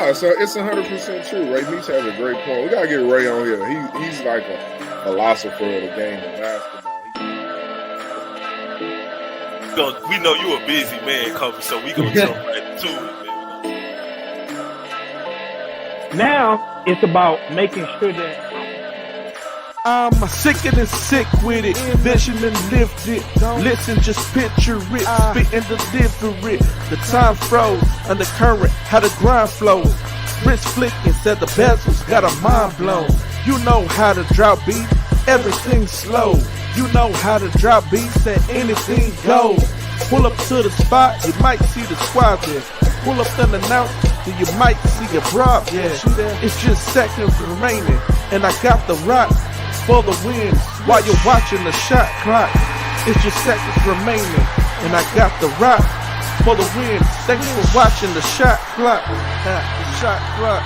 No, so it's 100% true. Ray Meach has a great point. We gotta get Ray on here. He's like a philosopher of the game of basketball. We know you a busy man, Kobe, so we gonna jump right to it, man. Now it's about making sure that I'm sick and sick with it, vision and lift it. Listen, just picture it, spit and deliver it. The time froze, undercurrent, how the grind flows. Wrist flicking, said the bezels, got a mind blown. You know how to drop beat, everything slow. You know how to drop beats, said anything goes. Pull up to the spot, you might see the squad there. Pull up unannounced, then you might see a broad there. It's just seconds remaining, and I got the rock for the win while you're watching the shot clock. It's just seconds remaining, and I got the rock for the win. Thanks for watching the shot clock. The shot clock.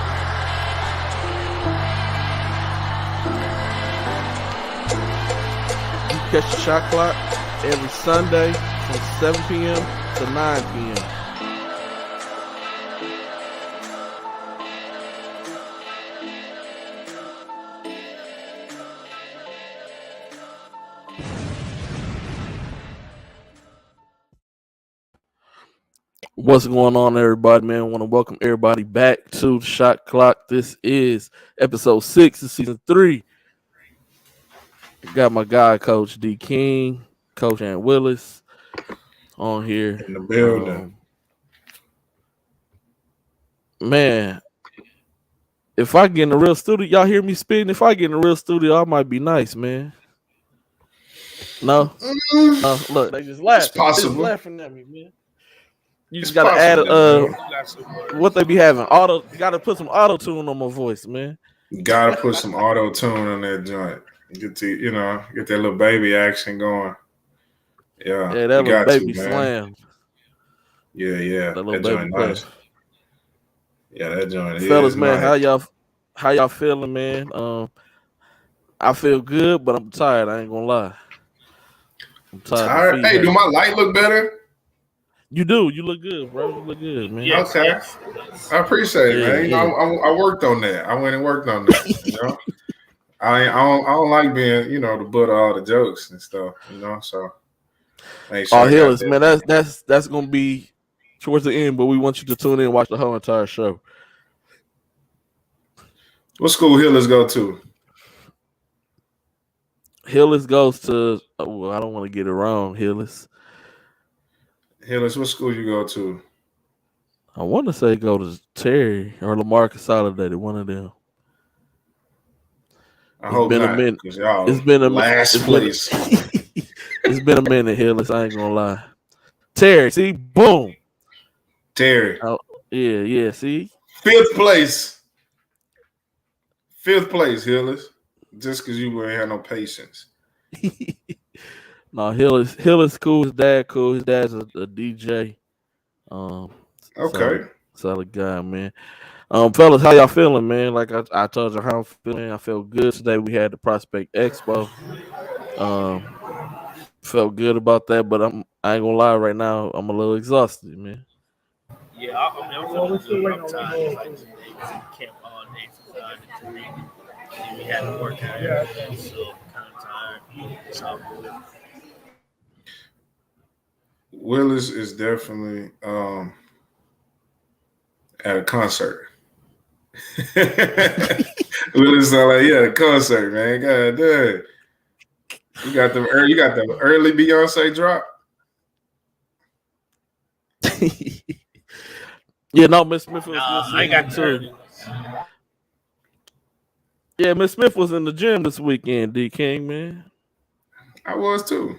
You catch the shot clock every Sunday from 7 p.m. to 9 p.m. What's going on, everybody, man? I want to welcome everybody back to the Shot Clock. This is episode 6 of season 3. Got my guy, Coach D. King, Coach Ann Willis on here. In the building. Man, if I get in the real studio, y'all hear me spitting? If I get in the real studio, I might be nice, man. No? Look, they just laughing. It's possible. They just laughing at me, man. You just gotta add what they be having. Gotta put some auto tune on my voice, man. Gotta put some auto tune on that joint. Get that little baby action going. Yeah, that little baby slam. Yeah. That little joint baby nice. Yeah, that joint. Fellas, man, nice. how y'all feeling, man? I feel good, but I'm tired. I ain't gonna lie. I'm tired. Hey, do my light look better? You do. You look good, bro. You look good, man. Yes, okay. Yes. I appreciate it, man. You know, I worked on that. I went and worked on that. You know, I don't like being, the butt of all the jokes and stuff. So. Sure Hillis, man, that's gonna be towards the end, but we want you to tune in and watch the whole entire show. What school Hillis go to? Hillis goes to. I don't want to get it wrong, Hillis. Hillis, what school you go to? I want to say go to Terry or Lamar Consolidated, one of them. I hope not, because y'all it's been a last place. It's been a minute, Hillis. I ain't gonna lie. Terry, see, boom. Terry. Oh, yeah. See, 5th place. 5th place, Hillis. Just because you ain't have no patience. No, Hillis cool. His dad cool. His dad's a DJ. Okay. Solid guy, man. Fellas, how y'all feeling, man? Like I told you how I'm feeling. I feel good today. We had the Prospect Expo. Felt good about that, but I ain't gonna lie. Right now, I'm a little exhausted, man. Yeah, I'm feeling good. I'm tired. Like today was in camp all day from 9 to 3. And we had to work out everything, so kind of tired. It's all good. Willis is definitely at a concert. Willis sound like at a concert, man. God damn. You got the early Beyonce drop. Yeah, no, Miss Smith was I got too. Yeah, Miss Smith was in the gym this weekend, D King, man. I was too.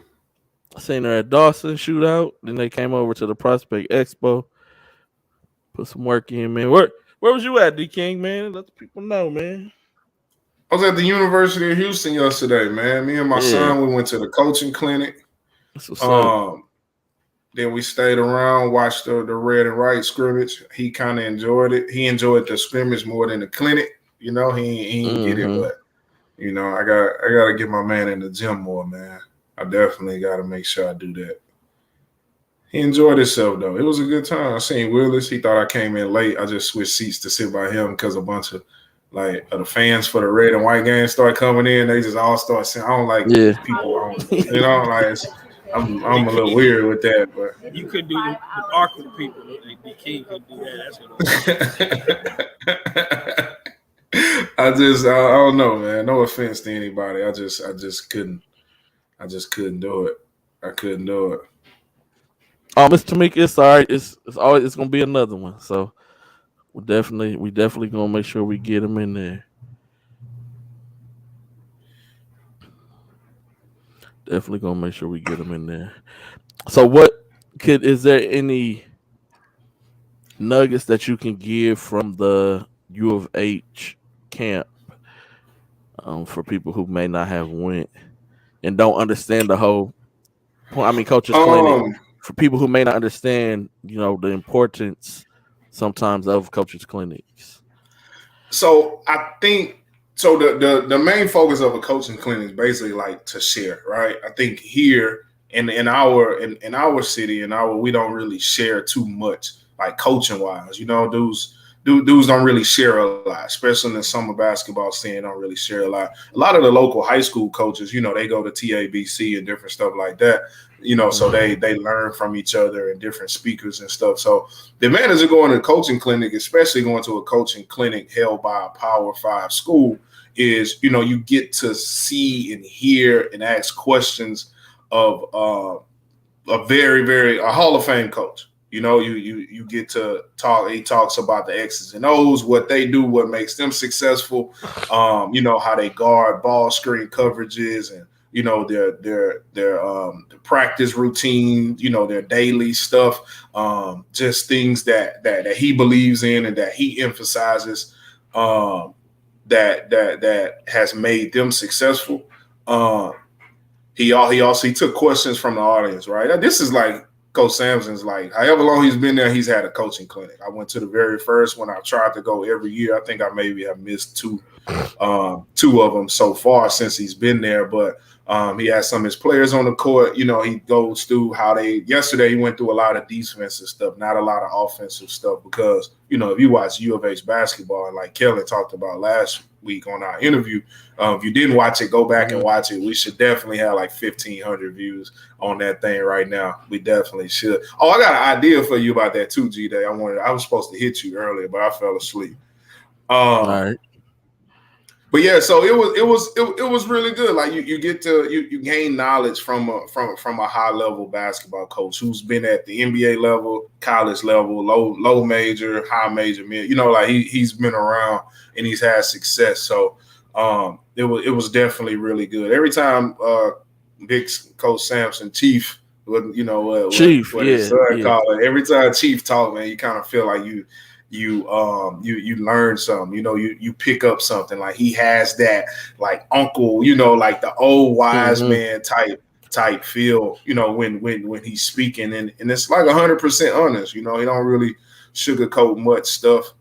I seen her at Dawson shootout. Then they came over to the Prospect Expo. Put some work in, man. Where was you at, D King, man? Let the people know, man. I was at the University of Houston yesterday, man. Me and my son, we went to the coaching clinic. Then we stayed around, watched the red and white scrimmage. He kind of enjoyed it. He enjoyed the scrimmage more than the clinic. He didn't get it, but I got to get my man in the gym more, man. I definitely got to make sure I do that. he enjoyed himself though. It was a good time. I seen Willis. He thought I came in late. I just switched seats to sit by him because a bunch of the fans for the red and white game start coming in. They just all start saying, "I don't like people." I'm a little weird with that, but you could do the awkward people. The king could do that. I don't know, man. No offense to anybody. I just couldn't do it. I couldn't do it. Mr. Tamika, it's all right. It's gonna be another one. So we definitely gonna make sure we get him in there. Definitely gonna make sure we get him in there. So is there any nuggets that you can give from the U of H camp for people who may not have went and don't understand the whole point? I mean, Coach's Clinic, for people who may not understand, the importance sometimes of Coach's Clinics. So I think the main focus of a coaching clinic is basically like to share, right? I think here in our city we don't really share too much, like coaching wise. Dudes don't really share a lot, especially in the summer basketball scene. Don't really share a lot. A lot of the local high school coaches, they go to TABC and different stuff like that. So they learn from each other and different speakers and stuff. So the advantage of going to a coaching clinic, especially going to a coaching clinic held by a Power 5 school, is you get to see and hear and ask questions of a very, very Hall of Fame coach. You get to talk. He talks about the X's and O's, what they do, what makes them successful. How they guard ball screen coverages and their practice routine. Their daily stuff. Just things that he believes in and that he emphasizes. That has made them successful. He also took questions from the audience. Right. This is like. Coach Sampson's like, however long he's been there, he's had a coaching clinic. I went to the very first one. I tried to go every year. I think I maybe have missed two of them so far since he's been there. But he has some of his players on the court. He goes through yesterday he went through a lot of defensive stuff, not a lot of offensive stuff, because, if you watch U of H basketball, and like Kelly talked about last week on our interview, if you didn't watch it, go back and watch it. We should definitely have like 1,500 views on that thing right now. We definitely should. Oh, I got an idea for you about that too, G-Day. I was supposed to hit you earlier, but I fell asleep. All right. But yeah, so it was really good. Like you get to you gain knowledge from a high level basketball coach who's been at the NBA level, college level, low major, high major, like he's been around and he's had success. So it was definitely really good. Every time Big Coach Sampson, Chief, Chief, what his son called it. Every time Chief talk, man, you kind of feel like you learn something, you pick up something. Like he has that like uncle, like the old wise man type feel, when he's speaking, and it's like 100% honest. He don't really sugarcoat much stuff.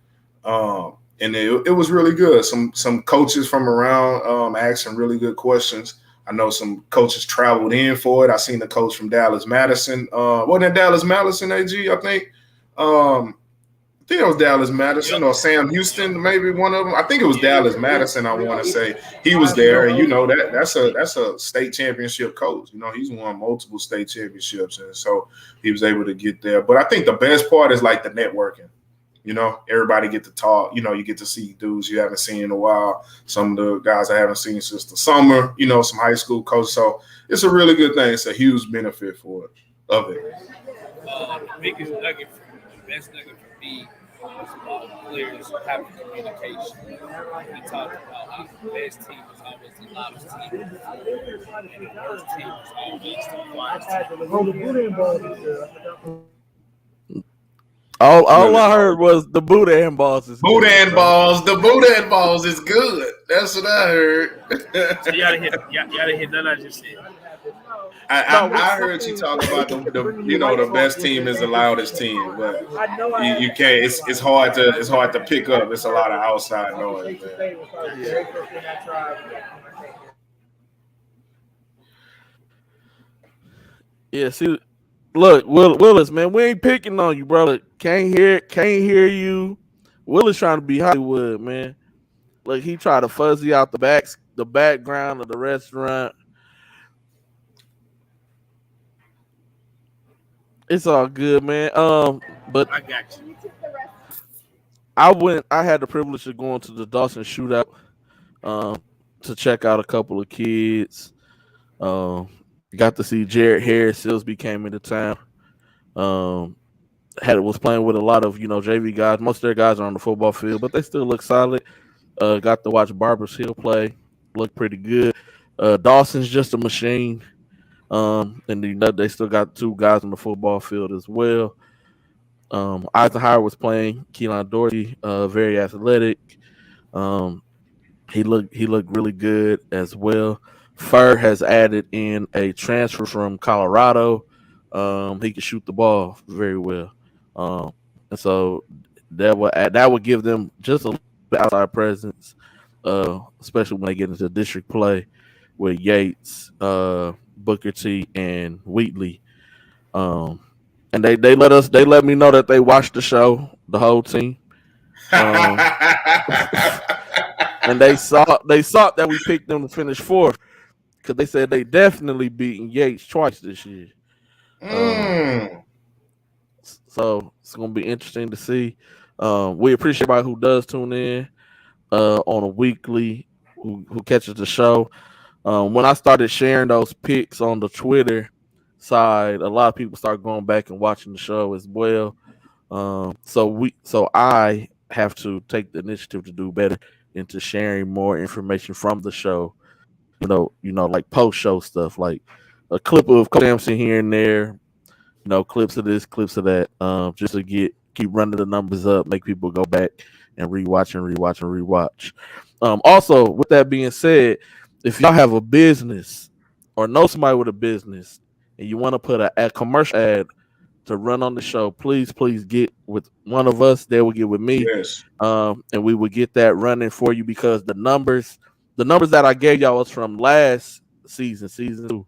And it was really good. Some coaches from around asked some really good questions. I know some coaches traveled in for it. I seen the coach from Dallas Madison. Wasn't it Dallas Madison, AG? I think it was Dallas Madison or Sam Houston, maybe one of them. I think it was Dallas Madison. I want to say he was there. And that's a state championship coach. He's won multiple state championships, and so he was able to get there. But I think the best part is like the networking. Everybody get to talk. You get to see dudes you haven't seen in a while. Some of the guys I haven't seen since the summer. Some high school coaches. So it's a really good thing. It's a huge benefit of it. The biggest nugget, the best nugget for me, is about players having communication. We talked about how the best team is always the loudest team, and the worst team is always the quietest team. All I heard was the Boudin balls. The Boudin balls is good. That's what I heard. So you gotta hit none I just said. I heard you talk about the best team is the loudest team, but you can't. It's hard to pick up. It's a lot of outside noise. Yeah. See, Look, Willis, man, we ain't picking on you, brother. Can't hear you. Willis trying to be Hollywood, man. Look, he tried to fuzzy out the background of the restaurant. It's all good, man. But I got you. I had the privilege of going to the Dawson shootout, um, to check out a couple of kids. Um, got to see Jared Harris, Silsby came into town. Um, was playing with a lot of JV guys. Most of their guys are on the football field, but they still look solid. Got to watch Barbers Hill play, look pretty good. Dawson's just a machine. And they still got two guys on the football field as well. Eisenhower was playing. Keelan Dorsey, very athletic. Um, he looked really good as well. Fur has added in a transfer from Colorado. He can shoot the ball very well. Um, and so that would give them just a little bit outside presence, especially when they get into district play with Yates, Booker T, and Wheatley. Um, and they let me know that they watched the show, the whole team. Um, and they saw that we picked them to finish fourth because they said they definitely beaten Yates twice this year. Mm. So it's gonna be interesting to see. We appreciate everybody who does tune in on a weekly, who catches the show. When I started sharing those pics on the Twitter side, a lot of people start going back and watching the show as well. So I have to take the initiative to do better into sharing more information from the show. Like post show stuff, like a clip of Coach Sampson here and there. Clips of this, clips of that, just to keep running the numbers up, make people go back and rewatch and rewatch and rewatch. Also, with that being said, if y'all have a business or know somebody with a business and you want to put a commercial ad to run on the show, please get with one of us. They will get with me, Yes. and we will get that running for you because the numbers that I gave y'all was from last season 2,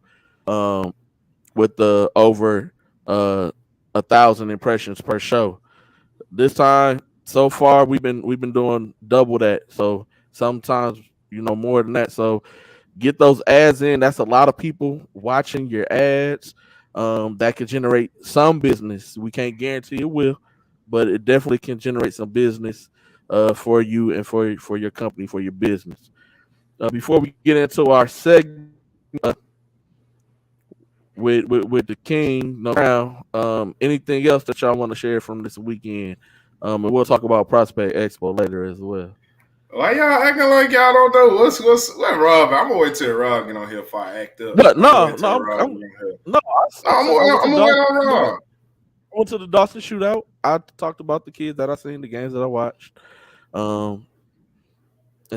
with the over 1,000 impressions per show. This time so far we've been doing double that. So sometimes more than that. So get those ads in. That's a lot of people watching your ads. That could generate some business. We can't guarantee it will, but it definitely can generate some business for you and for your company, for your business. Before we get into our segment with the King Crown, anything else that y'all want to share from this weekend? And we'll talk about Prospect Expo later as well. Why y'all acting like y'all don't know what's what Rob? I'm gonna wait till Rob get on here before I act up. But I'm I'm gonna wait on Rob. I went to the Dawson shootout. I talked about the kids that I seen, the games that I watched. And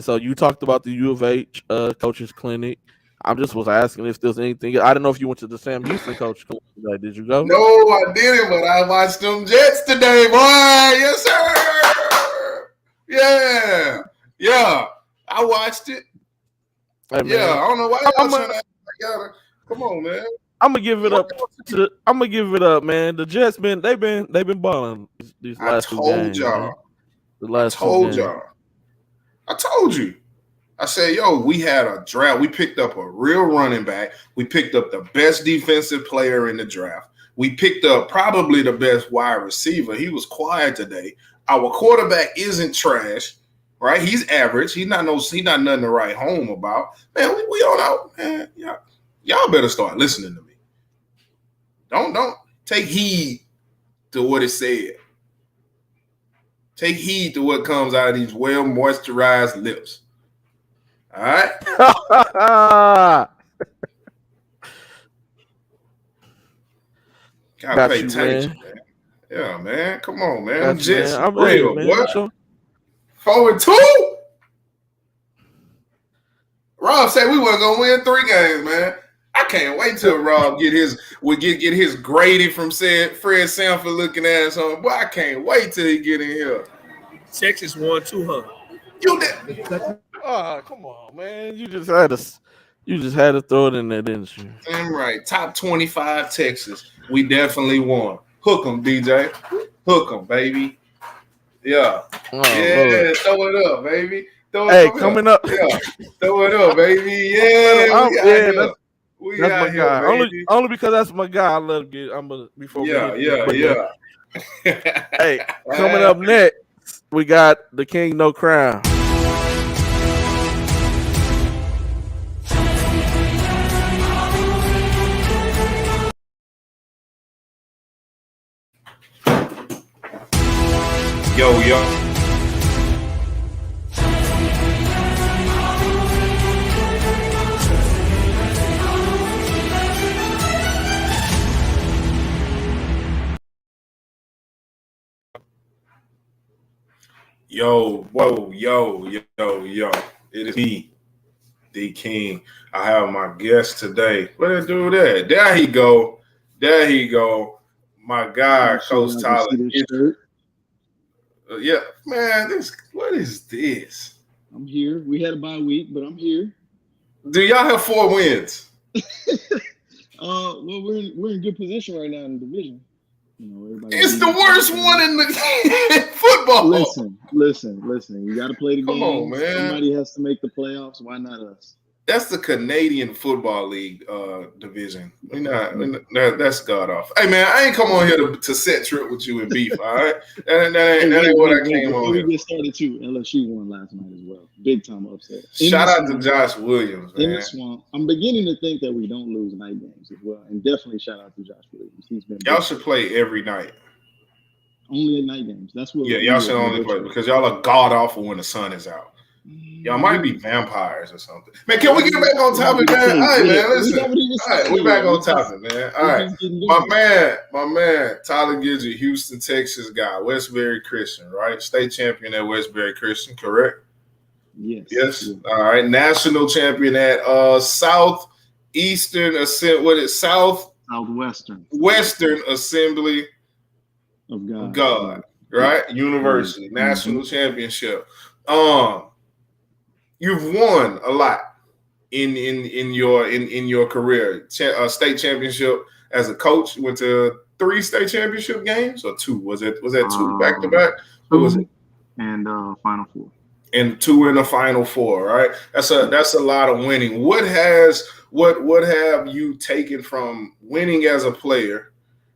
so you talked about the U of H coaches clinic. I just was asking if there's anything. I don't know if you went to the Sam Houston coach clinic. Did you go? No, I didn't, but I watched them Jets today, boy. Yes, sir. Yeah. I watched it. Hey, yeah, I don't know why y'all trying to. Come on, man. I'm gonna give it up. I'm gonna give it up, man. The Jets they've been balling these last 2 games. I told you. I said, yo, we had a draft. We picked up a real running back. We picked up the best defensive player in the draft. We picked up probably the best wide receiver. He was quiet today. Our quarterback isn't trash, right? He's average. He's not nothing to write home about. Man, we don't know. Man, y'all better start listening to me. Don't take heed to what it said. Take heed to what comes out of these well-moisturized lips. All right? Gotta pay attention, man. Yeah, man. Come on, man. I'm just real. What? 4-2? Rob said we weren't gonna win 3 games, man. I can't wait till Rob get his graded from Fred Sanford looking ass on. Boy, I can't wait till he get in here. Texas won 200. You did. Oh, come on, man. You just had to You just had to throw it in there, didn't you? Damn right. Top 25 Texas. We definitely won. Hook 'em, DJ. Hook 'em, baby. Yeah. Oh Lord. Yeah. Throw it up, baby. Throw it Hey, up here. coming up. Yeah. Throw it up, baby. Yeah. We out Yeah, here. We that's my out here, guy. baby. Only because that's my guy. I love to get. Before we Yeah. hit this. Yeah. But Yeah. hey, coming up next, we got the King No Crown. Yo, yo. Yo, whoa, yo. It is me, D King. I have my guest today. Where the dude at? There he go. My guy, Coach Tyler. Yeah, man. What is this? I'm here. We had a bye week, but I'm here. Do y'all have 4 wins? Well, we're in good position right now in the division. You know, everybody. It's the worst one in the football. Listen. You got to play the game. Come on, man. Somebody has to make the playoffs. Why not us? That's the Canadian Football League division. That's god off. Hey man, I ain't come on here to set trip with you and beef. All right, that ain't what I came on here. We get started too. LSU won last night as well. Big time upset. Shout out to Josh Williams, man. In the swamp. I'm beginning to think that we don't lose night games as well, and definitely shout out to Josh Williams. He's been. Y'all should play every night. Only at night games. That's what. Yeah, y'all should only play because y'all are god awful when the sun is out. Y'all might be vampires or something. Man, can we get back on topic, man? All right, man, listen. All right, we're back on topic, man. All right. My man, Tyler Guidry, Houston, Texas guy, Westbury Christian, right? State champion at Westbury Christian, correct? Yes. All right. National champion at Southwestern Assembly of God, right? University, national championship. You've won a lot in your career. State championship as a coach. You went to 3 state championship games or 2? Was that 2 back to back? What was it? And Final Four. And 2 in the Final Four, right? That's a lot of winning. What have you taken from winning as a player,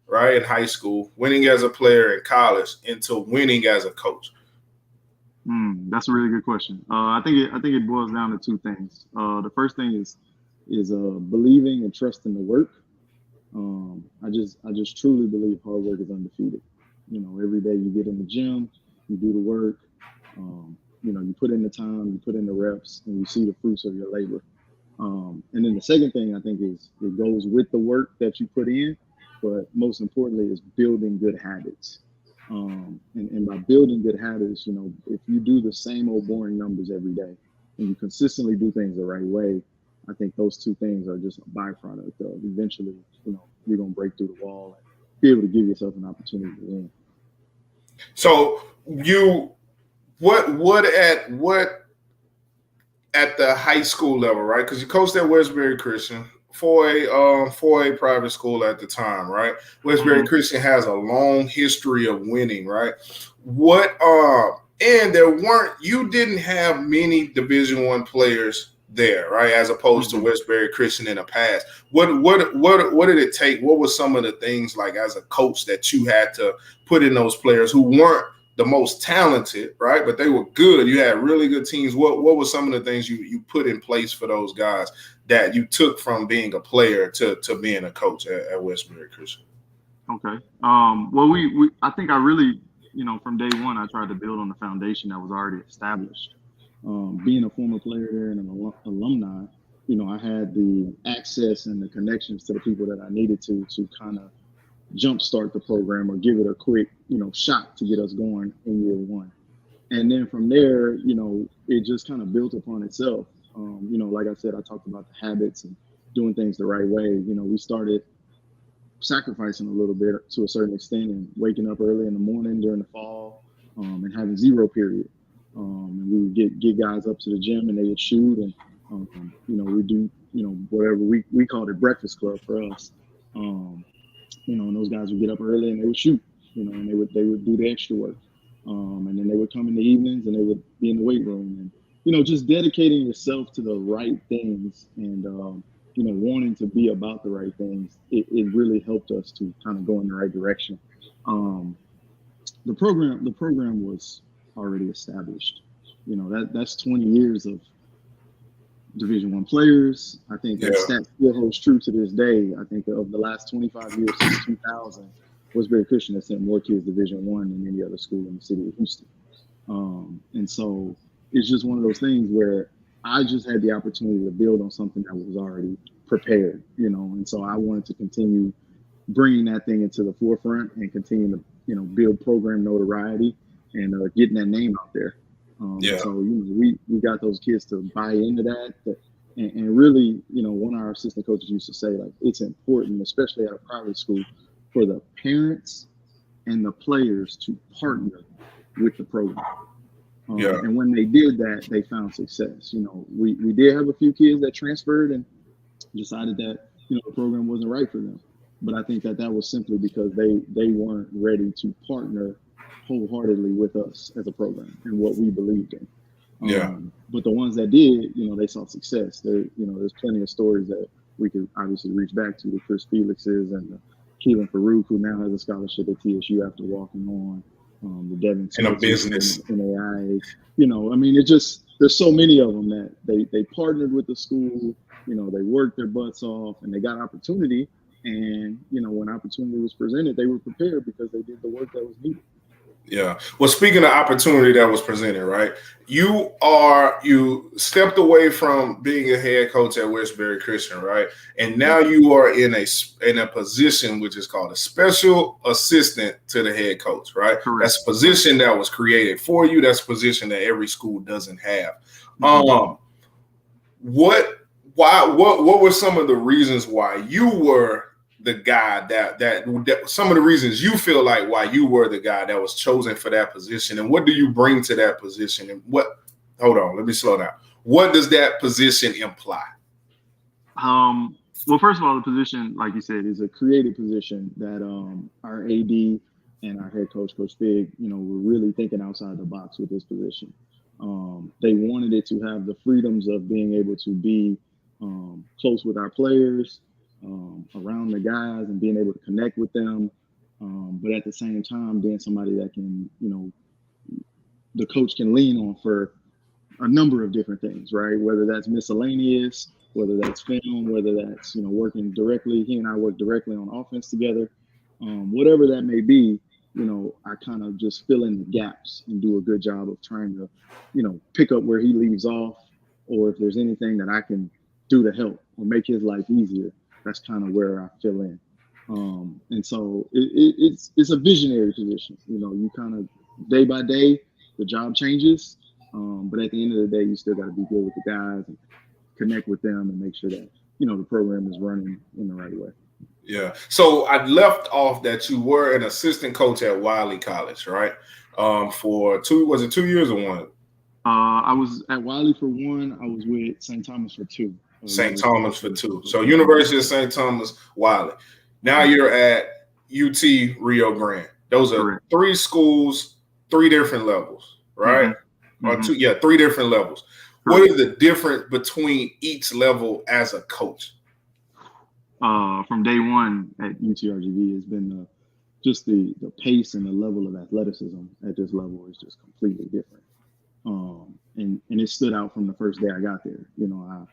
right, in high school, winning as a player in college, into winning as a coach? That's a really good question. I think it boils down to 2 things. The first thing is believing and trusting the work. I just truly believe hard work is undefeated. You know, every day you get in the gym, you do the work. You know, you put in the time, you put in the reps, and you see the fruits of your labor. And then the second thing I think is it goes with the work that you put in, but most importantly is building good habits. And by building good habits, you know, if you do the same old boring numbers every day and you consistently do things the right way, I think those 2 things are just a byproduct of eventually, you know, you're going to break through the wall and be able to give yourself an opportunity to win. So what at the high school level, right? Because you coached at Westbury Christian, 4A private school at the time, right? Westbury Christian has a long history of winning, right? And you didn't have many Division I players there, right? As opposed to Westbury Christian in the past. What did it take? What were some of the things, like, as a coach, that you had to put in those players who weren't the most talented, right? But they were good. You had really good teams. What were some of the things you put in place for those guys that you took from being a player to being a coach at Westbury Christian? Okay. Well, I think I really, you know, from day one, I tried to build on the foundation that was already established. Being a former player there and an alumni, you know, I had the access and the connections to the people that I needed to kind of jumpstart the program or give it a quick, you know, shot to get us going in year 1. And then from there, you know, it just kind of built upon itself. You know, like I said, I talked about the habits and doing things the right way. You know, we started sacrificing a little bit to a certain extent and waking up early in the morning during the fall and having 0 period. And we would get guys up to the gym and they would shoot, and you know, we do whatever we called it breakfast club for us. And those guys would get up early and they would shoot, and they would do the extra work. And then they would come in the evenings and they would be in the weight room and, just dedicating yourself to the right things and, wanting to be about the right things. It really helped us to kind of go in the right direction. The program was already established. That's 20 years of Division I players. I think that stat still holds true to this day. I think of the last 25 years since 2000, Westbury Christian has sent more kids Division I than any other school in the city of Houston. And so it's just one of those things where I just had the opportunity to build on something that was already prepared, and so I wanted to continue bringing that thing into the forefront and continue to, build program notoriety and getting that name out there. So, we got those kids to buy into that. And really, one of our assistant coaches used to say, like, it's important, especially at a private school, for the parents and the players to partner with the program. And when they did that, they found success. We did have a few kids that transferred and decided that, the program wasn't right for them. But I think that was simply because they weren't ready to partner wholeheartedly with us as a program and what we believed in. But the ones that did, they saw success. There's plenty of stories that we could obviously reach back to, the Chris Felixes and the Keelan Farouk, who now has a scholarship at TSU after walking on, the Devin in a business in AI. There's so many of them that they partnered with the school. They worked their butts off and they got opportunity. And when opportunity was presented, they were prepared because they did the work that was needed. Yeah. Well, speaking of opportunity that was presented, right? You stepped away from being a head coach at Westbury Christian, right? And now you are in a position which is called a special assistant to the head coach, right? Correct. That's a position that was created for you. That's a position that every school doesn't have. What were some of the reasons why you were the guy that some of the reasons you feel like why you were the guy that was chosen for that position, and what do you bring to that position, and hold on, let me slow down. What does that position imply? Well, first of all, the position, like you said, is a creative position that our AD and our head coach, Coach Fig, were really thinking outside the box with this position. They wanted it to have the freedoms of being able to be close with our players, around the guys and being able to connect with them. But at the same time, being somebody that can, the coach can lean on for a number of different things, right? Whether that's miscellaneous, whether that's film, whether that's, working directly. He and I work directly on offense together. Whatever that may be, I kind of just fill in the gaps and do a good job of trying to, pick up where he leaves off, or if there's anything that I can do to help or make his life easier. That's kind of where I fill in. And so it's a visionary position. You kind of day by day, the job changes. But at the end of the day, you still got to be good with the guys and connect with them and make sure that, the program is running in the right way. Yeah. So I left off that you were an assistant coach at Wiley College, right? For 2 years or 1? I was at Wiley for 1. I was with St. Thomas for 2. St. Thomas for 2. So University of St. Thomas, Wiley. Now you're at UT Rio Grande. Those are 3 schools, 3 different levels, right? Or 3 different levels. What is the difference between each level as a coach? From day one at UTRGV has been just the pace and the level of athleticism at this level is just completely different. And it stood out from the first day I got there. I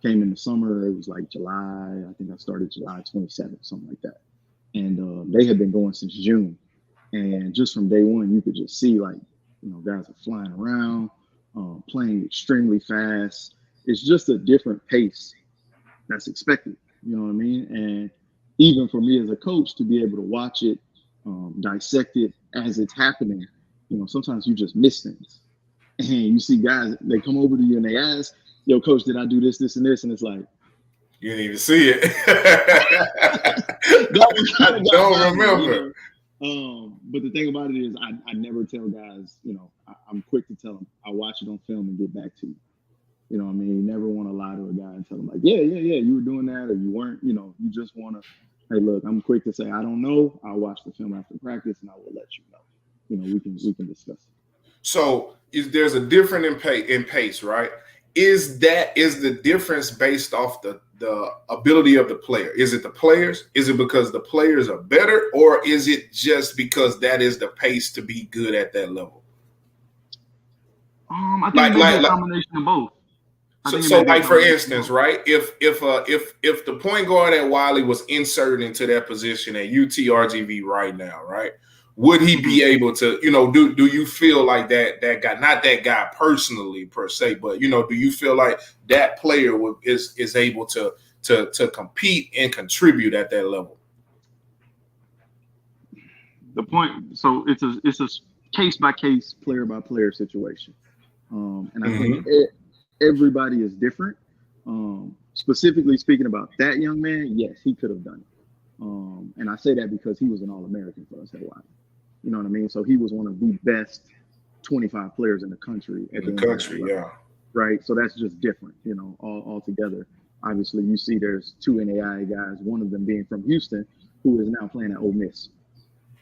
came in the summer, it was like July. I think I started July 27th, something like that. And they had been going since June. And just from day one, you could just see guys are flying around, playing extremely fast. It's just a different pace that's expected. You know what I mean? And even for me as a coach to be able to watch it, dissect it as it's happening, sometimes you just miss things. And you see guys, they come over to you and they ask, yo, coach, did I do this, this, and this? And it's like, you didn't even see it. I don't remember. But the thing about it is I never tell guys, I'm quick to tell them, I'll watch it on film and get back to you. You know what I mean? You never want to lie to a guy and tell him like, yeah, you were doing that or you weren't. You know, you just want to, hey, look, I'm quick to say I don't know. I'll watch the film after practice and I will let you know. You know, we can discuss it. So there's a difference in pace, right? Is the difference based off the ability of the player? Is it the players? Is it because the players are better, or is it just because that is the pace to be good at that level? I think it may be a combination of both. So like for instance, right? If the point guard at Wiley was inserted into that position at UTRGV right now, right? Would he be able to, you know, do you feel like that guy, not that guy personally per se, but you know, do you feel like that player is able to compete and contribute at that level? The point, so it's a case by case, player by player situation, and I think everybody is different. Specifically speaking about that young man, yes, he could have done it, and I say that because he was an All-American for us at Wiley. You know what I mean? So he was one of the best 25 players in the country. Yeah. Right. So that's just different, you know, all together. Obviously, you see there's 2 NAIA guys, one of them being from Houston, who is now playing at Ole Miss.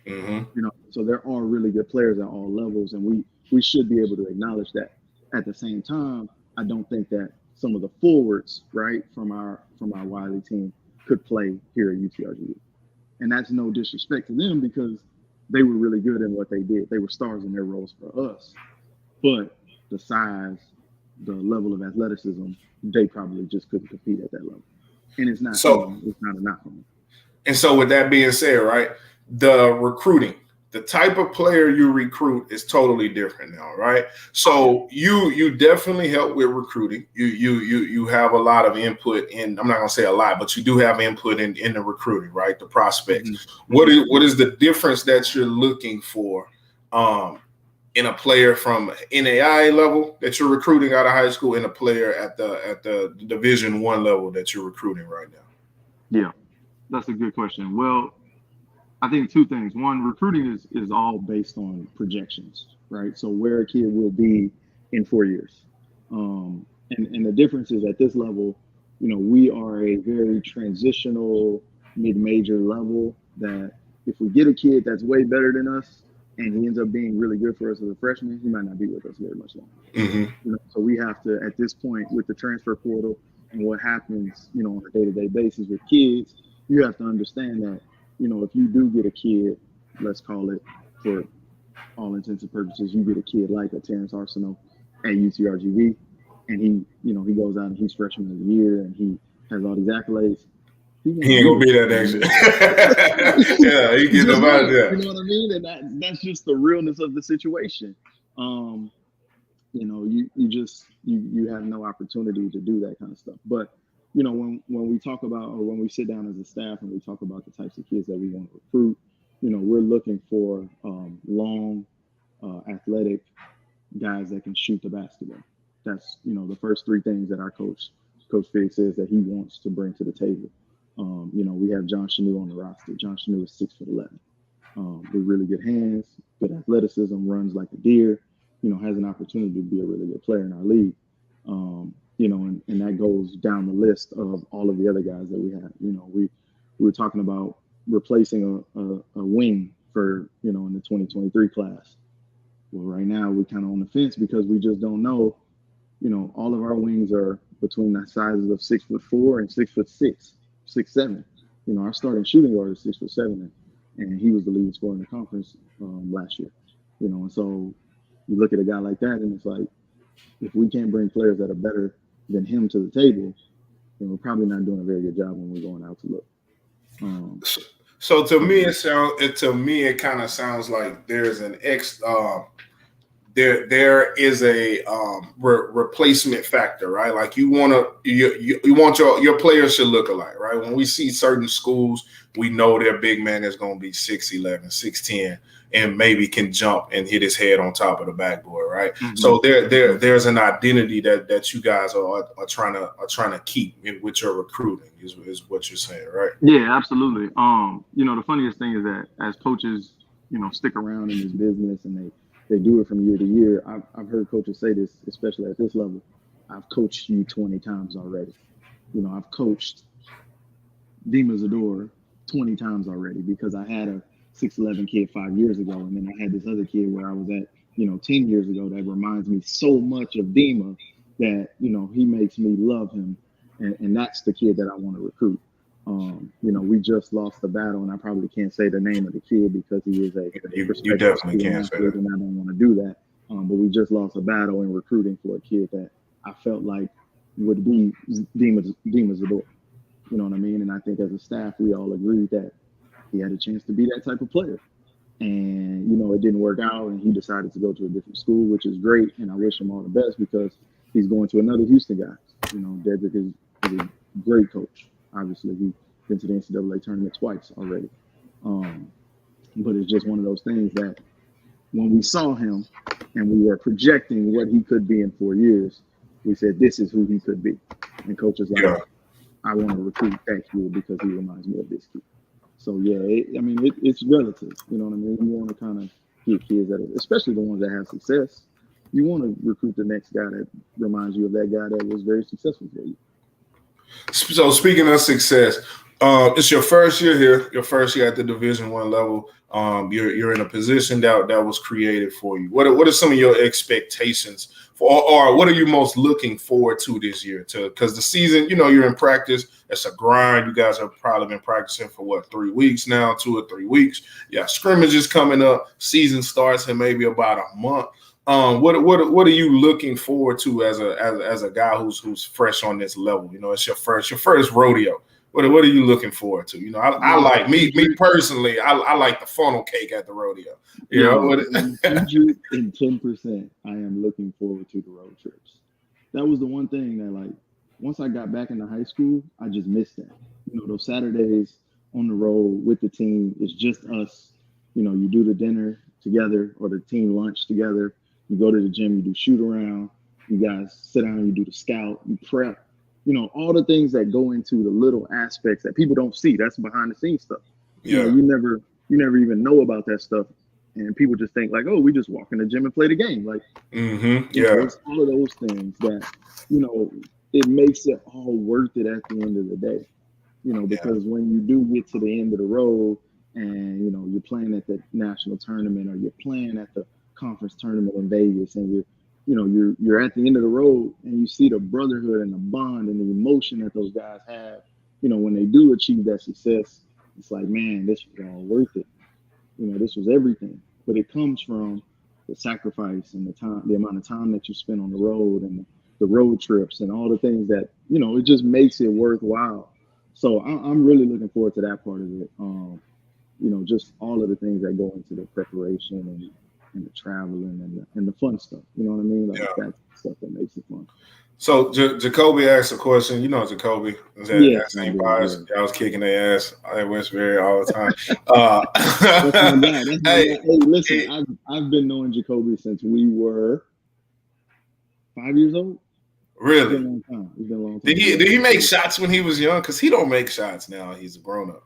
You know, so there are really good players at all levels, and we should be able to acknowledge that. At the same time, I don't think that some of the forwards, right, from our Wiley team could play here at UTRGV. And that's no disrespect to them because they were really good in what they did. They were stars in their roles for us. But the size, the level of athleticism, they probably just couldn't compete at that level. And it's not a knock on them. And so with that being said, right, the recruiting, the type of player you recruit is totally different now, right? So you definitely help with recruiting. You have a lot of input in, I'm not gonna say a lot, but you do have input in the recruiting, right? The prospects. What is the difference that you're looking for in a player from NAIA level that you're recruiting out of high school and a player at the Division I level that you're recruiting right now? Yeah, that's a good question. Well, I think 2 things. One, recruiting is all based on projections, right? So where a kid will be in 4 years. And the difference is at this level, you know, we are a very transitional mid-major level that if we get a kid that's way better than us and he ends up being really good for us as a freshman, he might not be with us very much longer. You know, so we have to, at this point with the transfer portal and what happens, you know, on a day-to-day basis with kids, you have to understand that, you know, if you do get a kid, let's call it for all intents and purposes, you get a kid like a Terrence Arsenault at UTRGV, and he goes out and he's freshman of the year and he has all these accolades. He ain't gonna be that next year. Yeah, he gets them out of there. You know what I mean? And that's just the realness of the situation. You know, you have no opportunity to do that kind of stuff. But you know, when we talk about, or when we sit down as a staff and we talk about the types of kids that we want to recruit, you know, we're looking for long, athletic guys that can shoot the basketball. That's, you know, the first 3 things that our Coach Fig says that he wants to bring to the table. You know, we have John Chanu on the roster. John Chanu is 6'11", with really good hands, good athleticism, runs like a deer, you know, has an opportunity to be a really good player in our league. You know, and that goes down the list of all of the other guys that we have. You know, we were talking about replacing a wing for, you know, in the 2023 class. Well, right now we're kind of on the fence because we just don't know. You know, all of our wings are between the sizes of 6'4" and 6'6", 6'7". You know, our starting shooting guard is 6'7", and he was the leading scorer in the conference last year. You know, and so you look at a guy like that, and it's like, if we can't bring players that are better than him to the table, then we're probably not doing a very good job when we're going out to look. So to me, it kind of sounds like there's an there is a replacement factor, right? Like you want your players should look alike, right? When we see certain schools, we know their big man is going to be 6'11", 6'10", and maybe can jump and hit his head on top of the backboard, right? So there's an identity that you guys are trying to keep with your recruiting is what you're saying, right? Yeah, absolutely. You know, the funniest thing is that as coaches, you know, stick around in this business and they do it from year to year. I've heard coaches say this, especially at this level. I've coached you 20 times already. You know, I've coached Dima Zador 20 times already because I had a 6'11" kid 5 years ago, and then I had this other kid where I was at, 10 years ago that reminds me so much of Dima that, he makes me love him. And that's the kid that I want to recruit. We just lost the battle, and I probably can't say the name of the kid because he is a You definitely can't say that. and I don't want to do that. But we just lost a battle in recruiting for a kid that I felt like would be Dima Zador. You know what I mean? And I think as a staff, we all agreed that he had a chance to be that type of player. And, it didn't work out, and he decided to go to a different school, which is great. And I wish him all the best because he's going to another Houston guy. Dedrick is a great coach. Obviously, he's been to the NCAA tournament twice already. But it's just one of those things that when we saw him and we were projecting what he could be in 4 years, we said, this is who he could be. And coach is like, I want to recruit that kid because he reminds me of this kid. So, yeah, it's relative. You know what I mean? You want to kind of get kids especially the ones that have success. You want to recruit the next guy that reminds you of that guy that was very successful for you. So speaking of success, it's your first year here, your first year at the Division I level. You're in a position that was created for you. What are some of your expectations for, or what are you most looking forward to this year? Because the season, you're in practice. It's a grind. You guys have probably been practicing for 3 weeks now, 2 or 3 weeks. Yeah, scrimmages coming up. Season starts in maybe about a month. What are you looking forward to as a guy who's fresh on this level? It's your first rodeo. What are you looking forward to? I like me personally. I like the funnel cake at the rodeo. 110%. I am looking forward to the road trips. That was the one thing that, once I got back into high school, I just missed that. Those Saturdays on the road with the team, it's just us. You do the dinner together or the team lunch together. You go to the gym, you do shoot around. You guys sit down, you do the scout, you prep. All the things that go into the little aspects that people don't see. That's behind the scenes stuff. Yeah. You never even know about that stuff. And people just think like, oh, we just walk in the gym and play the game. It's all of those things that, it makes it all worth it at the end of the day. Because when you do get to the end of the road and, you're playing at the national tournament or you're playing at the conference tournament in Vegas and you're at the end of the road and you see the brotherhood and the bond and the emotion that those guys have, when they do achieve that success, it's like, man, this was all worth it. This was everything. But it comes from the sacrifice and the amount of time that you spend on the road and the road trips and all the things that, it just makes it worthwhile. So I'm really looking forward to that part of it. Just all of the things that go into the preparation and the traveling and the fun stuff. You know what I mean? That's the stuff that makes it fun. So Jacoby asked a question. Jacoby was at St. Pius. I was kicking their ass at Westbury all the time. That's my guy. Hey, listen, I've been knowing Jacoby since we were 5 years old. Really? It's been a long time. Did he make shots when he was young? Because he don't make shots now. He's a grown up.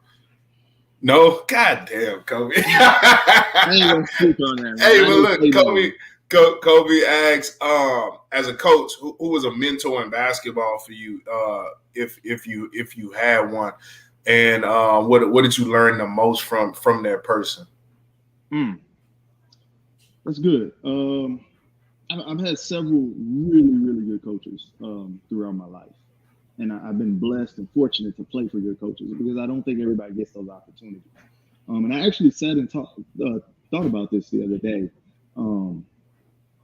No, goddamn, Kobe. I ain't gonna speak on that. Hey, but look, Kobe asks, as a coach, who was a mentor in basketball for you, if you had one, and what did you learn the most from that person? That's good. I've had several really, really good coaches throughout my life. And I've been blessed and fortunate to play for good coaches because I don't think everybody gets those opportunities. And I actually sat and thought about this the other day. When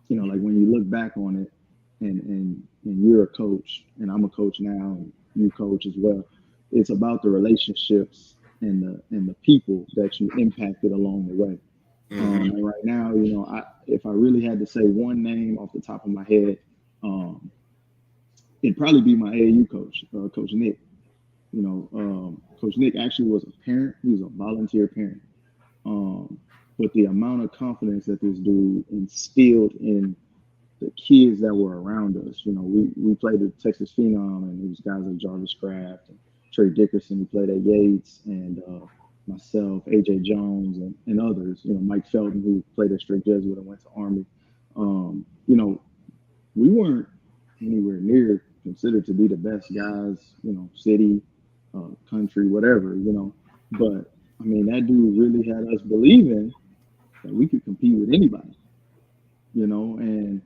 you look back on it and you're a coach and I'm a coach now and you coach as well, it's about the relationships and the people that you impacted along the way. And right now, if I really had to say one name off the top of my head, it'd probably be my AAU coach, Coach Nick. Coach Nick actually was a parent. He was a volunteer parent. But the amount of confidence that this dude instilled in the kids that were around us, we played at Texas Phenom, and there was guys like Jarvis Kraft and Trey Dickerson who played at Yates, and myself, AJ Jones, and others. Mike Felton who played at Straight Jesuit and went to Army. We weren't anywhere near considered to be the best guys, city, country, whatever, But I mean, that dude really had us believing that we could compete with anybody, and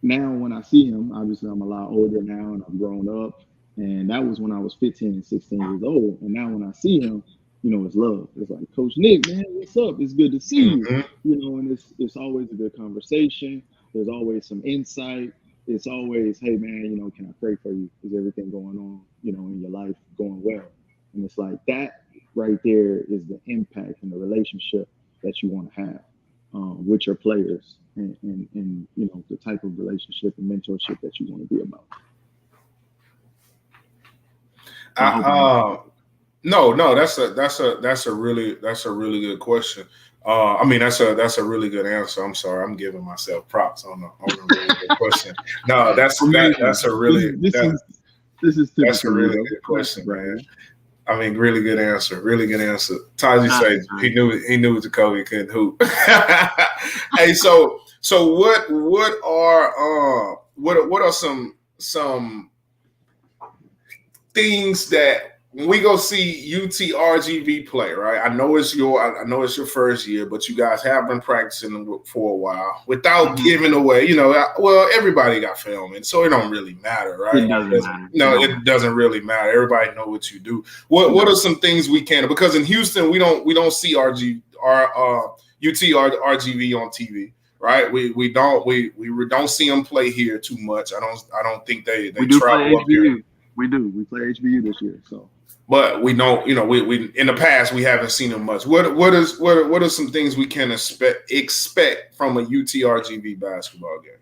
now when I see him, obviously I'm a lot older now and I've grown up. And that was when I was 15 and 16 years old. And now when I see him, it's love. It's like, Coach Nick, man, what's up? It's good to see you. And it's always a good conversation. There's always some insight. It's always, hey man, can I pray for you? Is everything going on, in your life going well? And it's like that right there is the impact and the relationship that you want to have with your players and the type of relationship and mentorship that you want to be about. No, that's a really good question. I mean, that's a really good answer. I'm sorry, I'm giving myself props on a really good question. No, that's a really that's a really good question, man. I mean, really good answer. Really good answer. Taji said he knew Jacoby couldn't hoop. Hey, so what are some things that when we go see UTRGV play, right? I know it's your first year, but you guys have been practicing for a while without giving away. Well, everybody got film, and so it don't really matter, right? It doesn't matter. No, it doesn't really matter. Everybody know what you do. What are some things we can? Because in Houston, we don't see UTRGV on TV. Right, we don't see them play here too much. I don't think they travel up here. We do. We play HBU this year, so. But we don't, we in the past we haven't seen them much. What are some things we can expect from a UTRGV basketball game?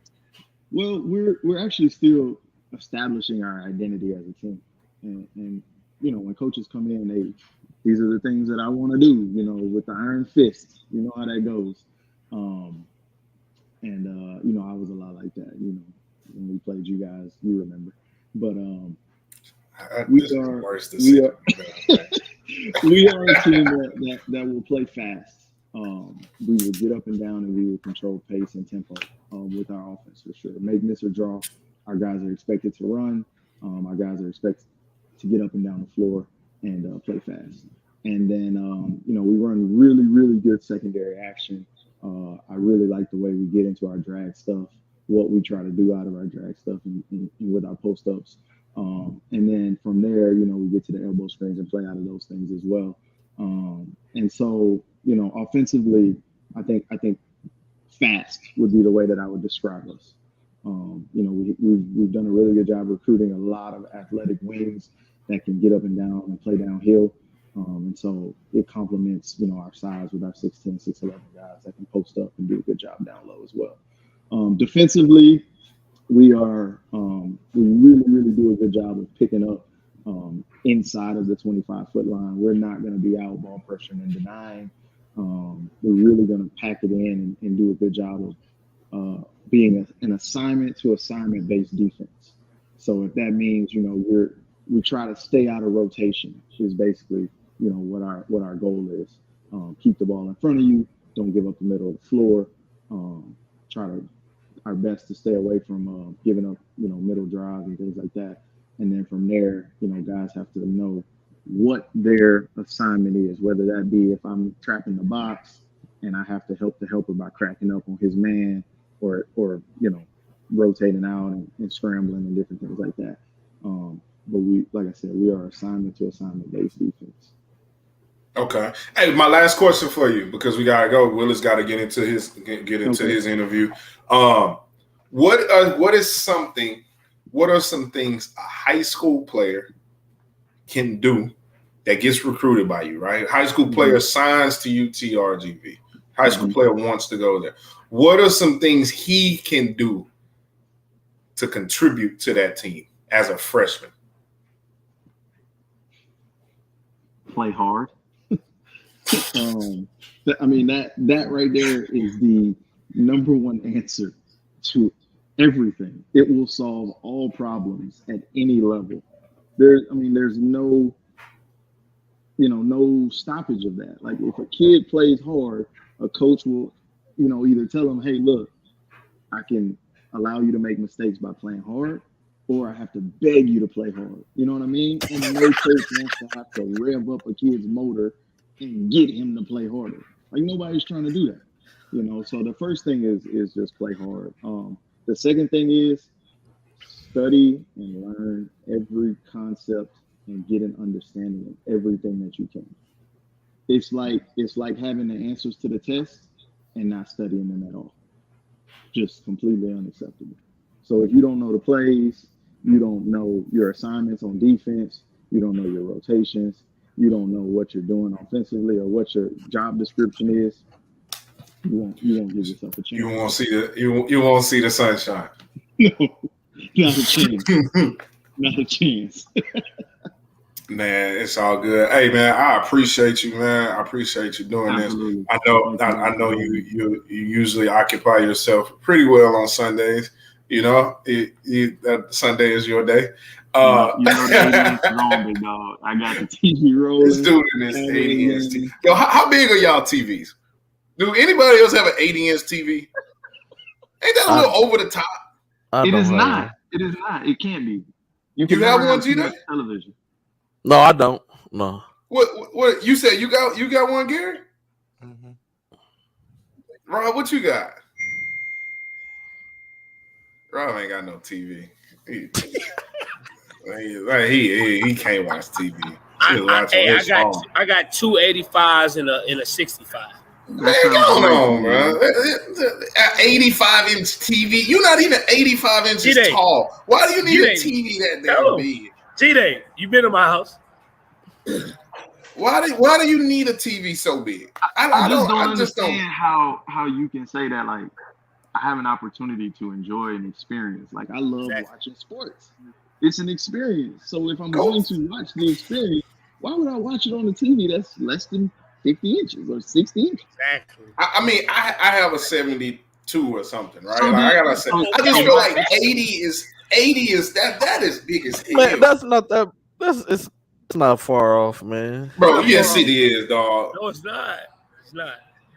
Well, we're actually still establishing our identity as a team, and when coaches come in, these are the things that I want to do, with the iron fist. You know how that goes, I was a lot like that, when we played you guys, you remember, but we are a team that will play fast. We will get up and down and we will control pace and tempo with our offense for sure. Make miss or draw. Our guys are expected to run. Our guys are expected to get up and down the floor and play fast. And then, we run really, really good secondary action. I really like the way we get into our drag stuff, what we try to do out of our drag stuff and with our post-ups. And then from there, we get to the elbow screens and play out of those things as well. And so, offensively, I think fast would be the way that I would describe us. We've done a really good job recruiting a lot of athletic wings that can get up and down and play downhill. And so it complements, our size with our 6'10", 6'11" guys that can post up and do a good job down low as well. Defensively, we really, really do a good job of picking up inside of the 25-foot line. We're not going to be out ball pressuring and denying. We're really going to pack it in and do a good job of being an assignment to assignment based defense. So if that means, we try to stay out of rotation is basically, what our goal is. Keep the ball in front of you. Don't give up the middle of the floor. Try our best to stay away from giving up, middle drives and things like that. And then from there, guys have to know what their assignment is, whether that be if I'm trapping the box and I have to help the helper by cracking up on his man or rotating out and scrambling and different things like that. But like I said, we are assignment to assignment based defense. Okay. Hey, my last question for you, because we gotta go. Willis got to get into his interview. What are some things a high school player can do that gets recruited by you, right? High school player signs to UTRGV. High school player wants to go there. What are some things he can do to contribute to that team as a freshman? Play hard. I mean, that right there is the number one answer to everything. It will solve all problems at any level. There's no, no stoppage of that. Like if a kid plays hard, a coach will, either tell them, hey, look, I can allow you to make mistakes by playing hard, or I have to beg you to play hard. You know what I mean? And no coach wants to have to rev up a kid's motor and get him to play harder. Like nobody's trying to do that. You know, so the first thing is just play hard. The second thing is study and learn every concept and get an understanding of everything that you can. It's like having the answers to the test and not studying them at all. Just completely unacceptable. So if you don't know the plays, you don't know your assignments on defense, you don't know your rotations, you don't know what you're doing offensively or what your job description is, you won't give yourself a chance. You won't see the sunshine. No, not a chance. Not a chance. Man, it's all good. Hey, man, I appreciate you, man. I appreciate you doing Absolutely. this. I know you usually occupy yourself pretty well on Sundays. You know, Sunday is your day. You know the 80 inch wrong, big dog. I got the TV rolling. This dude in this 80 inch TV. Yo, how big are y'all TVs? Do anybody else have an 80 inch TV? Ain't that a little over the top? It is not. It is not. It can't be. You have one, Gina? Television. No, I don't. No. What you said? You got one, Gary? Mm-hmm. Rob, what you got? Rob ain't got no TV. He can't watch TV. I got two 85s and a 65. Man, go on, bro. 85-inch TV. You're not even 85 inches G-Day. tall. Why do you need a TV that damn big? G-Day, you been in my house. Why do you need a TV so big? I just don't understand how you can say that. Like, I have an opportunity to enjoy an experience. Like, I love watching sports. It's an experience. So if I'm going to watch the experience, why would I watch it on the TV that's less than 50 inches or 60 inches? Exactly. I mean, I have a 72 or something, right? Like, I gotta say, I just feel like 80 is that is big as hell. Man, that's not that. It's not far off, man. Bro, yes, it is, dog. No, it's not. It's not.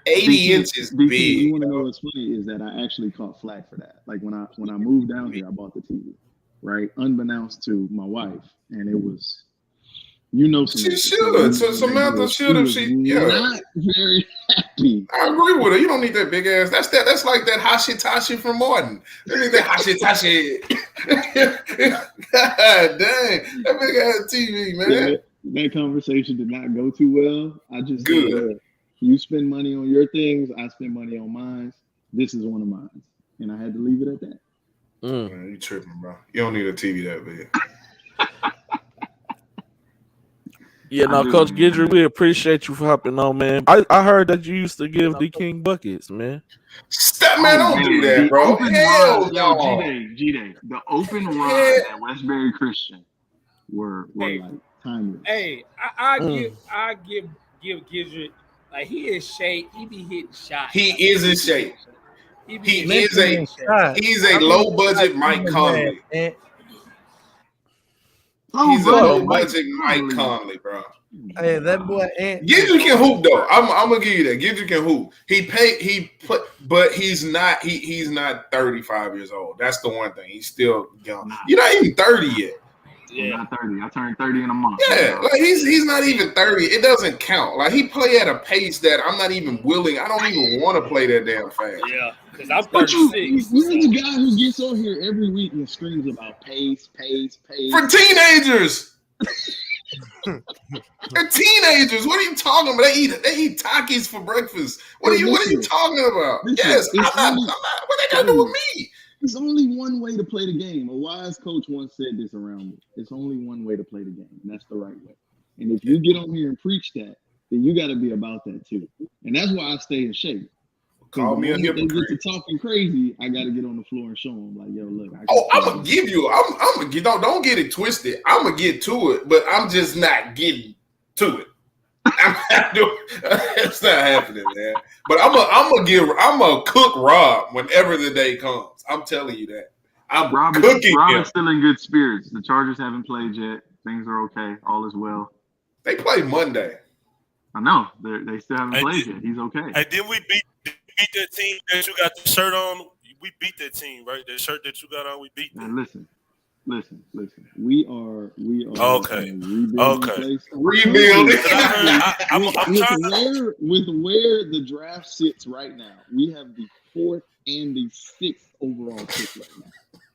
80 inches big. You want to know what's funny is that I actually caught flack for that. Like when I moved down here, I bought the TV, right? Unbeknownst to my wife, and it was, she should. So Samantha should have. Not very happy. I agree with her. You don't need that big ass. That's like that Hashitashi from Martin. You need that Hashitashi. God dang, that big ass TV, man. That conversation did not go too well. I just said, you spend money on your things, I spend money on mine. This is one of mine, and I had to leave it at that. Man, you tripping, bro? You don't need a TV that big. Yeah, no, Coach Guidry, we appreciate you for hopping on, man. I heard that you used to give D King buckets, man. Stop, man! Don't do that, bro. Hell no. G-Day. The open run at Westbury Christian were like timeless. Hey, I give Guidry, like, he is shape. He be hitting shots. He is in shape. He's a low budget Mike Conley. He's a low budget Mike Conley, bro. Hey, that boy Ant. Guidry can hoop though. I'm gonna give you that. Guidry can hoop. But he's not 35 years old. That's the one thing. He's still young. You're not even 30 yet. Yeah, I'm not 30. I turned 30 in a month. Yeah, like he's not even 30. It doesn't count. Like, he play at a pace that I'm not even willing. I don't even want to play that damn fast. Yeah, because I'm 36. You're the guy who gets on here every week and screams about pace. For teenagers. They're teenagers. What are you talking about? They eat Takis for breakfast. What are you talking about? Yes, I'm not. What they got to do with me? There's only one way to play the game. A wise coach once said this around me. It's only one way to play the game, and that's the right way. And if you get on here and preach that, then you got to be about that too. And that's why I stay in shape. Call me a hypocrite. They get to talking crazy, I got to get on the floor and show them, like, yo, look. I'm gonna give you. I'm gonna get. Don't get it twisted. I'm gonna get to it, but I'm just not getting to it. It's not happening, man. But I'm gonna cook Rob whenever the day comes. I'm telling you that. Rob is still in good spirits. The Chargers haven't played yet. Things are okay. All is well. They play Monday. I know. They still haven't played yet. He's okay. And then we beat that team that you got the shirt on. We beat that team, right? The shirt that you got on, we beat them. And listen, Listen. We are Okay. in a rebuilding Okay. place. Rebuilding. I'm with trying to. where the draft sits right now, we have the 4th and the 6th overall pick right now.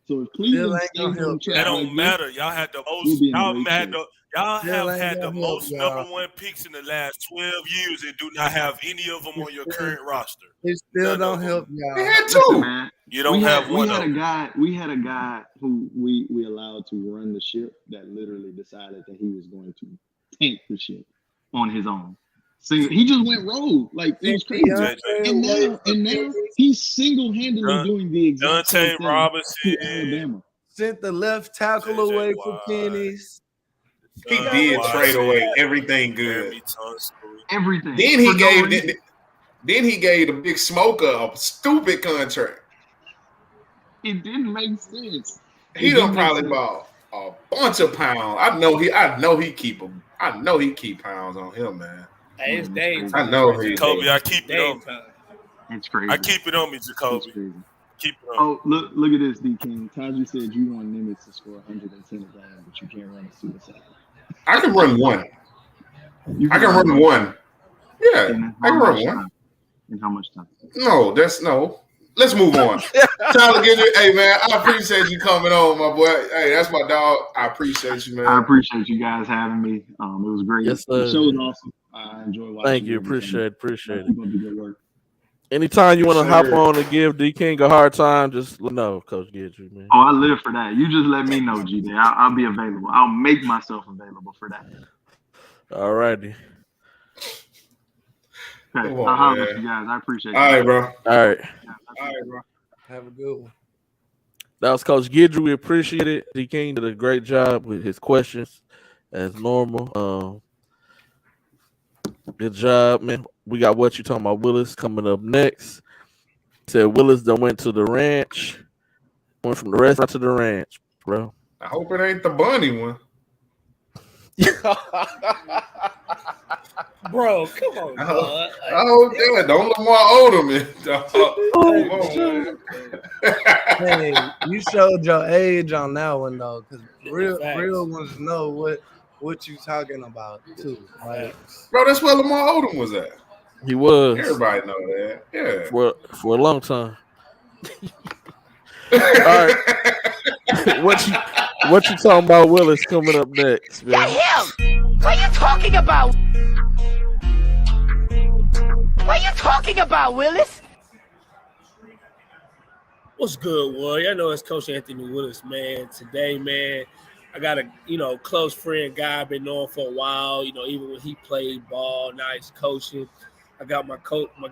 So if Still Cleveland ain't gonna stays on help track That y'all. like don't this, matter. Y'all had the we'll most. be in great shape. Y'all Still have ain't had the gonna help most y'all. number 1 picks in the last 12 years, and do not have any of them on your current roster. It still None don't of help them. They y'all. had Listen, two. man. You don't have We one had of them. a guy who we allowed to run the ship that literally decided that he was going to tank the ship on his own. He just went rogue. Like, it was crazy. And now he's single-handedly doing the exact same Dante thing Robinson. to Alabama. Sent the left tackle JJ away Watt, for pennies. He Deshaun did trade Watson, away everything good. Jeremy Tunsil. Everything. Then he for no gave reason. then he gave the big smoker a stupid contract. It didn't make sense. He done probably bought a bunch of pounds. I know he keep them. I know he keep pounds on him, man. Hey, it's Dave crazy. time. I know right he now. Kobe, do. I keep it on Dave me. time. It's crazy. I keep it on me, It's Jacoby. crazy. Keep it on. Oh, look at this, D King. Taji said you want Nimitz to score 110 a game, but you can't run a suicide. I can run one. You I can run one. Yeah, In I how can much run one. time? In how much time? No, no. Let's move on. Tyler Guidry, hey man, I appreciate you coming on, my boy. Hey, that's my dog. I appreciate you, man. I appreciate you guys having me. It was great. Yes, The sir. show was awesome. I enjoy watching. Thank you. everything. Appreciate it. Keep up the good work. Anytime you want to Yes, hop sir. on and give D King a hard time, just let know, Coach Guidry, man. Oh, I live for that. You just let me know, G. I'll be available. I'll make myself available for that. All righty. Okay. Come on, I'll holler man. at you guys. I appreciate you. All right, bro. All right. All right, bro. Have a good one. That was Coach Guidry. We appreciate it. D King did a great job with his questions as normal. Good job, man. We got what you talking about, Willis, coming up next. Said Willis done went to the ranch. Went from the restaurant to the ranch, bro. I hope it ain't the bunny one. Bro, come on, I dog. hope that. Don't Lamar Odom it, dog. Come on, man. Hey, you showed your age on that one though, because real Facts. ones know what you talking about too. Like, Bro, that's where Lamar Odom was at. He was Everybody know that. Yeah. for a long time. All right. What you talking about, Willis, coming up next, man? Him! What are you talking about? What are you talking about, Willis? What's good, Warrior? I know it's Coach Anthony Willis, man. Today, man, I got a close friend guy I've been knowing for a while. Even when he played ball, now he's coaching. I got my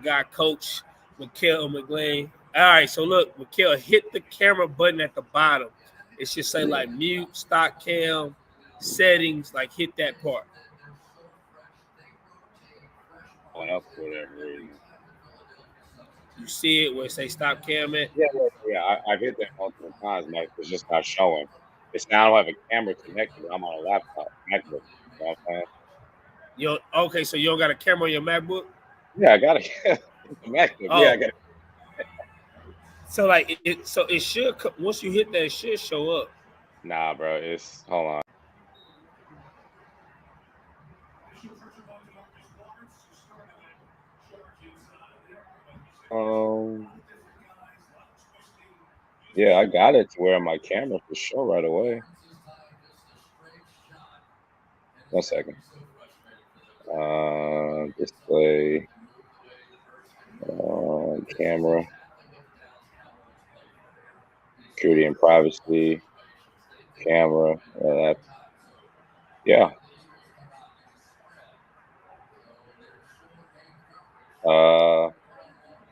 guy, Coach McLean. All right, so look, Mikhail, hit the camera button at the bottom. It should say like mute, stock cam, settings, like hit that part. Up for whatever reason. You see it where it say stop cam at? Yeah. I've hit that multiple times, Mike. It's just not showing. It's now I don't have a camera connected. I'm on a laptop, MacBook. You know what I'm saying? Okay, so you don't got a camera on your MacBook? Yeah, I got it. MacBook. Oh. Yeah, I got it. So like it should, once you hit that, it should show up. Nah, bro. Hold on. Yeah, I got it to where my camera for sure right away. 1 second. Display. Camera. Security and privacy. Camera. Yeah.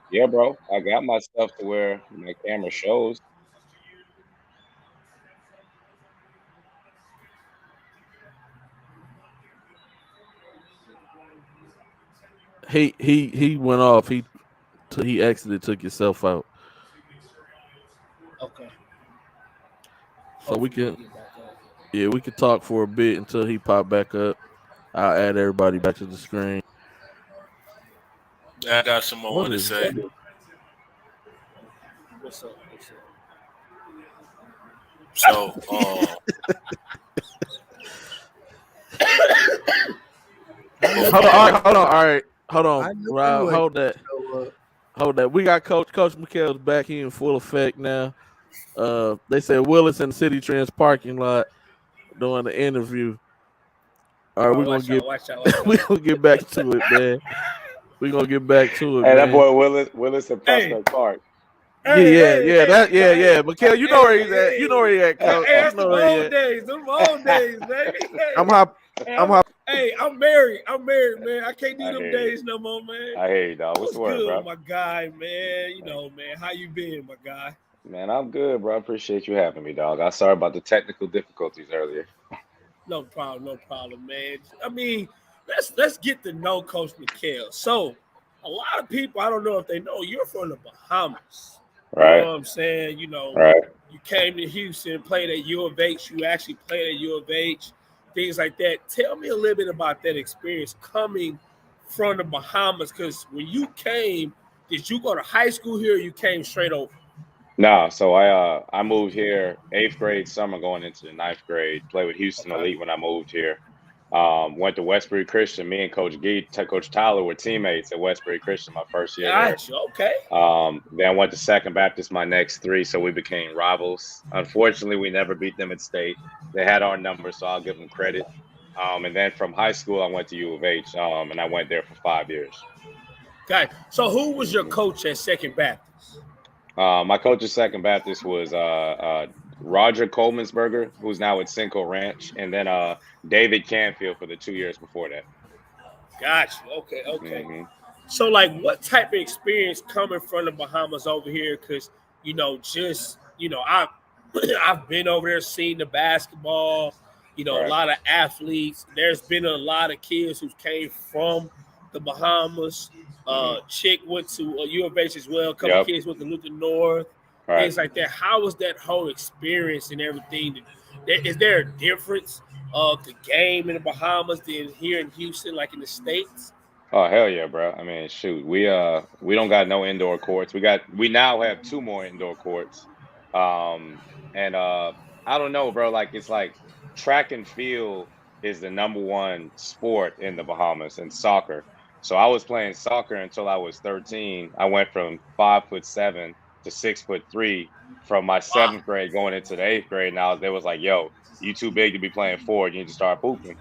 Yeah, bro. I got my stuff to where my camera shows. He went off. He accidentally took himself out. Okay. So we can talk for a bit until he pop back up. I'll add everybody back to the screen. I got some more to say. What's up? So, Hold on. All right. Hold I on. knew Rob, you hold that. show up. Hold that. We got Coach McHale's back here in full effect now. They said Willis in the City Trends parking lot doing the interview. All right, Watch out. we're gonna get back to it, man. We're gonna get back to it, Hey, man. that boy Willis in Prospect Park. Yeah. Mikhail, you know where he's at. You know where he at, Coach. Hey, that's You know the where he old at. days. Them old days, baby. Hey, I'm married, man. I can't do I them hear days no more, man. I hear you, dog. What's the word, good, bro? my guy, man? You know, man. How you been, my guy? Man, I'm good, bro. I appreciate you having me, dog. I'm sorry about the technical difficulties earlier. No problem, man. I mean, let's get to know Coach McHale. So, a lot of people, I don't know if they know, you're from the Bahamas. Right. You know what I'm saying? You know, Right. you came to Houston, played at U of H. You actually played at U of H, things like that. Tell me a little bit about that experience coming from the Bahamas, because when you came, did you go to high school here or you came straight over? No, so I moved here 8th grade summer going into the 9th grade. Played with Houston Elite when I moved here. Went to Westbury Christian. Me and Coach Coach Tyler were teammates at Westbury Christian my first year there. Gotcha. Okay. Then went to Second Baptist my next 3, so we became rivals. Unfortunately, we never beat them at state. They had our number, so I'll give them credit. And then from high school, I went to U of H, and I went there for 5 years. Got it. So who was your coach at Second Baptist? My coach at Second Baptist was Roger Colemansberger, who's now at Cinco Ranch, and then David Canfield for the 2 years before that. Gotcha. Okay. Mm-hmm. So, like, what type of experience coming from the Bahamas over here? Because, you know, I've been over there, seen the basketball, Right. a lot of athletes. There's been a lot of kids who came from the Bahamas. Chick went to U of H as well. A couple kids went to Luther North, things like that. How was that whole experience and everything? Is there a difference of the game in the Bahamas than here in Houston, like in the States? Oh, hell yeah, bro. I mean, shoot, we don't got no indoor courts. We now have 2 more indoor courts. And I don't know, bro. Like, it's like track and field is the #1 sport in the Bahamas, and soccer. So I was playing soccer until I was 13. I went from 5'7" to 6'3" from my 7th grade going into the 8th grade. And they was like, yo, you too big to be playing forward. You need to start hooping.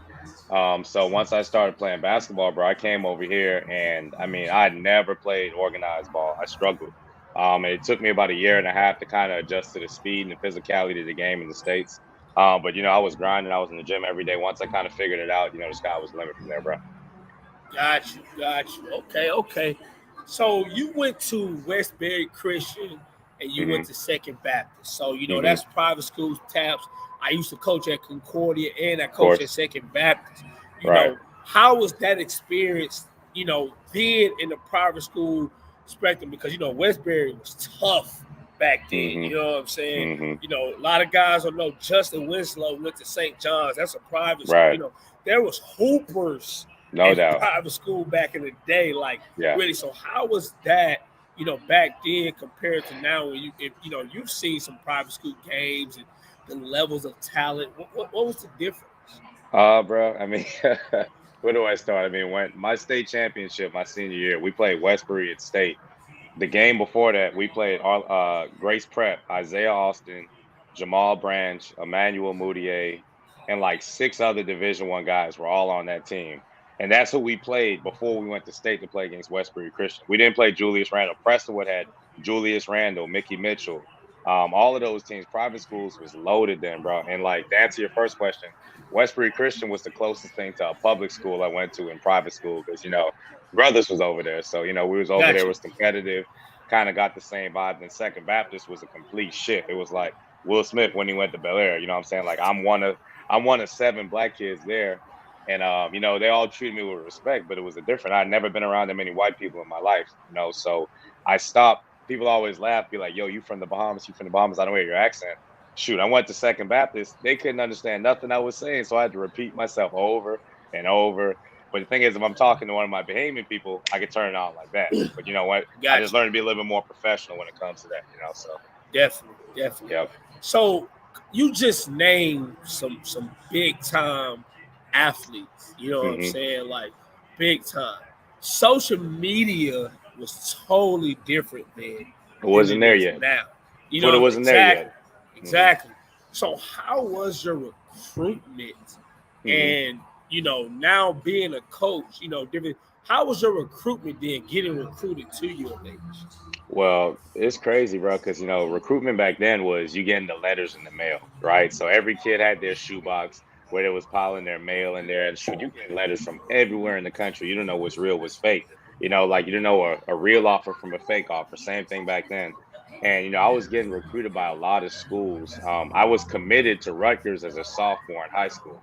So once I started playing basketball, bro, I came over here, and I mean, I never played organized ball. I struggled. And it took me about 1.5 years to kind of adjust to the speed and the physicality of the game in the States. But, I was grinding. I was in the gym every day. Once I kind of figured it out, the sky was the limit from there, bro. Got you. Okay. So you went to Westbury Christian and you went to Second Baptist. So, that's private schools, TAPS. I used to coach at Concordia and I coached at Second Baptist. You know, how was that experience, being in the private school spectrum? Because, Westbury was tough back then. You know what I'm saying? A lot of guys don't know Justin Winslow went to St. John's. That's a private school. There was hoopers. No doubt. Private school back in the day, really. So how was that, back then compared to now? When you've seen some private school games and the levels of talent. What was the difference? Bro. I mean, where do I start? I mean, when my state championship, my senior year, we played Westbury at state. The game before that, we played Grace Prep, Isaiah Austin, Jamal Branch, Emmanuel Moutier, and like 6 other Division I guys were all on that team. And that's who we played before we went to state to play against Westbury Christian. We didn't play Julius Randle. Prestonwood had Julius Randle, Mickey Mitchell. All of those teams, private schools was loaded then, bro. And like, to answer your first question, Westbury Christian was the closest thing to a public school I went to in private school because, Brothers was over there. So, we was over there, was competitive, kind of got the same vibe. And Second Baptist was a complete shift. It was like Will Smith when he went to Bel Air. You know what I'm saying? Like, I'm one of 7 black kids there. And, they all treated me with respect, but it was different. I'd never been around that many white people in my life, so I stopped. People always laugh, be like, yo, you from the Bahamas? I don't hear your accent. Shoot, I went to Second Baptist. They couldn't understand nothing I was saying, so I had to repeat myself over and over. But the thing is, if I'm talking to one of my Bahamian people, I could turn it on like that. But you know what? I just learned to be a little bit more professional when it comes to that, so. Definitely. Yep. So you just named some big time athletes. You know what I'm saying? Like big time. Social media was totally different then It than wasn't it there is yet. now. You Twitter know wasn't there yet. exactly. So how was your recruitment? And now being a coach, different. How was your recruitment then? Getting recruited to your age. Well, it's crazy, bro, because recruitment back then was you getting the letters in the mail, right? So every kid had their shoebox where they was piling their mail in there, and shoot, you getting letters from everywhere in the country. You don't know what's real, what's fake. Like you don't know a real offer from a fake offer. Same thing back then. And I was getting recruited by a lot of schools. I was committed to Rutgers as a sophomore in high school.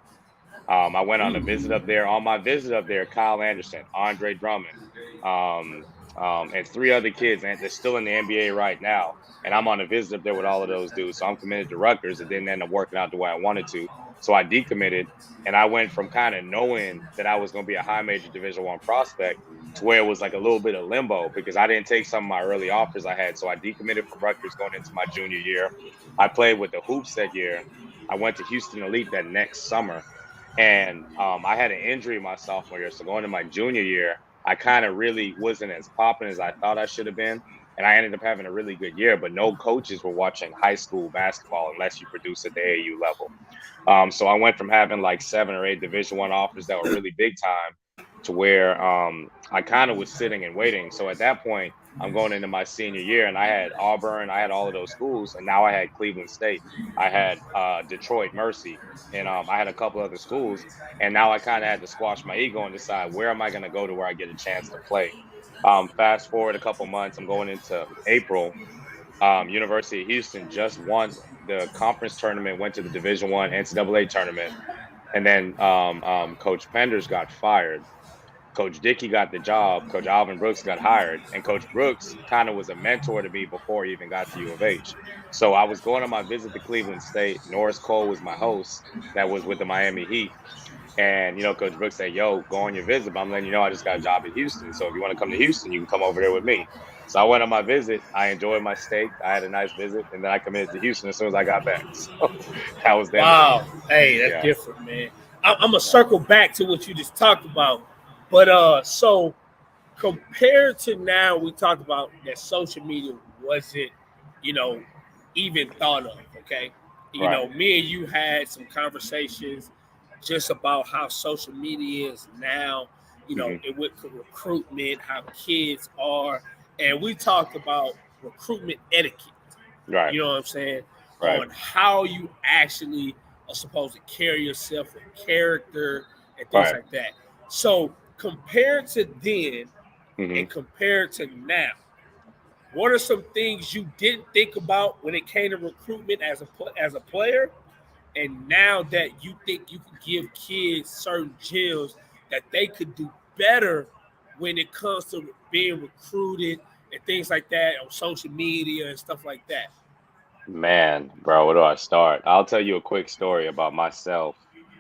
I went on a visit up there. On my visit up there, Kyle Anderson, Andre Drummond, um, and three other kids, and they're still in the NBA right now. And I'm on a visit up there with all of those dudes. So I'm committed to Rutgers. It didn't end up working out the way I wanted to. So I decommitted, and I went from kind of knowing that I was going to be a high major Division I prospect to where it was like a little bit of limbo because I didn't take some of my early offers I had. So I decommitted from Rutgers going into my junior year. I played with the Hoops that year. I went to Houston Elite that next summer. And I had an injury my sophomore year. So going to my junior year, I kind of really wasn't as popping as I thought I should have been. And I ended up having a really good year, but no coaches were watching high school basketball unless you produce at the AAU level. So I went from having like 7 or 8 Division I offers that were really big time to where I kind of was sitting and waiting. So at that point, I'm going into my senior year, and I had Auburn, I had all of those schools, and now I had Cleveland State, I had Detroit Mercy, and I had a couple other schools. And now I kind of had to squash my ego and decide where am I going to go to where I get a chance to play. Fast forward a couple months, I'm going into April. University of Houston just won the conference tournament, went to the Division I NCAA tournament, and then Coach Penders got fired. Coach Dickey got the job. Coach Alvin Brooks got hired, and Coach Brooks kind of was a mentor to me before he even got to U of H. So I was going on my visit to Cleveland State. Norris Cole was my host that was with the Miami Heat. And, Coach Brooks said, yo, go on your visit. But I'm letting you know I just got a job in Houston. So if you want to come to Houston, you can come over there with me. So I went on my visit. I enjoyed my steak. I had a nice visit. And then I committed to Houston as soon as I got back. So that was the end of it. Hey, that's different, man. I'm going to circle back to what you just talked about. But so compared to now, we talked about that social media wasn't, even thought of, okay? Me and you had some conversations just about how social media is now, it with recruitment, how kids are. And we talked about recruitment etiquette. Right. You know what I'm saying? Right. On how you actually are supposed to carry yourself with character and things like that. So compared to then and compared to now, what are some things you didn't think about when it came to recruitment as a player, and now that you think you can give kids certain gems that they could do better when it comes to being recruited and things like that on social media and stuff like that? Man, bro, where do I start? I'll tell you a quick story about myself.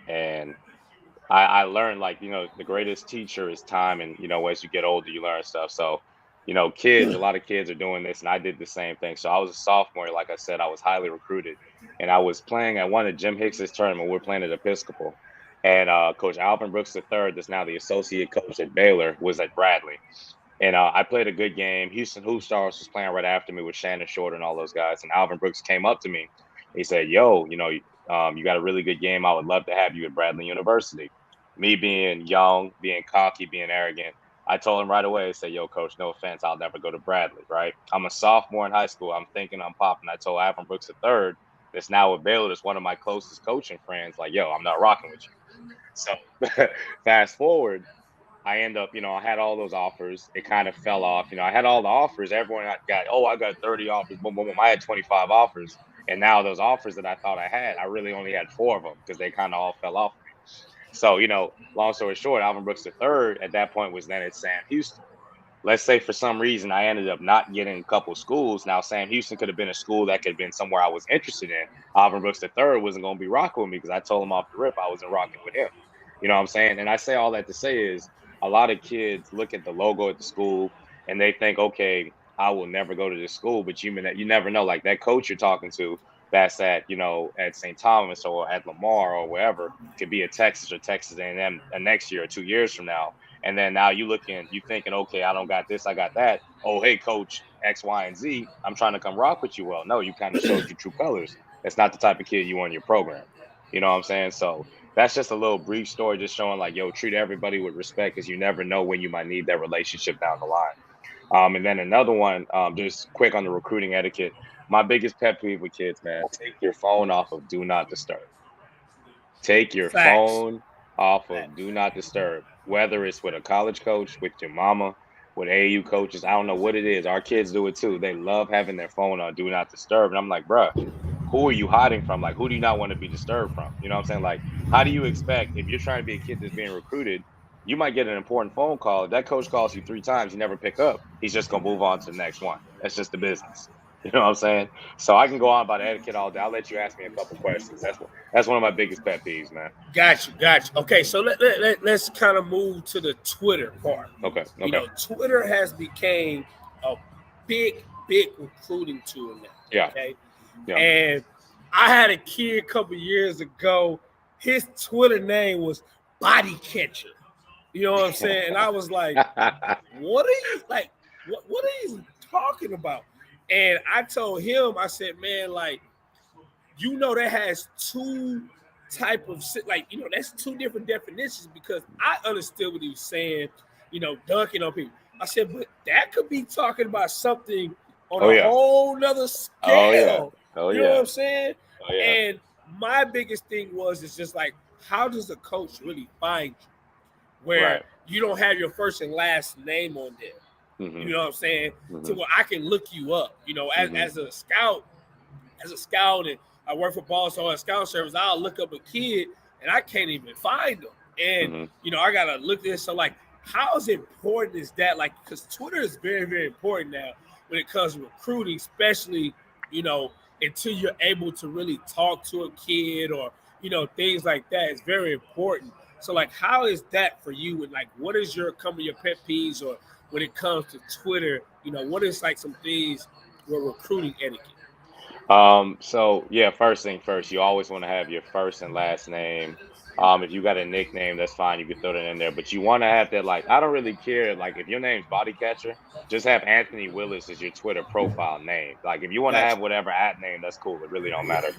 And I learned, like, the greatest teacher is time. And, as you get older, you learn stuff. So, kids, a lot of kids are doing this, and I did the same thing. So I was a sophomore. Like I said, I was highly recruited, and I was playing at one of Jim Hicks's tournament. We were playing at Episcopal, and Coach Alvin Brooks III, that's now the associate coach at Baylor, was at Bradley. And I played a good game. Houston Hoop Stars was playing right after me with Shannon Short and all those guys. And Alvin Brooks came up to me. He said, yo, you got a really good game. I would love to have you at Bradley University. Me being young, being cocky, being arrogant, I told him right away, I said, yo, coach, no offense, I'll never go to Bradley, right? I'm a sophomore in high school. I'm thinking I'm popping. I told Alvin Brooks III, that's now at Baylor, that's one of my closest coaching friends, like, yo, I'm not rocking with you. So fast forward, I end up, I had all those offers. It kind of fell off. I had all the offers. Everyone got, I got 30 offers. Boom, boom, boom. I had 25 offers. And now those offers that I thought I had, I really only had 4 of them because they kind of all fell off of me. So, long story short, Alvin Brooks III at that point was then at Sam Houston. Let's say for some reason I ended up not getting a couple schools. Now, Sam Houston could have been a school that could have been somewhere I was interested in. Alvin Brooks III wasn't going to be rocking with me because I told him off the rip I wasn't rocking with him. You know what I'm saying? And I say all that to say is a lot of kids look at the logo at the school and they think, okay, I will never go to this school. But you never know. Like that coach you're talking to that's at at St. Thomas or at Lamar or wherever could be at Texas or Texas A&M next year or 2 years from now. And then now you thinking, okay, I don't got this, I got that. Oh, hey, coach X, Y, and Z, I'm trying to come rock with you. Well, no, you kind of showed your true colors. That's not the type of kid you want in your program. You know what I'm saying? So that's just a little brief story, just showing like, yo, treat everybody with respect, because you never know when you might need that relationship down the line. And then another one, just quick on the recruiting etiquette. My biggest pet peeve with kids, man, take your phone off of do not disturb. Take your phone off of do not disturb, whether it's with a college coach, with your mama, with AAU coaches. I don't know what it is. Our kids do it too. They love having their phone on do not disturb. And I'm like, bruh, who are you hiding from? Like, who do you not want to be disturbed from? You know what I'm saying? Like, how do you expect, if you're trying to be a kid that's being recruited, you might get an important phone call. If that coach calls you 3 times, you never pick up, he's just going to move on to the next one. That's just the business. You know what I'm saying? So I can go on about etiquette all day. I'll let you ask me a couple questions. That's one of my biggest pet peeves, man. Got you. Okay, so let's kind of move to the Twitter part. Okay. Twitter has become a big recruiting tool now. Yeah. Okay. Yeah. And I had a kid a couple years ago. His Twitter name was Body Catcher. You know what I'm saying? And I was like, what are you like? What are you talking about? And I told him, I said, man, like, that has 2 type of, like, that's 2 different definitions, because I understood what he was saying, dunking on people. I said, but that could be talking about something on a whole nother scale. You know what I'm saying? Oh, yeah. And my biggest thing it's just like, how does a coach really find you where you don't have your first and last name on there? Mm-hmm. You know what I'm saying? Mm-hmm. To where I can look you up, as a scout, and I work for Boston on a scout service, I'll look up a kid and I can't even find them. And, I got to look this. So, like, how important is that? Like, because Twitter is very, very important now when it comes to recruiting, especially, until you're able to really talk to a kid or, things like that. It's very important. So, like, how is that for you? And, like, what is your pet peeves, or when it comes to Twitter, what is like some things with recruiting etiquette? So yeah, first thing first, you always want to have your first and last name. If you got a nickname, that's fine. You can throw that in there, but you want to have that, like, I don't really care. Like, if your name's Body Catcher, just have Anthony Willis as your Twitter profile name. Like, if you want to have whatever at name, that's cool. It really don't matter.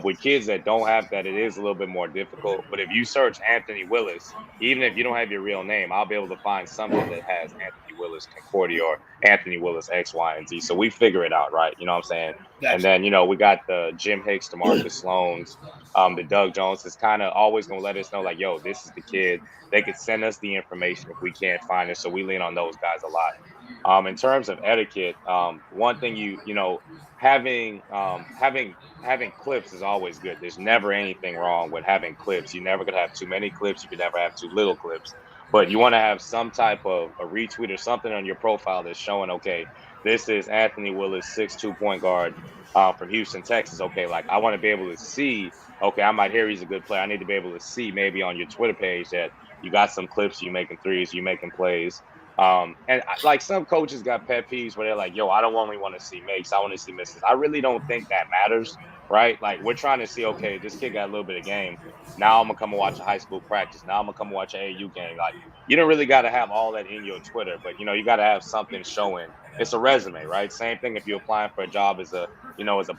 With kids that don't have that, it is a little bit more difficult. But if you search Anthony Willis, even if you don't have your real name, I'll be able to find something that has Anthony Willis Concordia or Anthony Willis X, Y, and Z. So we figure it out, right? You know what I'm saying? Gotcha. And then, we got the Jim Hicks, DeMarcus Sloans, the Doug Jones is kind of always going to let us know, like, yo, this is the kid. They could send us the information if we can't find it. So we lean on those guys a lot. In terms of etiquette, one thing having clips is always good. There's never anything wrong with having clips. You never could have too many clips. You could never have too little clips. But you want to have some type of a retweet or something on your profile that's showing, okay, this is Anthony Willis, 6'2" point guard from Houston, Texas. Okay, like, I want to be able to see, okay, I might hear he's a good player. I need to be able to see maybe on your Twitter page that you got some clips, you making threes, you making plays. And like, some coaches got pet peeves where they're like, yo, I don't only want to see makes, I want to see misses. I really don't think that matters, right? Like, we're trying to see, okay, this kid got a little bit of game. Now I'm going to come and watch a high school practice. Now I'm going to come and watch an AAU game. Like, you don't really got to have all that in your Twitter, but, you got to have something showing. It's a resume, right? Same thing if you're applying for a job as a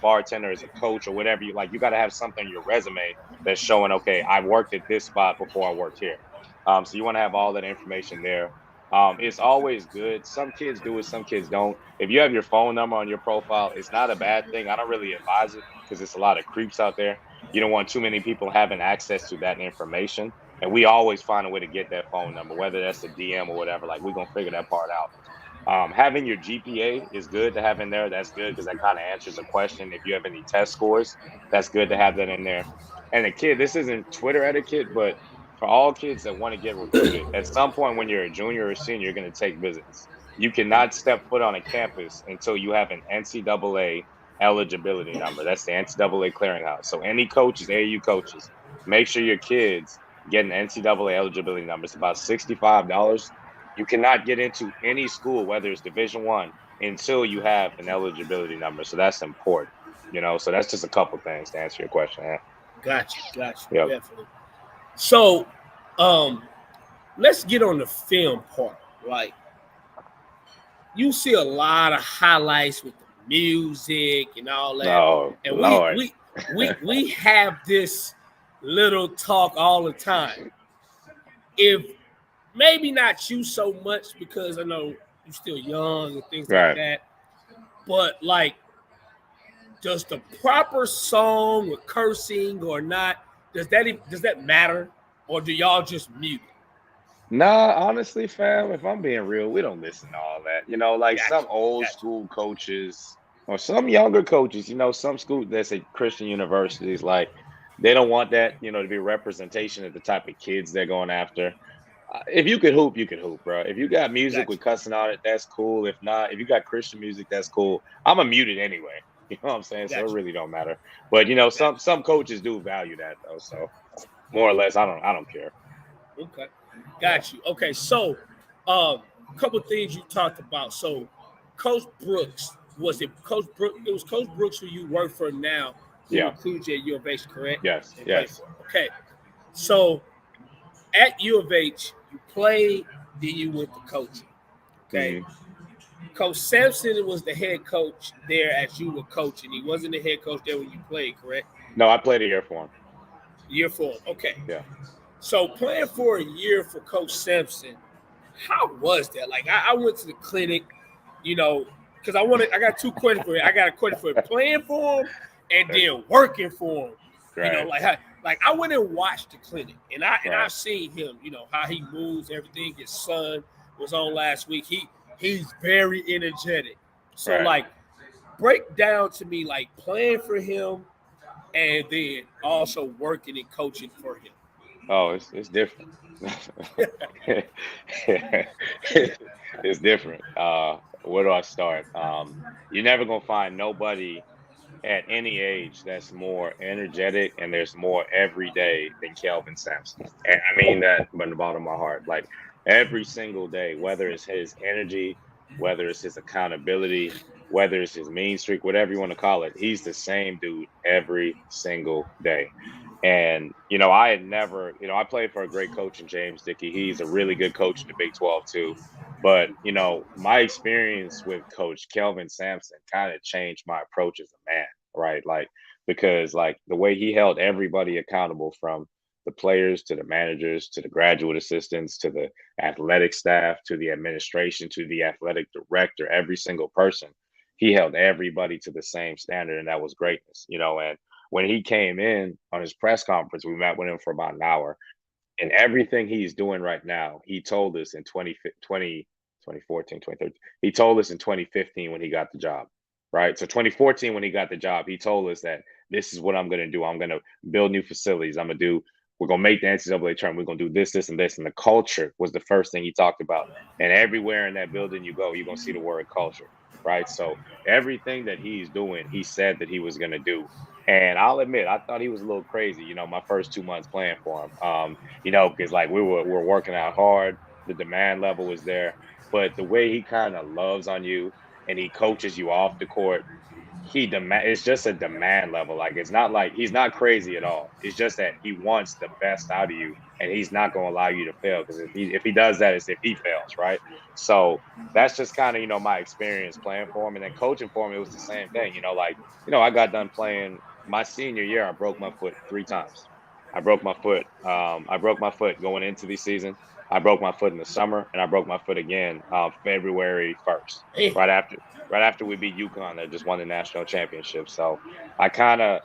bartender, as a coach, or whatever. You got to have something in your resume that's showing, okay, I worked at this spot before I worked here. So you want to have all that information there. It's always good. Some kids do it, some kids don't. If you have your phone number on your profile, it's not a bad thing. I don't really advise it because it's a lot of creeps out there. You don't want too many people having access to that information. And we always find a way to get that phone number, whether that's a DM or whatever. Like, we're going to figure that part out. Having your GPA is good to have in there. That's good because that kind of answers a question. If you have any test scores, that's good to have that in there. And a kid, this isn't Twitter etiquette, but for all kids that want to get recruited, at some point when you're a junior or senior, you're going to take visits. You cannot step foot on a campus until you have an NCAA eligibility number. That's the NCAA clearinghouse. So any coaches, AAU coaches, make sure your kids get an NCAA eligibility number. It's about $65. You cannot get into any school, whether it's Division I, until you have an eligibility number. So that's important. So that's just a couple things to answer your question. Gotcha. Yep. Definitely. So, let's get on the film part. Like, you see a lot of highlights with the music and all that, Oh, and Lord. we have this little talk all the time. If maybe not you so much because I know you're still young and things like Right. that, but like, does the proper song with cursing or not, does that matter, or do y'all just mute it? Nah, honestly, fam, if I'm being real, we don't listen to all that. Like some Gotcha. old school coaches or some younger coaches, some schools that's at Christian universities, like they don't want that, to be representation of the type of kids they're going after. If you could hoop, you could hoop, bro. If you got music Gotcha. with cussing on it, that's cool. If not, if you got Christian music, that's cool. I'm a muted anyway. You know what I'm saying? So it Gotcha. really don't matter. But some coaches do value that though. So more or less, I don't care. Okay. Got you. Okay, so a couple things you talked about. So Coach Brooks, was it Coach Brooks? It was Coach Brooks who you work for now, who Yeah. recruited you at U of H, correct? Yes. And played Yes. for. Okay. So at U of H, you played, then you went to coaching. Okay. Mhm. Coach Sampson was the head coach there as you were coaching. He wasn't the head coach there when you played, correct? No, I played a year for him. Year 4. Okay. Yeah. So playing for a year for Coach Sampson, how was that? Like, I went to the clinic, because I got 2 questions for you. I got a question for playing for him and then working for him. Right. Like I went and watched the clinic, and Right. I've seen him. How he moves, everything. His son was on last week. He's very energetic. So Right. like, break down to me like playing for him and then also working and coaching for him. Oh, it's different. It's different. Where do I start? You're never gonna find nobody at any age that's more energetic and there's more every day than Kelvin Sampson. And I mean that from the bottom of my heart. Like every single day, whether it's his energy, whether it's his accountability, whether it's his mean streak, whatever you want to call it, he's the same dude every single day. And, I had never, I played for a great coach in James Dickey. He's a really good coach in the Big 12 too. But, my experience with Coach Kelvin Sampson kind of changed my approach as a man, right? Like, because like the way he held everybody accountable, from the players to the managers to the graduate assistants to the athletic staff to the administration to the athletic director, every single person, he held everybody to the same standard, and that was greatness, and when he came in on his press conference, we met with him for about an hour, and everything he's doing right now, he told us in 2014, 2013. He told us in 2015 when he got the job, right? So 2014, when he got the job, he told us that this is what I'm going to do. I'm going to build new facilities. We're going to make the NCAA tournament. We're going to do this, this, and this. And the culture was the first thing he talked about. And everywhere in that building you go, you're going to see the word culture, right? So everything that he's doing, he said that he was going to do. And I'll admit, I thought he was a little crazy, my first 2 months playing for him. Because like we were working out hard, the demand level was there, but the way he kind of loves on you and he coaches you off the court, it's just a demand level. Like it's not like he's not crazy at all. It's just that he wants the best out of you, and he's not going to allow you to fail, because if he does that, it's if he fails, right? So that's just kind of my experience playing for him, and then coaching for him. It was the same thing. I got done playing my senior year. I broke my foot 3 times. I broke my foot. I broke my foot going into the season. I broke my foot in the summer, and I broke my foot again February 1st, right after we beat UConn. That just won the national championship. So I kind of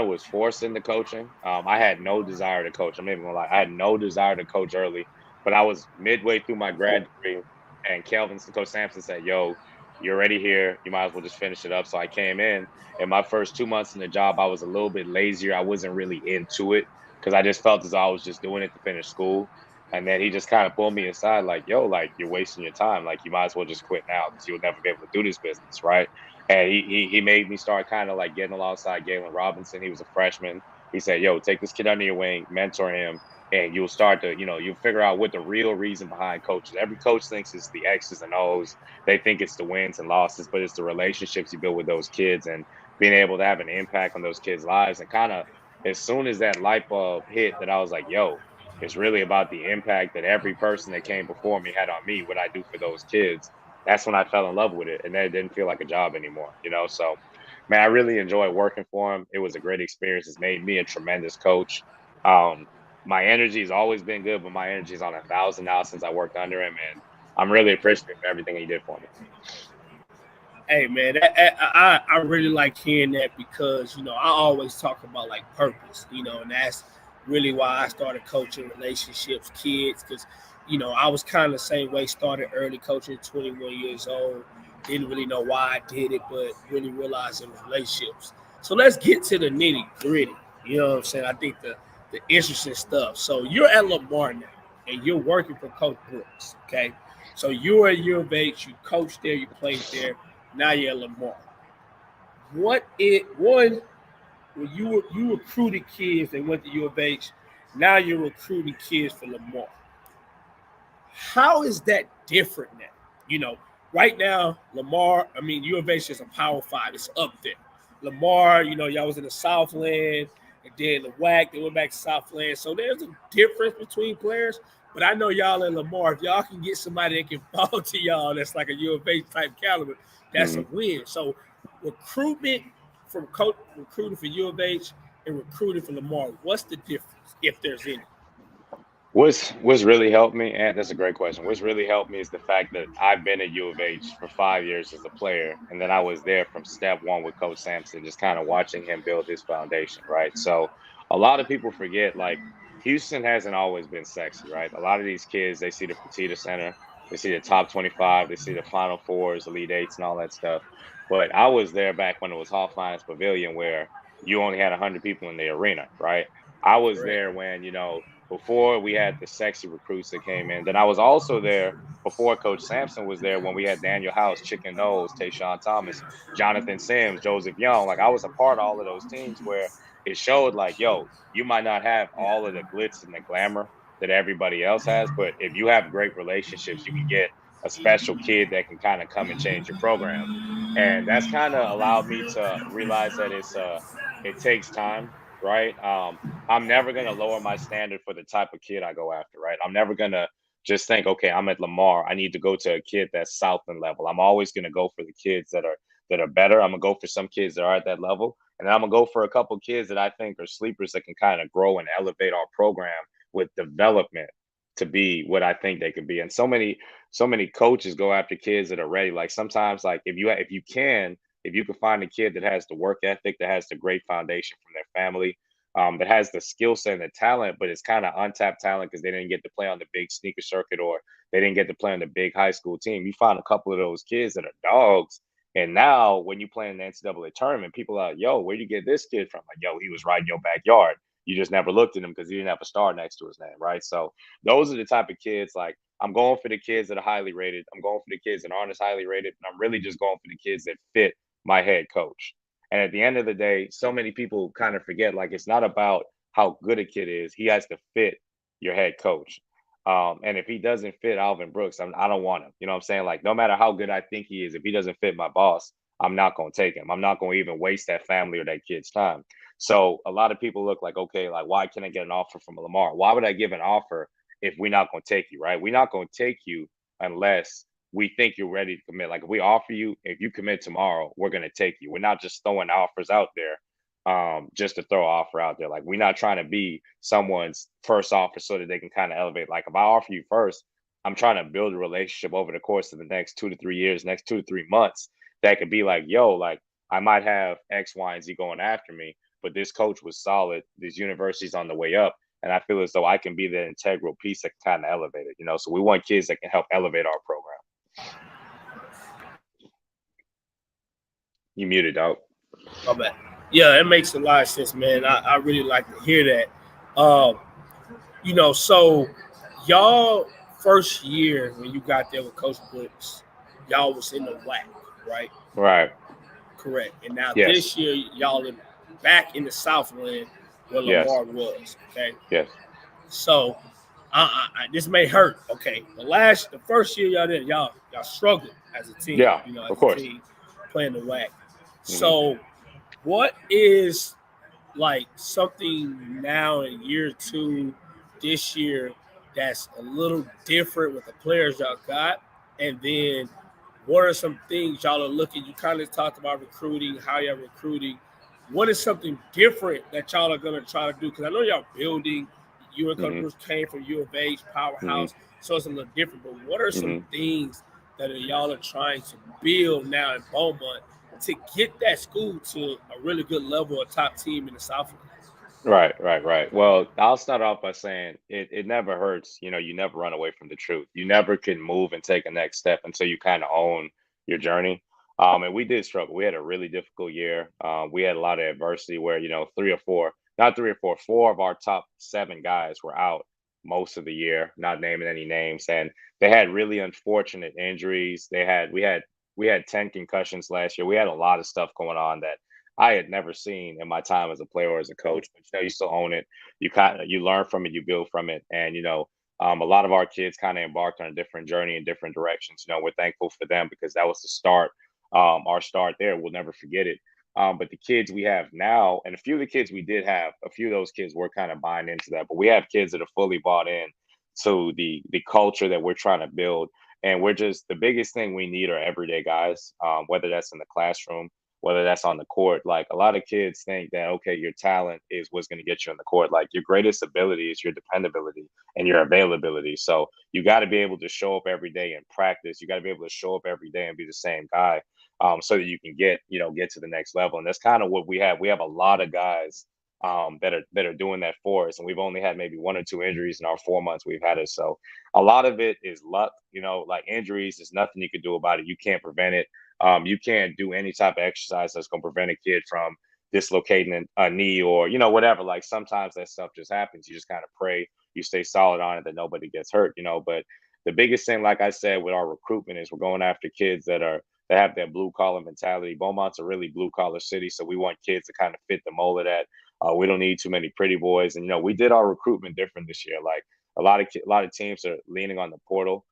was forced into coaching. I had no desire to coach. I'm not even gonna lie. I had no desire to coach early, but I was midway through my grad degree, and Coach Sampson said, "Yo, you're already here. You might as well just finish it up." So I came in, and my first 2 months in the job, I was a little bit lazier. I wasn't really into it because I just felt as though I was just doing it to finish school. And then he just kind of pulled me aside, like, "Yo, like you're wasting your time. Like you might as well just quit now, because you'll never be able to do this business, right?" And he made me start kind of like getting alongside Galen Robinson. He was a freshman. He said, "Yo, take this kid under your wing, mentor him, and you'll start to, you'll figure out what the real reason behind coaches. Every coach thinks it's the X's and O's. They think it's the wins and losses, but it's the relationships you build with those kids. And being able to have an impact on those kids' lives. And kind of as soon as that light bulb hit, that I was like, yo, it's really about the impact that every person that came before me had on me, what I do for those kids. That's when I fell in love with it. And then it didn't feel like a job anymore, you know? So, man, I really enjoy working for him. It was a great experience. It's made me a tremendous coach. Um, my energy has always been good, but my energy is on 1,000 now since I worked under him. And I'm really appreciative for everything he did for me. Hey man, I really like hearing that because I always talk about like purpose, and that's really why I started coaching relationships, kids, because I was kind of the same way. Started early coaching, 21 years old. Didn't really know why I did it, but really realized it was relationships. So let's get to the nitty gritty. You know what I'm saying? I think the interesting stuff. So you're at Lamar now, and you're working for Coach Brooks. Okay, so you're at U of H. You coached there, you played there. Now you're at Lamar. When you recruited kids that went to U of H, now you're recruiting kids for Lamar. How is that different now? Right now, Lamar, U of H is a Power 5. It's up there. Lamar, y'all was in the Southland, and then the WAC, they went back to Southland. So there's a difference between players. But I know y'all at Lamar, if y'all can get somebody that can fall to y'all that's like a U of H type caliber, that's a win. So recruitment from coach, recruiting for U of H and recruiting for Lamar, what's the difference, if there's any? What's really helped me, and that's a great question. What's really helped me is the fact that I've been at U of H for 5 years as a player, and then I was there from step one with Coach Sampson, just kind of watching him build his foundation, right? So a lot of people forget, like, Houston hasn't always been sexy, right? A lot of these kids, they see the Petita Center, they see the top 25, they see the Final Fours, Elite Eights, and all that stuff. But I was there back when it was Hoflein's Pavilion, where you only had 100 people in the arena, right? I was there when, before we had the sexy recruits that came in. Then I was also there before Coach Sampson was there when we had Daniel House, Chicken Nose, Tayshawn Thomas, Jonathan Sims, Joseph Young. Like, I was a part of all of those teams where it showed like, yo, you might not have all of the glitz and the glamour that everybody else has, but if you have great relationships, you can get a special kid that can kind of come and change your program. And that's kind of allowed me to realize that it takes time, right? I'm never going to lower my standard for the type of kid I go after, right? I'm never going to just think, okay, I'm at Lamar, I need to go to a kid that's Southland level. I'm always going to go for the kids that are better. I'm going to go for some kids that are at that level. And then I'm going to go for a couple of kids that I think are sleepers that can kind of grow and elevate our program with development to be what I think they could be. And so many coaches go after kids that are ready. Like, sometimes, like, if you can find a kid that has the work ethic, that has the great foundation from their family, that has the skill set and the talent, but it's kind of untapped talent because they didn't get to play on the big sneaker circuit, or they didn't get to play on the big high school team. You find a couple of those kids that are dogs. And now when you play in the NCAA tournament, people are like, yo, where'd you get this kid from? Like, yo, he was right in your backyard. You just never looked at him because he didn't have a star next to his name, right? So those are the type of kids, like, I'm going for the kids that are highly rated. I'm going for the kids that aren't as highly rated. And I'm really just going for the kids that fit my head coach. And at the end of the day, so many people kind of forget, like, it's not about how good a kid is. He has to fit your head coach. And if he doesn't fit Alvin Brooks, I don't want him. You know what I'm saying? Like, no matter how good I think he is, if he doesn't fit my boss, I'm not going to take him. I'm not going to even waste that family or that kid's time. So a lot of people look like, okay, like, why can't I get an offer from Lamar? Why would I give an offer if we're not going to take you, right? We're not going to take you unless we think you're ready to commit. Like, if we offer you, if you commit tomorrow, we're going to take you. We're not just throwing offers out there just to throw an offer out there. Like, we're not trying to be someone's first offer so that they can kind of elevate. Like, if I offer you first, I'm trying to build a relationship over the course of the next 2 to 3 years, next 2 to 3 months, that could be like, yo, like, I might have X, Y, and Z going after me, but this coach was solid. This university's on the way up. And I feel as though I can be the integral piece that can kind of elevate it, So we want kids that can help elevate our program. You muted, dog. My bad. Yeah, it makes a lot of sense, man. I really like to hear that. So y'all first year when you got there with Coach Brooks, y'all was in the WAC, right? Right. Correct. And now this year, y'all are back in the Southland where Lamar was, okay? Yes. So this may hurt, okay? The first year y'all did, y'all struggled as a team. Yeah, as of course. a team playing the WAC. So What is like something now in year two this year that's a little different with the players y'all got? And then what are some things y'all are looking? You kind of talked about recruiting, how y'all recruiting. What is something different that y'all are going to try to do? Because I know y'all building. You and Coach Mm-hmm. Bruce came from U of H, Mm-hmm. powerhouse, so it's a little different. But what are some Mm-hmm. things that y'all are trying to build now in Beaumont to get that school to a really good level, a top team in the Southland? Right. Well, I'll start off by saying it never hurts. You never run away from the truth. You never can move and take a next step until you kind of own your journey. And we did struggle. We had a really difficult year. We had a lot of adversity where, three or four, not three or four, four of our top seven guys were out most of the year, not naming any names. And they had really unfortunate injuries. We had 10 concussions last year. We had a lot of stuff going on that I had never seen in my time as a player or as a coach. But you still own it. You learn from it, you build from it, and a lot of our kids kind of embarked on a different journey in different directions. We're thankful for them because that was the start. Our start there, we'll never forget it. But the kids we have now, and a few of the kids we did have, a few of those kids were kind of buying into that. But we have kids that are fully bought in to the culture that we're trying to build. And we're just the biggest thing we need are everyday guys, whether that's in the classroom, whether that's on the court. Like a lot of kids think that, okay, your talent is what's going to get you on the court. Like your greatest ability is your dependability and your availability. So you got to be able to show up every day and practice. You got to be able to show up every day and be the same guy, so that you can get to the next level. And that's kind of what we have. We have a lot of guys that are doing that for us. And we've only had maybe one or two injuries in our 4 months we've had it. So a lot of it is luck, like injuries, there's nothing you can do about it. You can't prevent it. You can't do any type of exercise that's going to prevent a kid from dislocating a knee or, whatever. Like sometimes that stuff just happens. You just kind of pray, you stay solid on it that nobody gets hurt. But the biggest thing, like I said, with our recruitment is we're going after kids that have that blue collar mentality. Beaumont's a really blue collar city. So we want kids to kind of fit the mold of that. We don't need too many pretty boys. And, we did our recruitment different this year. Like a lot of teams are leaning on the portal.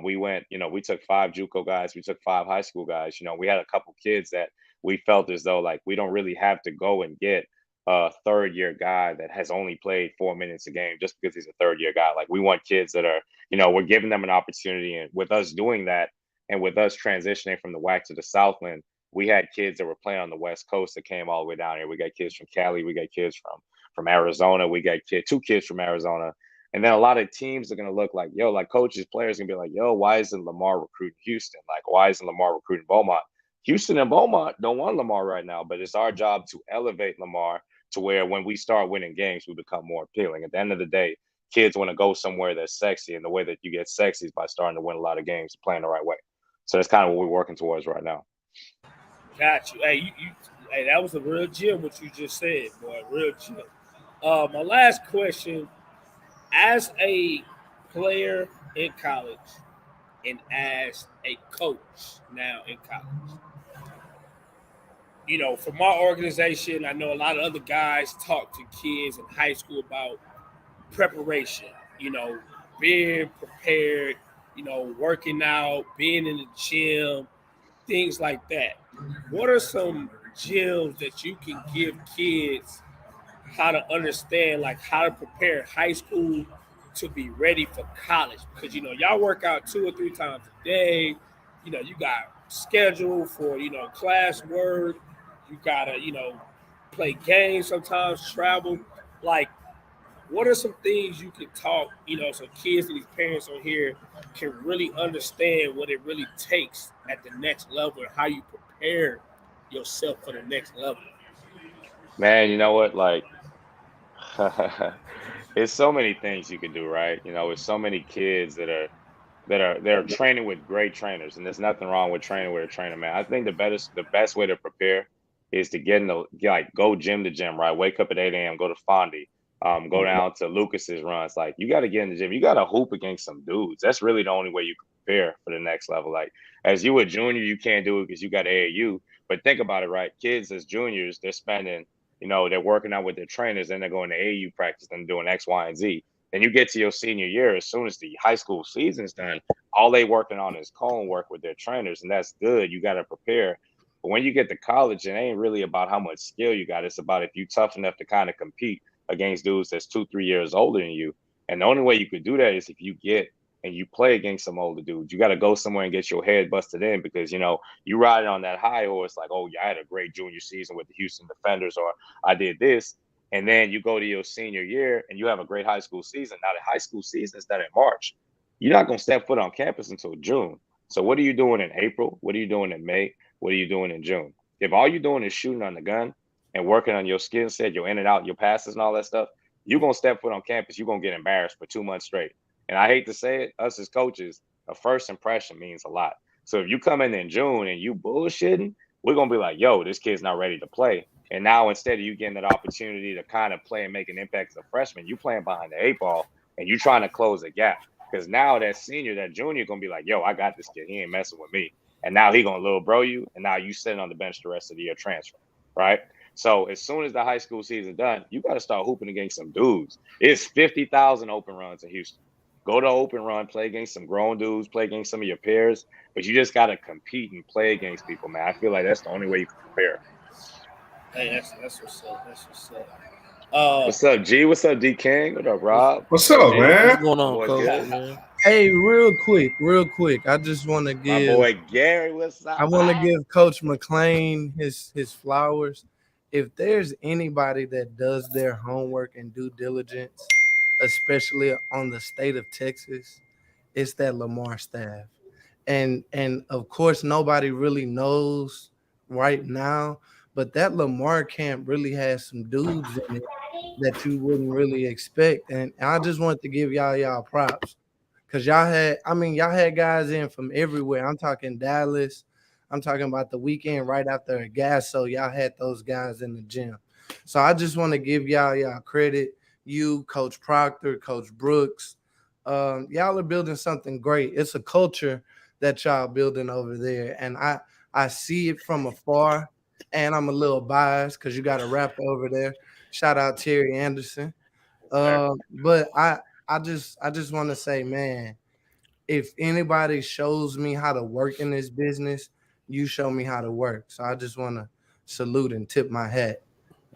We took 5 JUCO guys, we took 5 high school guys. We had a couple kids that we felt as though like we don't really have to go and get a third-year guy that has only played 4 minutes a game just because he's a third-year guy. Like we want kids that are, we're giving them an opportunity, and with us doing that, and with us transitioning from the WAC to the Southland, we had kids that were playing on the West Coast that came all the way down here. We got kids from Cali, we got kids from Arizona, we got two kids from Arizona. And then a lot of teams are going to look like, yo, like coaches, players going to be like, yo, why isn't Lamar recruiting Houston? Like, why isn't Lamar recruiting Beaumont? Houston and Beaumont don't want Lamar right now, but it's our job to elevate Lamar to where when we start winning games, we become more appealing. At the end of the day, kids want to go somewhere that's sexy, and the way that you get sexy is by starting to win a lot of games, playing the right way. So that's kind of what we're working towards right now. Got you. Hey, that was a real gem what you just said, boy. Real gem. My last question: as a player in college and as a coach now in college, for my organization, I know a lot of other guys talk to kids in high school about preparation. Being prepared. Working out, being in the gym, things like that. What are some gems that you can give kids how to understand, like how to prepare high school to be ready for college? Because y'all work out 2 or 3 times a day. You got schedule for class work. You gotta play games sometimes, travel. Like, what are some things you can talk, so kids and these parents on here can really understand what it really takes at the next level and how you prepare yourself for the next level? Man, you know what? Like, it's so many things you can do, right? It's so many kids that are training with great trainers, and there's nothing wrong with training with a trainer, man. I think the best way to prepare is to go gym to gym, right? Wake up at 8 a.m., go to Fondy, go down to Lucas's runs. Like you got to get in the gym. You got to hoop against some dudes. That's really the only way you can prepare for the next level. Like as you a junior, you can't do it because you got AAU. But think about it, right? Kids as juniors, they're spending, they're working out with their trainers, then they're going to AAU practice and doing X, Y, and Z. Then you get to your senior year, as soon as the high school season's done, all they working on is cone work with their trainers, and that's good. You got to prepare. But when you get to college, it ain't really about how much skill you got. It's about if you tough enough to kind of compete against dudes that's 2-3 years older than you. And the only way you could do that is if you get and you play against some older dudes. You got to go somewhere and get your head busted in because, you riding on that high horse like, oh, yeah, I had a great junior season with the Houston Defenders, or I did this. And then you go to your senior year and you have a great high school season. Now, the high school season is done in March. You're not going to step foot on campus until June. So what are you doing in April? What are you doing in May? What are you doing in June? If all you're doing is shooting on the gun and working on your skill set, your in and out, your passes and all that stuff, you're going to step foot on campus. You're going to get embarrassed for 2 months straight. And I hate to say it, us as coaches, a first impression means a lot. So if you come in June and you bullshitting, we're going to be like, yo, this kid's not ready to play. And now instead of you getting that opportunity to kind of play and make an impact as a freshman, you playing behind the 8 ball and you trying to close a gap. Because now that senior, that junior going to be like, yo, I got this kid. He ain't messing with me. And now he going to little bro you. And now you sitting on the bench the rest of the year transfer, right? So as soon as the high school season done, you got to start hooping against some dudes. It's 50,000 open runs in Houston. Go to open run, play against some grown dudes, play against some of your peers, but you just got to compete and play against people, man. I feel like that's the only way you can prepare. Hey, that's what's up. That's what's up. What's up, G? What's up, D King? What up, Rob? What's up, man? What's going on, Coach? Man? Hey, real quick. I just want to give my boy Gary. What's up? I want to give Coach McLean his flowers. If there's anybody that does their homework and due diligence, especially on the state of Texas, it's that Lamar staff. And of course, nobody really knows right now, but that Lamar camp really has some dudes in it that you wouldn't really expect. And I just want to give y'all props. Because y'all had guys in from everywhere. I'm talking Dallas. I'm talking about the weekend right after a gas. So y'all had those guys in the gym. So I just want to give y'all credit. You, Coach Proctor, Coach Brooks, y'all are building something great. It's a culture that y'all building over there. And I see it from afar. And I'm a little biased because you got a rapper over there. Shout out Terry Anderson. But I just want to say, man, if anybody shows me how to work in this business, you show me how to work. So I just want to salute and tip my hat.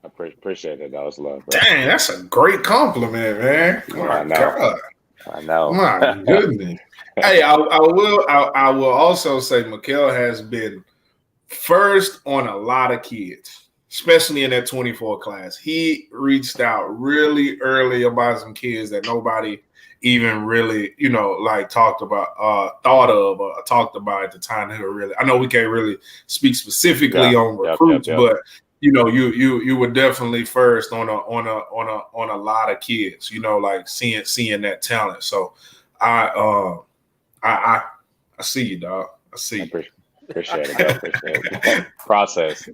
I appreciate it. That was love, bro. Dang, that's a great compliment, man. Oh my God. I know. My goodness. Hey, I will also say Mikhail has been first on a lot of kids, especially in that 24 class. He reached out really early about some kids that nobody even really, talked about, thought of or talked about at the time. I know we can't really speak specifically on recruits, but you were definitely first on a lot of kids, seeing that talent. So I see you, dog. I see you. Appreciate it. Process.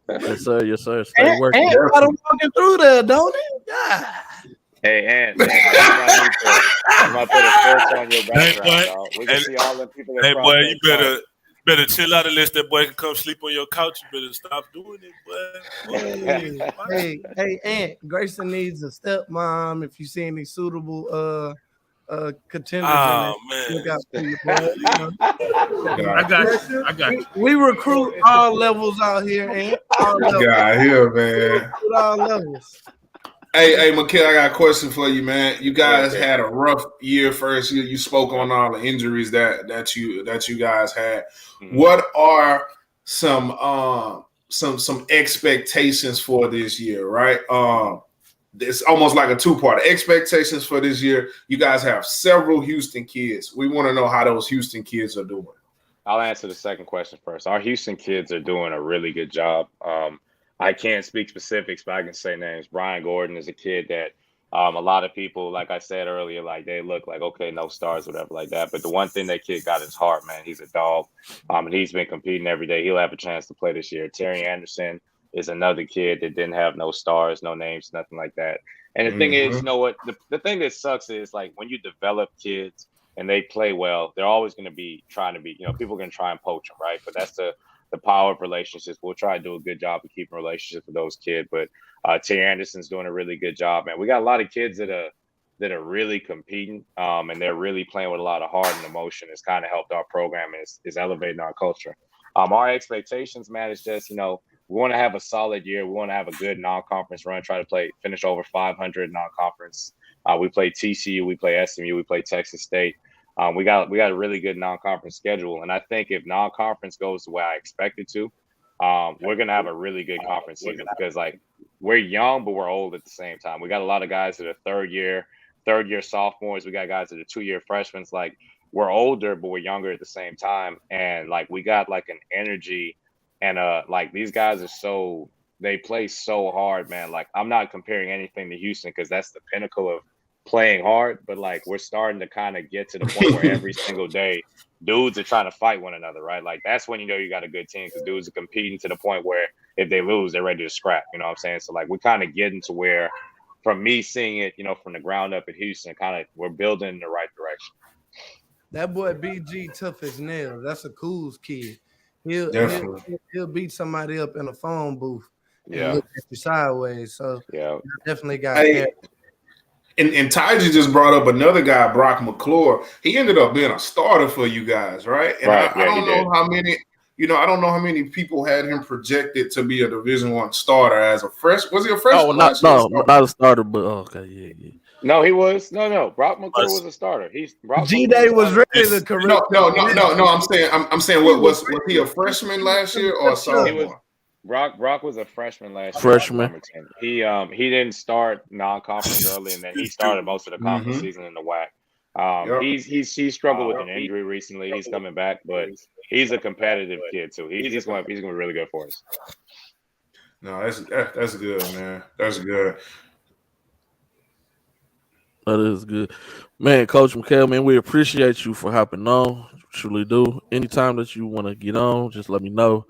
Yes, sir. Stay working. And walking through there, don't it? God. Hey, Ant, I'm gonna put a force on your background, dog. We can see all the people. Hey, boy, you better chill out and let that boy come sleep on your couch. You better stop doing it, boy. Hey, Ant, Grayson needs a stepmom. If you see any suitable contenders, look out for you, boy. I got you. We recruit all levels out here, Ant. All levels. Got here, man. All levels. Hey, Mikhail, I got a question for you, man. You guys had a rough year first year. You spoke on all the injuries that you guys had. Mm-hmm. What are some expectations for this year, right? It's almost like a two-part. Expectations for this year. You guys have several Houston kids. We want to know how those Houston kids are doing. I'll answer the second question first. Our Houston kids are doing a really good job. I can't speak specifics, but I can say names. Brian Gordon is a kid that a lot of people, like I said earlier, like they look like, okay, no stars, whatever like that. But the one thing that kid got is heart, man. He's a dog, and he's been competing every day. He'll have a chance to play this year. Terry Anderson is another kid that didn't have no stars, no names, nothing like that. And the thing is, you know what? The thing that sucks is like when you develop kids and they play well, they're always going to be trying to be, people are going to try and poach them, right? But that's the power of relationships. We'll try to do a good job of keeping relationships with those kids. But Terry Anderson's doing a really good job, man. We got a lot of kids that are really competing, and they're really playing with a lot of heart and emotion. It's kind of helped our program. Is elevating our culture. Our expectations, man, is just, we want to have a solid year. We want to have a good non-conference run, try to finish over 500 non-conference. We play TCU, we play SMU, we play Texas State. We got a really good non-conference schedule. And I think if non-conference goes the way I expect it to, we're going to have a really good conference season because, like, we're young, but we're old at the same time. We got a lot of guys that are third year sophomores. We got guys that are 2-year freshmen. Like, we're older, but we're younger at the same time. And, like, we got, like, an energy and, like, these guys they play so hard, man. Like, I'm not comparing anything to Houston because that's the pinnacle of playing hard, but, like, we're starting to kind of get to the point where every single day dudes are trying to fight one another, right? Like, that's when you got a good team because dudes are competing to the point where if they lose, they're ready to scrap. You know what I'm saying? So, like, we're kind of getting to where, from me seeing it, from the ground up at Houston, kind of we're building in the right direction. That boy BG tough as nails. That's a Cool's kid. He'll beat somebody up in a phone booth and look at you sideways. So definitely got And Taiji just brought up another guy, Brock McClure. He ended up being a starter for you guys, right? And I don't know how many, I don't know how many people had him projected to be a Division I starter as a fresh. Was he a freshman? Not a starter, but okay, yeah. No, he was. No. Brock McClure was a starter. G-Day was ready to correct. No. I'm saying, was he a freshman last year or a sophomore? Brock was a freshman last year. Freshman. He didn't start non-conference early, and then he started most of the conference season in the WAC. He struggled with an injury recently. He's coming back, but he's a competitive kid too. He's going to be really good for us. No, that's good, man. That's good. That is good, man. Coach McHale, man, we appreciate you for hopping on. Truly do. Anytime that you want to get on, just let me know.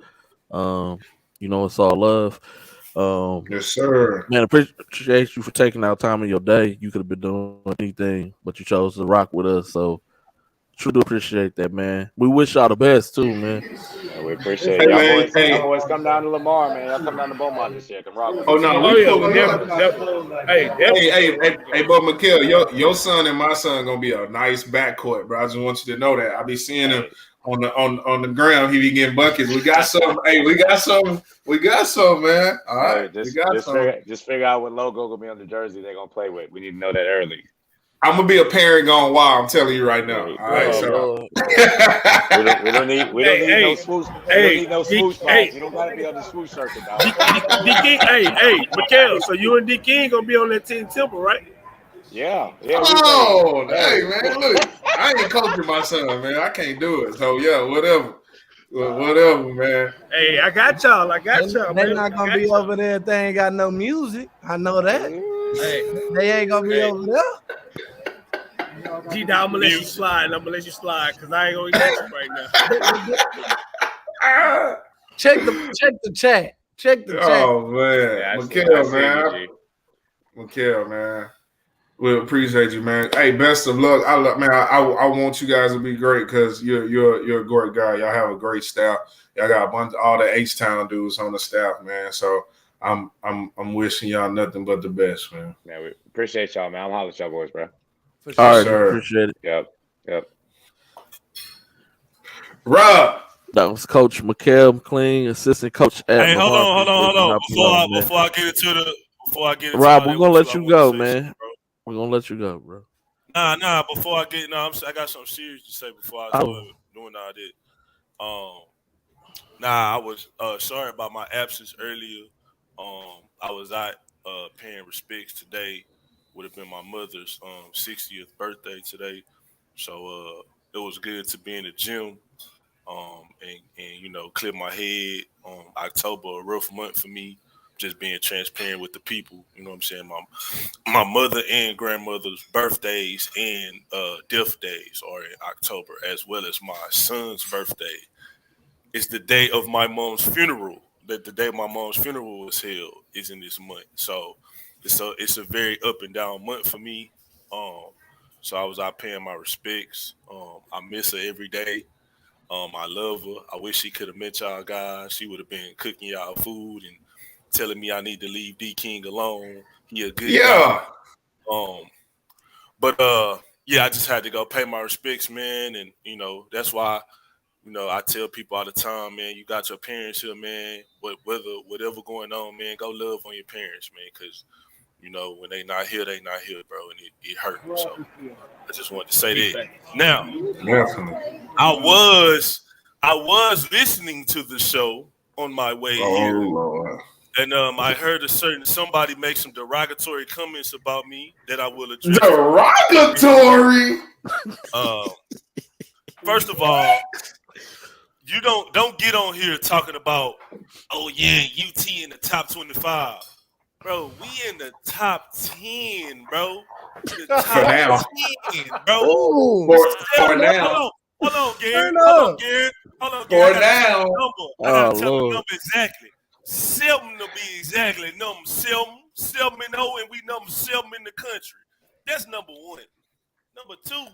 It's all love. Yes, sir. Man, appreciate you for taking out time of your day. You could have been doing anything, but you chose to rock with us. So, truly appreciate that, man. We wish y'all the best too, man. Yeah, we appreciate it. Y'all boys come down to Lamar, man. Y'all come down to Beaumont this year. Come rock with us. Hey, but Mikhail, your son and my son gonna be a nice backcourt, bro. I just want you to know that. I be seeing him on the ground. He be getting buckets. We got some. We got some, man. All right, just figure out what logo gonna be on the jersey they're gonna play with. We need to know that early. I'm gonna be a parent gone wild. I'm telling you right now. All right, so we don't need no swoosh. We don't need no swoosh balls. You don't gotta be on the swoosh circuit, dog. D King, hey, Mikhail. So you and D King gonna be on that team Temple, right? Yeah. Oh, hey, man, look, I ain't coaching my son, man. I can't do it. So yeah, whatever, man. Hey, I got y'all. They're not gonna be over there if they ain't got no music. I know that. Hey, they ain't gonna be over there. G, now I'm gonna let you slide. Because I ain't gonna get you right now. Check the chat. Check the chat. Oh man, Mikhail, man. We appreciate you, man. Hey, best of luck. I want you guys to be great because you're a great guy. Y'all have a great staff. Y'all got a bunch of all the H-Town dudes on the staff, man. So I'm wishing y'all nothing but the best, man. Yeah, we appreciate y'all, man. I'm hollering at y'all boys, bro. For sure. All right, sir. Appreciate it. Yep. Rob. That was Coach McLean, assistant coach at. Hey, hold on. Before I get into Rob, we're gonna let you go, man. We're gonna let you go, bro. Nah. Before I get, I got something serious to say before I start doing all that. I was sorry about my absence earlier. I was out paying respects today. Would have been my mother's 60th birthday today, so it was good to be in the gym and clear my head. October, a rough month for me. Just being transparent with the people, you know what I'm saying? My mother and grandmother's birthdays and death days are in October, as well as my son's birthday. It's the day of my mom's funeral. The day my mom's funeral was held is in this month. So it's a very up and down month for me. So I was out paying my respects. I miss her every day. I love her. I wish she could have met y'all guys. She would have been cooking y'all food and telling me I need to leave D King alone. He a good guy. I just had to go pay my respects, man, and that's why You know, I tell people all the time, man, you got your parents here, man. Whatever going on, man, go love on your parents, man, because, you know, when they not here, bro, and it hurt. So I just wanted to say that. Now, Definitely. I was listening to the show on my way here, Lord. and I heard somebody make some derogatory comments about me that I will address. Derogatory. First of all, you don't get on here talking about, oh yeah, UT in the top 25. Bro, we in the top 10, bro. The top For now. 10, bro. For now. Hold on, Gary. Hold on, Gary. For now. I gotta tell the number exactly. 7 to be exactly. Number 7. 7-0, and we number 7 in the country. That's number 1. Number 2.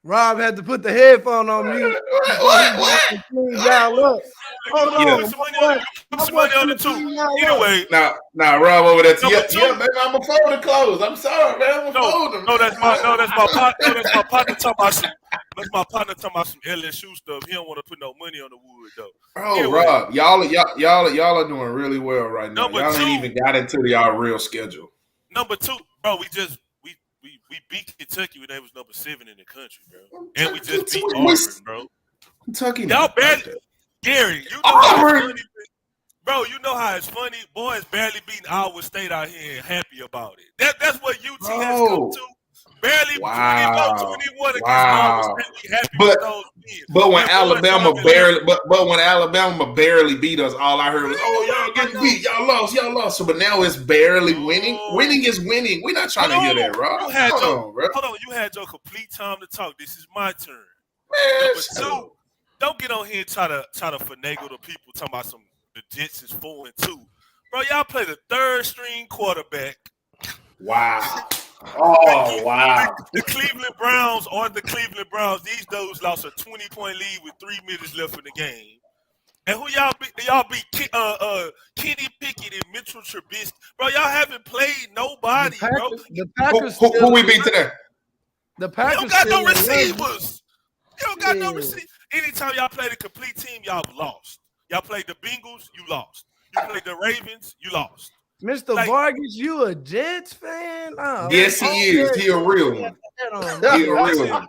Rob had to put the headphone on mute. Hold on. Some money on the 2. Anyway. Now, Rob over there. Yeah, baby, I'm gonna fold the clothes. I'm sorry, man. I'm gonna fold them. No, that's my partner. That's my partner talking about some. That's my partner talking about some LSU stuff. He don't want to put no money on the wood though. Bro, anyway, Rob, y'all are doing really well right now. Y'all ain't even got into y'all real schedule. Number 2, bro, we beat Kentucky when they was number 7 in the country, bro. And we just beat Auburn, bro. Kentucky. Y'all barely, Gary, you know how it's funny, bro. You know how it's funny. Boys barely beating Iowa State out here and happy about it. That's what UT has come to. Barely 21 against Iowa State. We happy with those wins. But when Alabama barely beat us, all I heard was, "Oh, y'all getting beat. Y'all lost." So, but now it's barely winning. Winning is winning. We're not trying to hear that, Rob. Hold on. You had your complete time to talk. This is my turn. Number 2, don't get on here and try to finagle the people talking about the Jets is 4-2. Bro, y'all play the 3rd string quarterback. Wow. Oh, wow. The Cleveland Browns aren't the Cleveland Browns. These dudes lost a 20-point lead with 3 minutes left in the game. And who y'all beat? Y'all beat Kenny Pickett and Mitchell Trubisky. Bro, y'all haven't played nobody, bro. The Packers who we beat today? The Packers you don't got no receivers. You don't got no receivers. Anytime y'all played a complete team, y'all lost. Y'all played the Bengals, you lost. You played the Ravens, you lost. Mr. Vargas, you a Jets fan? Oh, yes, he is. He a real one. He a real one.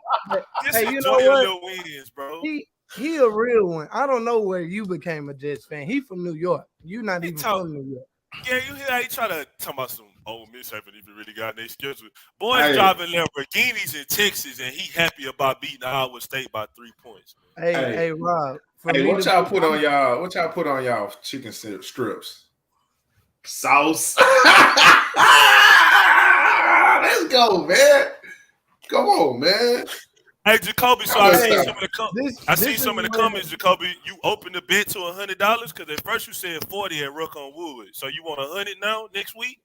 Hey, you know what? Wins, bro. He a real one. I don't know where you became a Jets fan. He from New York. You not even from New York. Yeah, you hear how he try to talk about some Miss haven't even really got their schedule. Boys driving Lamborghinis in Texas, and he happy about beating Iowa State by 3 points. Hey, Rob. Hey, what y'all put on y'all chicken strips? Sauce. Let's go, man. Come on, man. Hey, Jacoby, so I see some of the comments, Jacoby. You opened the bet to $100 because at first you said 40 at Ruck on Wood. So you want 100 now next week?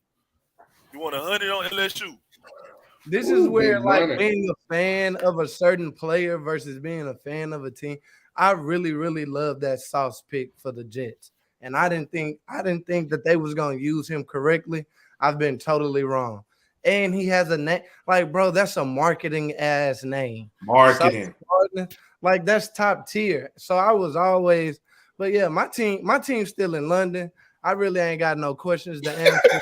You want 100 on LSU? This is where being a fan of a certain player versus being a fan of a team. I really, really love that Sauce pick for the Jets. And I didn't think that they was gonna use him correctly. I've been totally wrong. And he has a name, like, bro, that's a marketing ass name. Marketing. Like, that's top tier. So I was always, but yeah, my team's still in London. I really ain't got no questions to answer.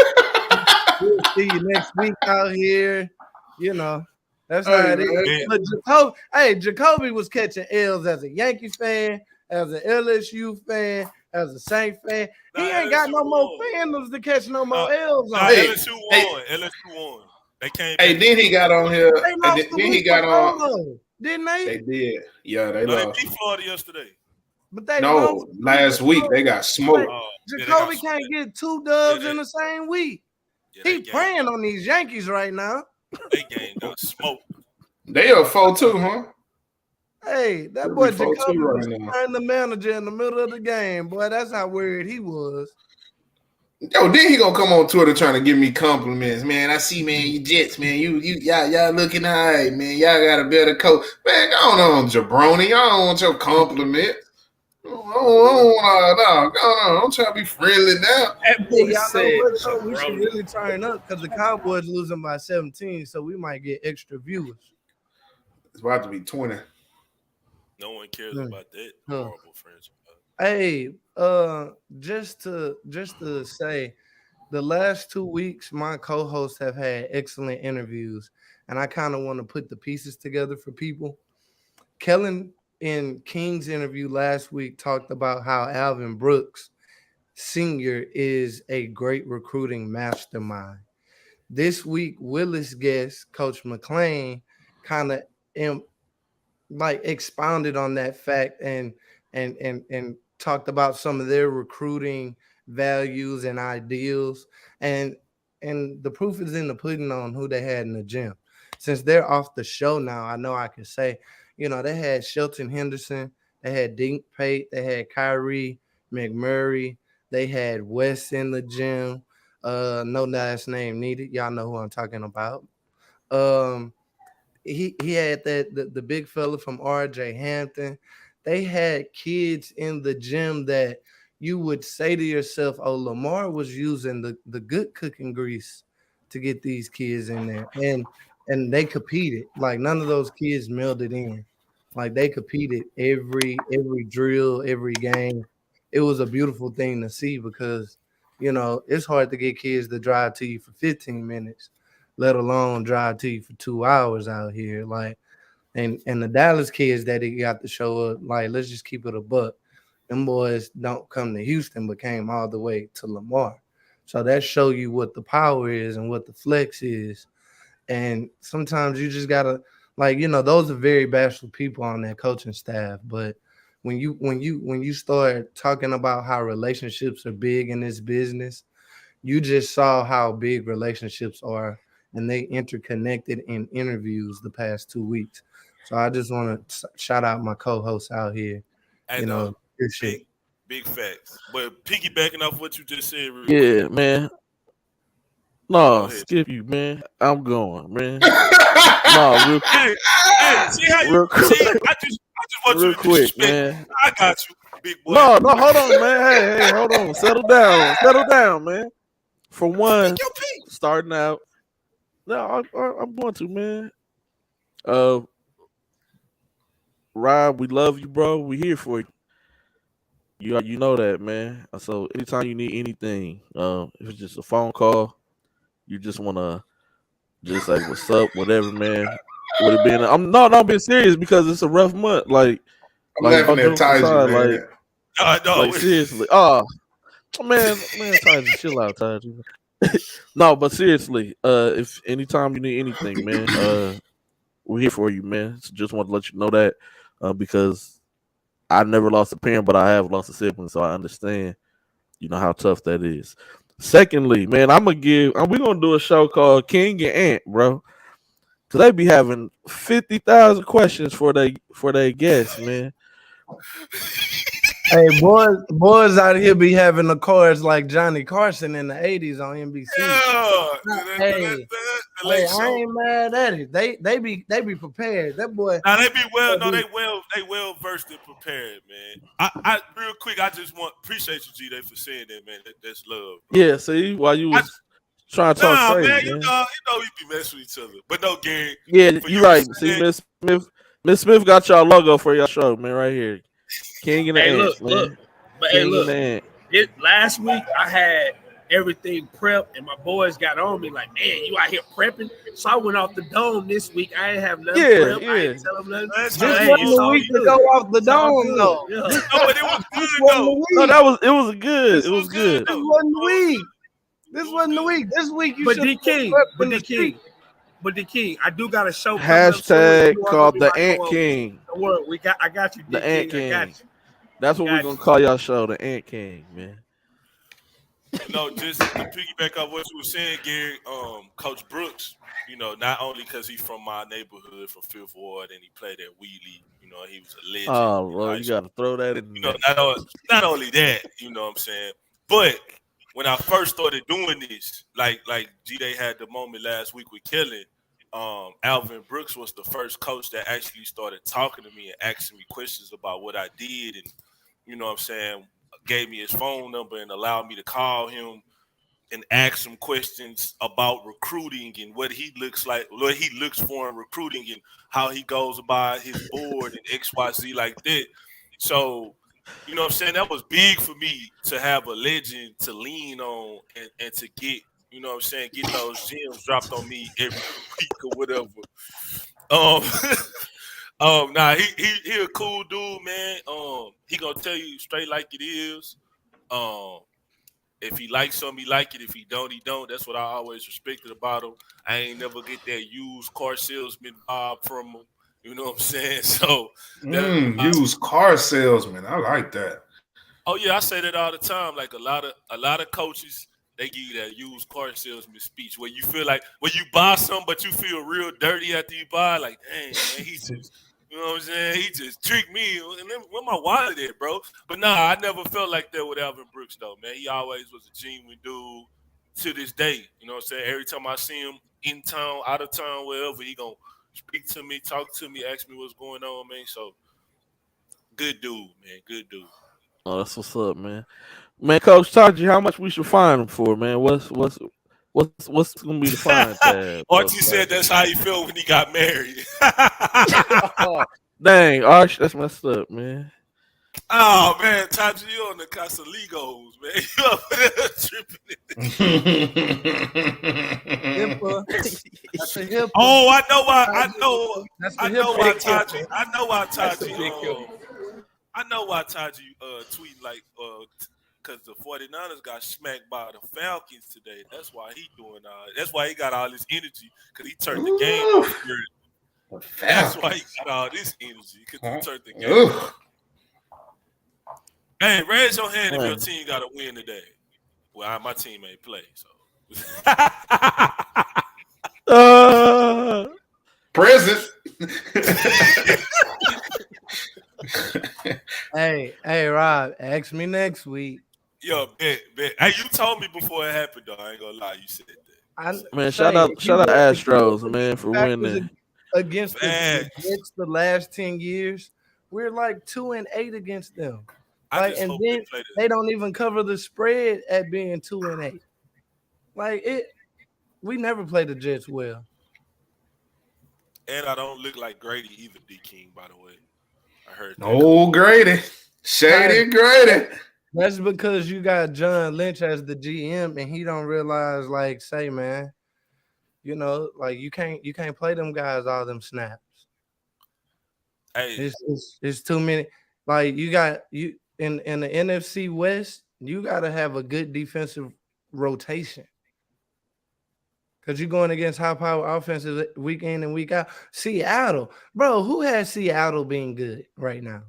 We'll see you next week out here. You know, that's how it is. But Jacoby was catching L's as a Yankee fan, as an LSU fan, as a Saint fan. He ain't got no more fandoms to catch no more L's on. LSU won. They came. Hey, then he got on here. Then he got on. Didn't they? They did. Yeah, they lost. They beat Florida yesterday. But they last week they got smoked. Jacoby can't get 2 dubs in the same week. He praying on these Yankees right now. They game got smoked. They are 4-2, huh? Hey, that boy Jacoby was trying the manager in the middle of the game. Boy, that's how worried he was. Yo, then he gonna come on Twitter trying to give me compliments, man. I see, man, you Jets, man. Y'all looking all right, man. Y'all got a better coach. Man, go on, jabroni. Y'all don't want your compliment. I'm trying to be friendly now. We should really turn up because the Cowboys losing by 17, so we might get extra viewers. It's about to be 20. No one cares about that Huh. horrible franchise. Hey, just to say, the last 2 weeks, my co-hosts have had excellent interviews, and I kind of want to put the pieces together for people. Kellen in King's interview last week talked about how Alvin Brooks Sr. is a great recruiting mastermind. This week, Willis guest Coach McLean kind of like expounded on that fact and talked about some of their recruiting values and ideals, and the proof is in the pudding on who they had in the gym. Since they're off the show now, I know I can say, they had Shelton Henderson, they had Dink Pate, they had Kyrie McMurray, they had Wes in the gym. No last name needed. Y'all know who I'm talking about. Um, he had the big fella from RJ Hampton. They had kids in the gym that you would say to yourself, "Oh, Lamar was using the good cooking grease to get these kids in there," and they competed. Like none of those kids melded in. Like they competed every drill, every game. It was a beautiful thing to see because it's hard to get kids to drive to you for 15 minutes, let alone drive to you for 2 hours out here. Like, and the Dallas kids that he got to show up, like, let's just keep it a buck. Them boys don't come to Houston, but came all the way to Lamar. So that show you what the power is and what the flex is. And sometimes you just gotta, like, those are very bashful people on that coaching staff. But when you start talking about how relationships are big in this business, you just saw how big relationships are, and they interconnected in interviews the past 2 weeks. So I just want to shout out my co-hosts out here. And Good shit. big facts. But piggybacking off what you just said, real Yeah, quick. man. Go No, ahead. skip you, man. I'm going, man. No, real quick. Yeah, see how you Real quick. see? I just want Real you to quick, disrespect. man. I got you, big boy. No, hold on, man. Hey, hold on. Settle down, man. For one, Pick your pick. starting out. No, I'm going to, man. Rob, we love you, bro. We here for you. You know that, man. So anytime you need anything, if it's just a phone call, you just wanna just like what's up, whatever, man. Would it be? I'm being serious because it's a rough month. Like laughing at jokes aside, Taiji, man. No, seriously. Oh, man, Taiji, chill out, Taiji. No, but seriously, if anytime you need anything, man, we're here for you, man. So just want to let you know that, because I never lost a parent, but I have lost a sibling, so I understand, how tough that is. Secondly, man, we're gonna do a show called King and Ant, bro. Cause they be having 50,000 questions for their guests, man. Hey, boys out here be having the chorus like Johnny Carson in the 80s on NBC. Yeah. Hey, I ain't mad at it. They be prepared. That boy. Now they be well. No, they well versed and prepared, man. I real quick, I just appreciate you, G Day, for saying that, man. That's love. Bro. Yeah, see, while you was trying to talk crazy, man. You know we be messing with each other. But no, Gary. Yeah, you're right. See, Miss Smith got y'all logo for your show, man, right here. King and the Ant, man. Look. But King look. and the Ant. Last week I had everything prepped, and my boys got on me like, man, you out here prepping. So I went off the dome this week. I ain't have nothing prepped. Yeah. I ain't tell them nothing. This wasn't the week to go off the dome, though. Yeah. No, but it was good though. No, it was good. This was This good. wasn't the week. This wasn't the week. This week you But should. But the king, I do got a show. Hashtag called the Ant King. Don't worry, I got you. The Ant King. I got you. That's what we're gonna call y'all show, the Ant King, man. No, just to piggyback off what you were saying, Gary. Coach Brooks, not only because he's from my neighborhood, from Fifth Ward, and he played at Wheatley. He was a legend. Oh, Lord, you got to throw that in there. Not only that, what I'm saying, but when I first started doing this, like G-Day had the moment last week with Kellen, Alvin Brooks was the first coach that actually started talking to me and asking me questions about what I did, and gave me his phone number and allowed me to call him, and ask him questions about recruiting and what he looks like, what he looks for in recruiting, and how he goes about his board and XYZ like that. So, you know what I'm saying? That was big for me to have a legend to lean on and to get, you know what I'm saying, get those gems dropped on me every week or whatever. Um, nah, he a cool dude, man. He gonna tell you straight like it is. If he likes something, he like it. If he don't, he don't. That's what I always respected about him. I ain't never get that used car salesman vibe from him. You know what I'm saying? So used car salesman. I like that. Oh yeah, I say that all the time. Like a lot of coaches, they give you that used car salesman speech where you feel like when you buy something, but you feel real dirty after you buy. Like, dang, man, he just, you know what I'm saying? He just tricked me. And then where my wallet at, bro? But nah, I never felt like that with Alvin Brooks though, man. He always was a genuine dude to this day. You know what I'm saying? Every time I see him in town, out of town, wherever, he gonna speak to me, talk to me, ask me what's going on, man. So good dude, man. Good dude. Oh, that's what's up, man. Man, Coach Taji, how much we should fine him for, man? What's gonna be the fine tab? Archie said that's how he felt when he got married. Dang, Arch, that's messed up, man. Oh man, Taji, you on the Casaligos, man. You up there tripping. Oh, I know why. I know why Taji tweeting like because the 49ers got smacked by the Falcons today. That's why he doing that's why he got all this energy, because he turned the game over. That's why he got all this energy, because he turned the game over. Hey, raise your hand if your team got to win today. Well, my team ain't play, so. Present. Hey, Rob, ask me next week. Yo, bet. Hey, you told me before it happened, though. I ain't gonna lie, you said that. Man, shout out Astros, man, for winning against the Jets the last 10 years. We're like 2-8 against them. Like, and then they don't even cover the spread at being 2-8. Like we never play the Jets well. And I don't look like Grady either, D King, by the way. I heard that. Oh, Grady. Shady Grady. That's because you got John Lynch as the GM and he don't realize, like, say, man, you know, like you can't play them guys all them snaps. Hey. It's too many. Like you in the NFC West, you gotta have a good defensive rotation. Because you're going against high-power offenses week in and week out. Seattle. Bro, who has Seattle being good right now?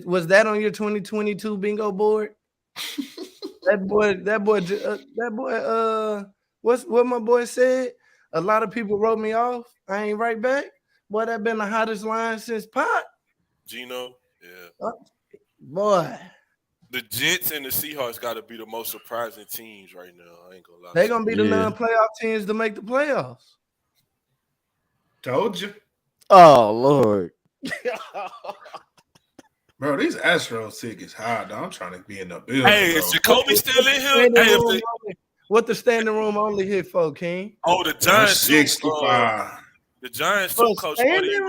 Was that on your 2022 bingo board? That boy, what my boy said? A lot of people wrote me off. I ain't right back. Boy, that been the hottest line since Pot. Gino? Yeah. Boy. The Jets and the Seahawks got to be the most surprising teams right now. I ain't gonna lie. They're gonna be the non-playoff teams to make the playoffs. Told you. Oh Lord. Bro, these Astros tickets high. I'm trying to be in the building. Hey, is Jacoby still in here? What the standing room only hit for, King? Oh, the Giants 65. The Giants too, Coach Buddy,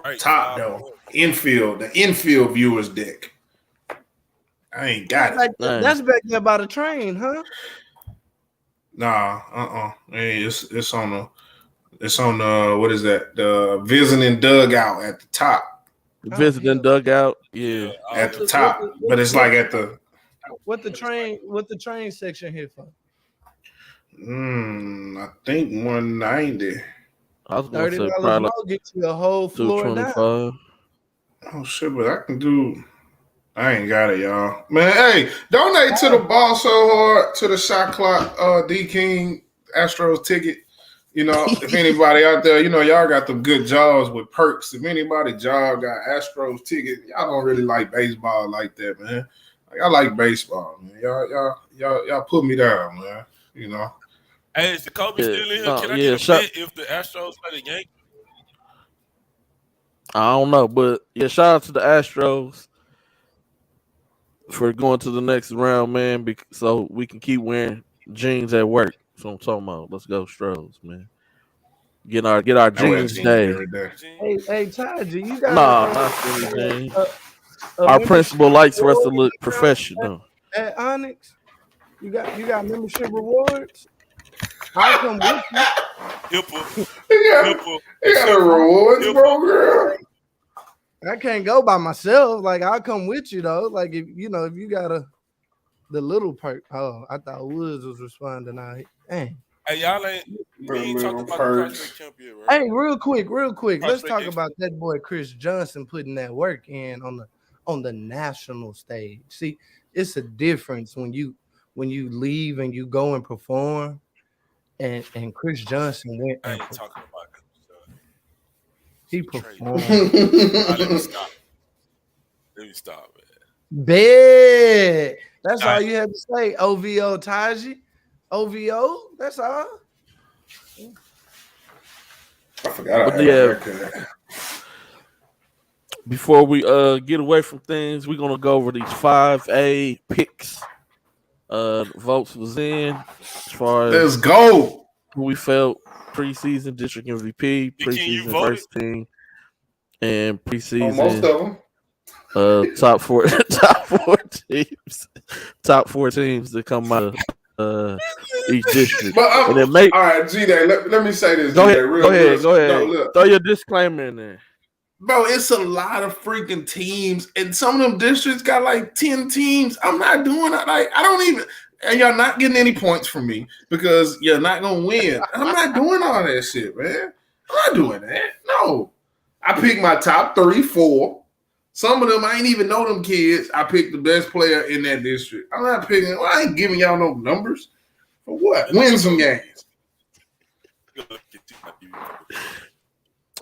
right. Top though. Infield. The infield viewers deck. I ain't got it. That's back there by the train, huh? Nah, Hey, it's on the what is that? The visiting dugout at the top. The visiting dugout, yeah. At the top. But it's like at the what the train section here for? I think 190. I was gonna say $30 probably more get you a whole floor down. Oh shit, but I can do. I ain't got it, y'all. Man, hey, donate to the ball so hard to the shot clock, D King Astros ticket. You know, if anybody out there, you know, y'all got them good jobs with perks. If anybody job got Astros ticket, y'all don't really like baseball like that, man. Like, I like baseball, man. Y'all put me down, man. You know. Hey, is the Kobe still in here? Can I get a bet if the Astros play the Yankees? I don't know, but yeah, shout out to the Astros. for going to the next round, man, so we can keep wearing jeans at work. That's what I'm talking about. Let's go, Stros, man. Get our I wear jeans jeans day. every day. Hey, Taji, you got Nah, not skinny jeans. a Our membership principal likes for us to reward look professional. at Onyx? You got membership rewards? I'll come with you. Hippo, They got a rewards program. I can't go by myself. Like I'll come with you though. Like if you got the little perk. Oh, I thought Woods was responding now. Dang. Hey, y'all ain't we ain't talking about the prospect camp yet, right? Hey, real quick. Let's Prospect talk Expo. about that boy Chris Johnson putting that work in on the national stage. See, it's a difference when you leave and you go and perform. And Chris Johnson went I and ain't talking about he Trade. performed. Let me stop. Let me stop, man. Bet. That's all you had to say. OVO Taji. OVO. That's all. I forgot But I had a haircut. Before we get away from things, we're gonna go over these 5A picks. Votes was in as far as Let's go. who we felt preseason district MVP, preseason first team, and preseason On most of them. top four teams that come out of each district. But and then all right, G-Day, let me say this. Go G-Day, ahead. No, look. Throw your disclaimer in there. Bro, it's a lot of freaking teams, and some of them districts got like 10 teams. I'm not doing it. Like, I don't even, and y'all not getting any points from me because you're not gonna win. I'm not doing all that shit, man. I'm not doing that. No. I picked my top 3, 4. Some of them I ain't even know them kids. I picked the best player in that district. I'm not picking. Well, I ain't giving y'all no numbers. For what? Win some games.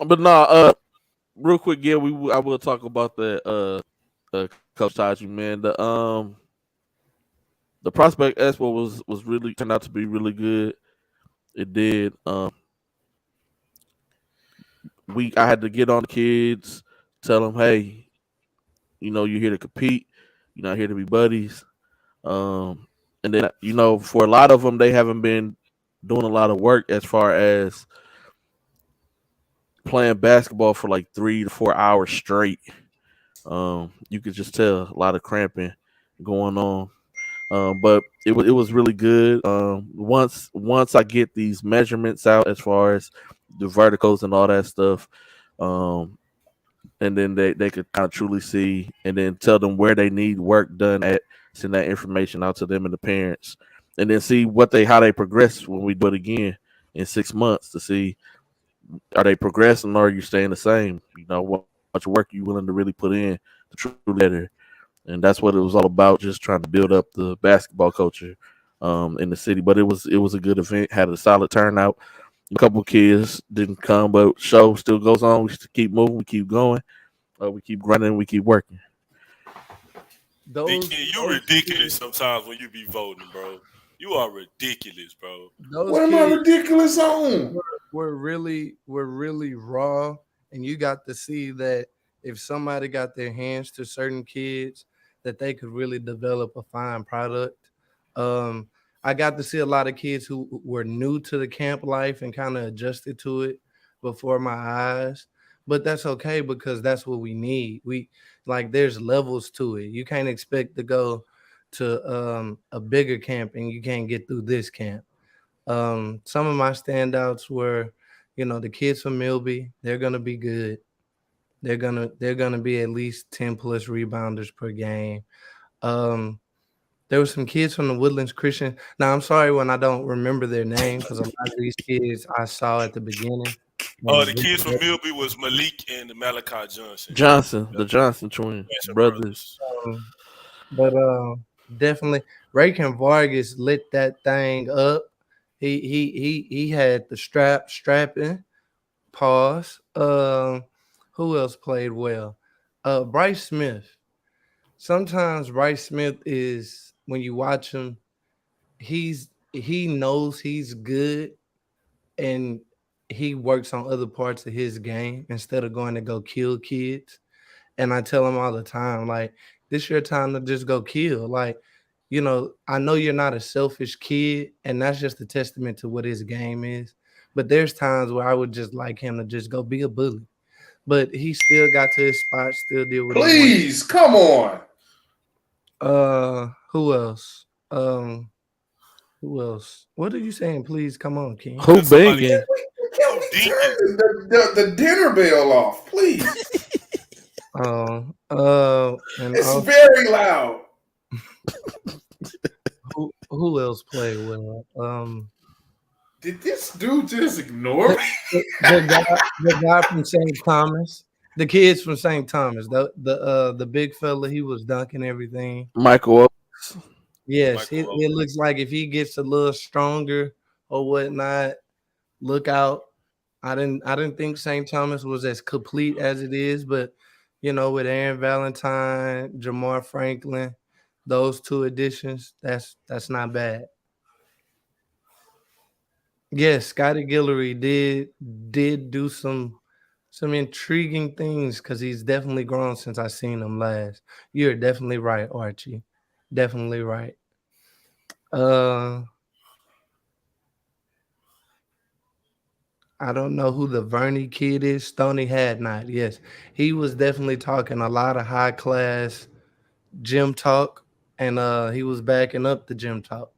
But nah, real quick, yeah, I will talk about that. Coach Taji, man, the Prospect Expo was really turned out to be really good. It did. I had to get on the kids, tell them, hey, you're here to compete. You're not here to be buddies. And then for a lot of them, they haven't been doing a lot of work as far as playing basketball for like 3 to 4 hours straight. You could just tell a lot of cramping going on. But it was really good. Once I get these measurements out as far as the verticals and all that stuff, and then they could kind of truly see and then tell them where they need work done at, send that information out to them and the parents, and then see how they progress when we do it again in 6 months to see are they progressing or are you staying the same? What much work you willing to really put in to truly better. And that's what it was all about, just trying to build up the basketball culture in the city. But it was a good event, had a solid turnout. A couple kids didn't come, but show still goes on. We keep moving, we keep going, we keep grinding, we keep working. You ridiculous sometimes when you be voting, bro. You are ridiculous, bro. What am I ridiculous on? We're really raw, and you got to see that if somebody got their hands to certain kids, that they could really develop a fine product. I got to see a lot of kids who were new to the camp life and kind of adjusted to it before my eyes. But that's okay because that's what we need. There's levels to it. You can't expect to go to a bigger camp and you can't get through this camp. Some of my standouts were, the kids from Milby. They're gonna be good. They're gonna be at least 10 plus rebounders per game. There were some kids from the Woodlands Christian. Now I'm sorry when I don't remember their name because a lot of these kids I saw at the beginning. The kids from Milby was Malik and Malachi Johnson, the Johnson twins, brothers. But definitely, Raycon Vargas lit that thing up. He had the strapping. Pause. Who else played well? Bryce Smith. Sometimes Bryce Smith is, when you watch him, he knows he's good and he works on other parts of his game instead of going to go kill kids. And I tell him all the time, like, this your time to just go kill. Like, I know you're not a selfish kid, and that's just a testament to what his game is. But there's times where I would just like him to just go be a bully. But he still got to his spot, still did what he wanted. Please, come on. Who else? Who else? What are you saying? Please come on, King. Who banging? Can we turn the dinner bell off, please? And It's very loud. who else played well? Did this dude just ignore me? The guy from St. Thomas, the kids from St. Thomas, the big fella, he was dunking everything. Michael Oaks. Yes, it looks like if he gets a little stronger or whatnot, look out. I didn't think St. Thomas was as complete as it is, but with Aaron Valentine, Jamar Franklin, those two additions, that's not bad. Yes, Scotty Guillory did do some intriguing things because he's definitely grown since I seen him last. You're definitely right, Archie. Definitely right. I don't know who the Verney kid is. Stoney Hadnot. Yes, he was definitely talking a lot of high class gym talk, and he was backing up the gym talk.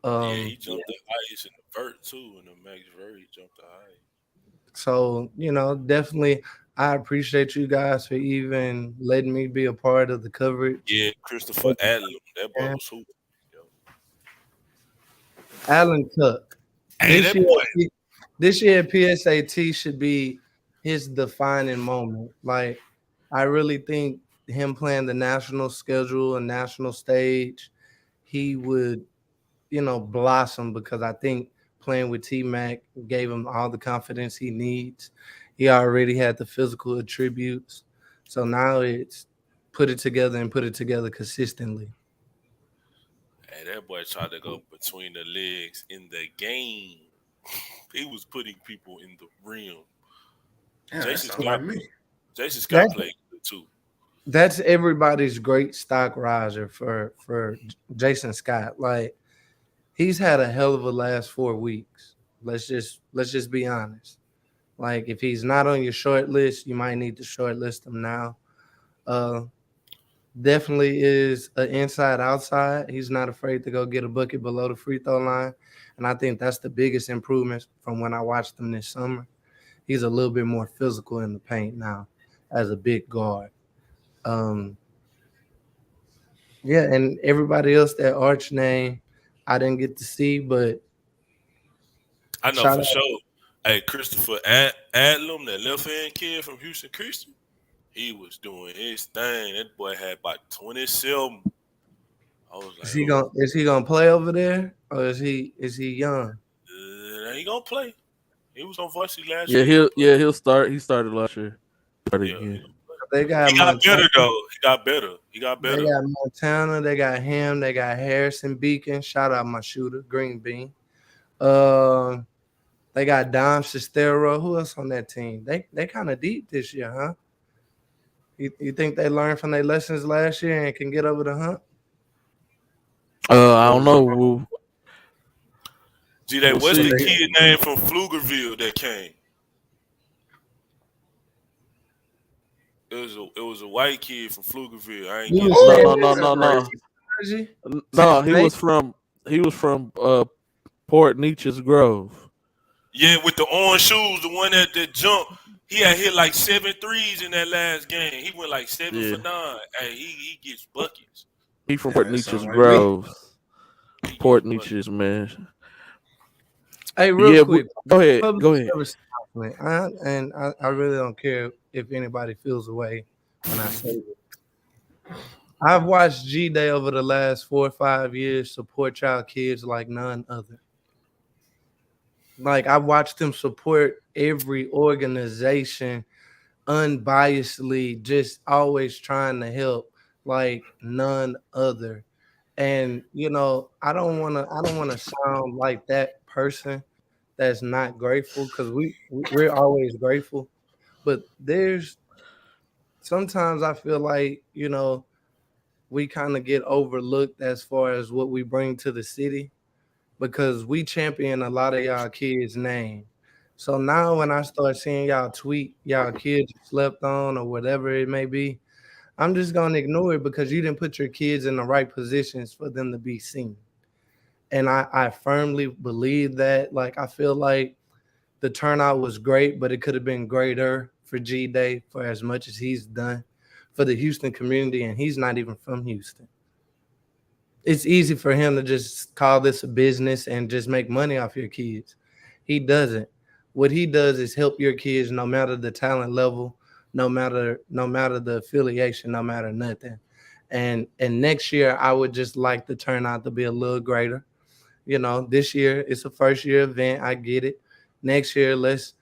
Yeah, he jumped the highest in the vert too, in the max vert. He jumped the highest. So definitely, I appreciate you guys for even letting me be a part of the coverage. Yeah, Christopher Allen, that boy was hooping. Allen Cook. Hey, This year, PSAT should be his defining moment. Like, I really think him playing the national schedule and national stage, he would, blossom because I think playing with T-Mac gave him all the confidence he needs. He already had the physical attributes. So now it's put it together and put it together consistently. Hey, that boy tried to go between the legs in the game. He was putting people in the rim. Yeah, Jason Scott played good too. That's everybody's great stock riser for Jason Scott. Like, he's had a hell of a last 4 weeks. Let's just be honest. Like, if he's not on your short list, you might need to short list him now. Definitely is an inside outside. He's not afraid to go get a bucket below the free throw line. And I think that's the biggest improvement from when I watched him this summer. He's a little bit more physical in the paint now as a big guard. Yeah, and everybody else that Arch name, I didn't get to see, but I know for sure. Hey, Christopher Adlam, that left hand kid from Houston Christian, he was doing his thing. That boy had about 27. I was like, is he gonna play over there, or is he young? He gonna play. He was on varsity last year. He'll start. He started last year. They got he got better though. He got better. They got Montana. They got him. They got Harrison Beacon. Shout out my shooter, Green Bean. They got Dom Sestero. Who else on that team? They kind of deep this year, huh? You think they learned from their lessons last year and can get over the hump? I don't know. What's the kid name from Pflugerville that came? It was a white kid from Pflugerville. I ain't No, he was from Port Neches Grove. Yeah, with the orange shoes, the one that jumped. He had hit like 7 threes in that last game. He went like 7 for 9. Hey, he gets buckets. He from Port Neches Grove. Port Neches, man. Hey, real quick. Go ahead. I really don't care if anybody feels away when I say it. I've watched G-Day over the last 4 or 5 years support child kids like none other. Like, I watched them support every organization unbiasedly, just always trying to help like none other. And I don't want to sound like that person that's not grateful, because we're always grateful. But there's sometimes I feel like we kind of get overlooked as far as what we bring to the city because we champion a lot of y'all kids' name. So now when I start seeing y'all tweet y'all kids slept on or whatever it may be, I'm just gonna ignore it because you didn't put your kids in the right positions for them to be seen. And I firmly believe that. Like I feel like the turnout was great, but it could have been greater for G Day for as much as he's done for the Houston community, and he's not even from Houston. It's easy for him to just call this a business and just make money off your kids. He doesn't. What he does is help your kids no matter the talent level, no matter the affiliation, no matter nothing. And next year I would just like the turnout to be a little greater. This year it's a first year event. I get it. Next year let's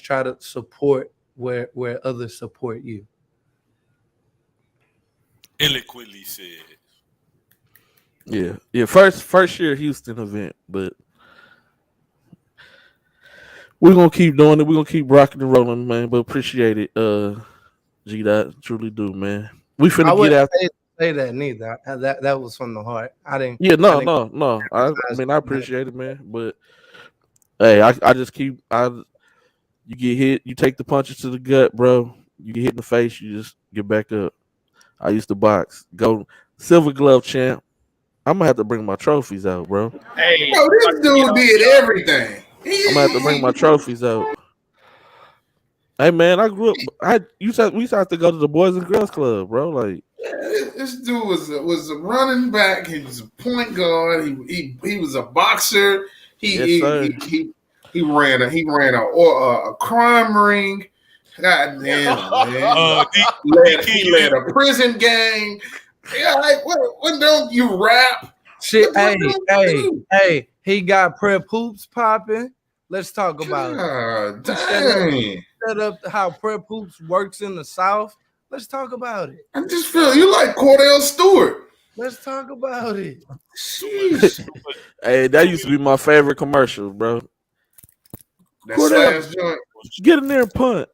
try to support where others support you. Eloquently said. Yeah. First year Houston event, but we're gonna keep doing it. We're gonna keep rocking and rolling, man. But appreciate it, G. Dot truly do, man. We I finna get wouldn't out. say that neither. That was from the heart. I didn't. Yeah, I didn't no. I criticize mean, I that. appreciate it, man. But hey, I just keep you get hit, you take the punches to the gut, bro. You get hit in the face, you just get back up. I used to box, go silver glove champ. I'm gonna have to bring my trophies out, bro. Hey, Bro, this dude did everything. I'm gonna have to bring my trophies out. Hey man, I grew up. We used to have to go to the Boys and Girls Club, bro. Like this dude was a running back. He was a point guard. He was a boxer. He yes, he sir. he, he ran a crime ring. God damn, man. He led a prison gang. Yeah, like what don't you rap? Shit, What don't you hey, he got prep hoops popping. Let's talk do? about it. God He dang. set up how prep hoops works in the South. Let's talk about it. I just feel you like Cordell Stewart. Let's talk about it. Sheesh. Hey, that used to be my favorite commercial, bro. That Cordell, slash joint. get in there and punt.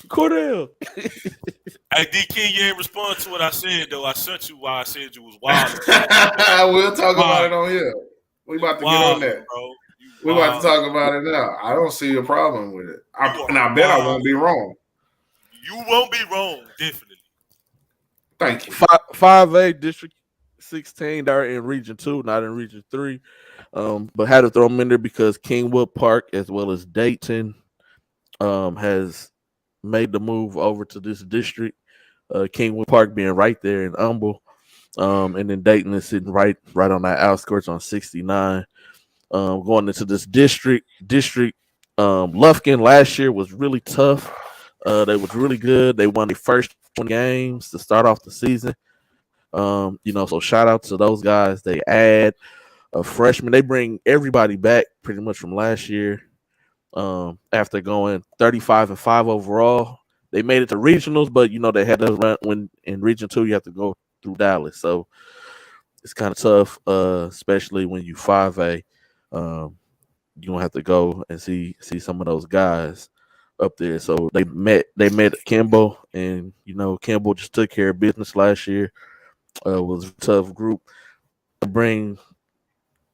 Cordell. Hey, D King, you ain't respond to what I said though. I sent you why I said you was wild. We'll talk about it on here. We about to get on that. Bro. We about to talk about it now. I don't see a problem with it. And I bet I won't be wrong. You won't be wrong, definitely. Thank you. 5A District 16, they're in Region 2, not in Region 3. But had to throw them in there because Kingwood Park as well as Dayton has made the move over to this district. Kingwood Park being right there in Humble. And then Dayton is sitting right on that outskirts on 69. Going into this district. Lufkin last year was really tough. They was really good. They won the first 20 games to start off the season. So shout out to those guys. They add a freshman. They bring everybody back pretty much from last year. After going 35-5 overall, they made it to regionals, but they had to run when in Region 2 you have to go through Dallas. So it's kind of tough, especially when you 5A. You don't have to go and see some of those guys up there. So they met Kimbo, and Kimbo just took care of business last year. Was a tough group to bring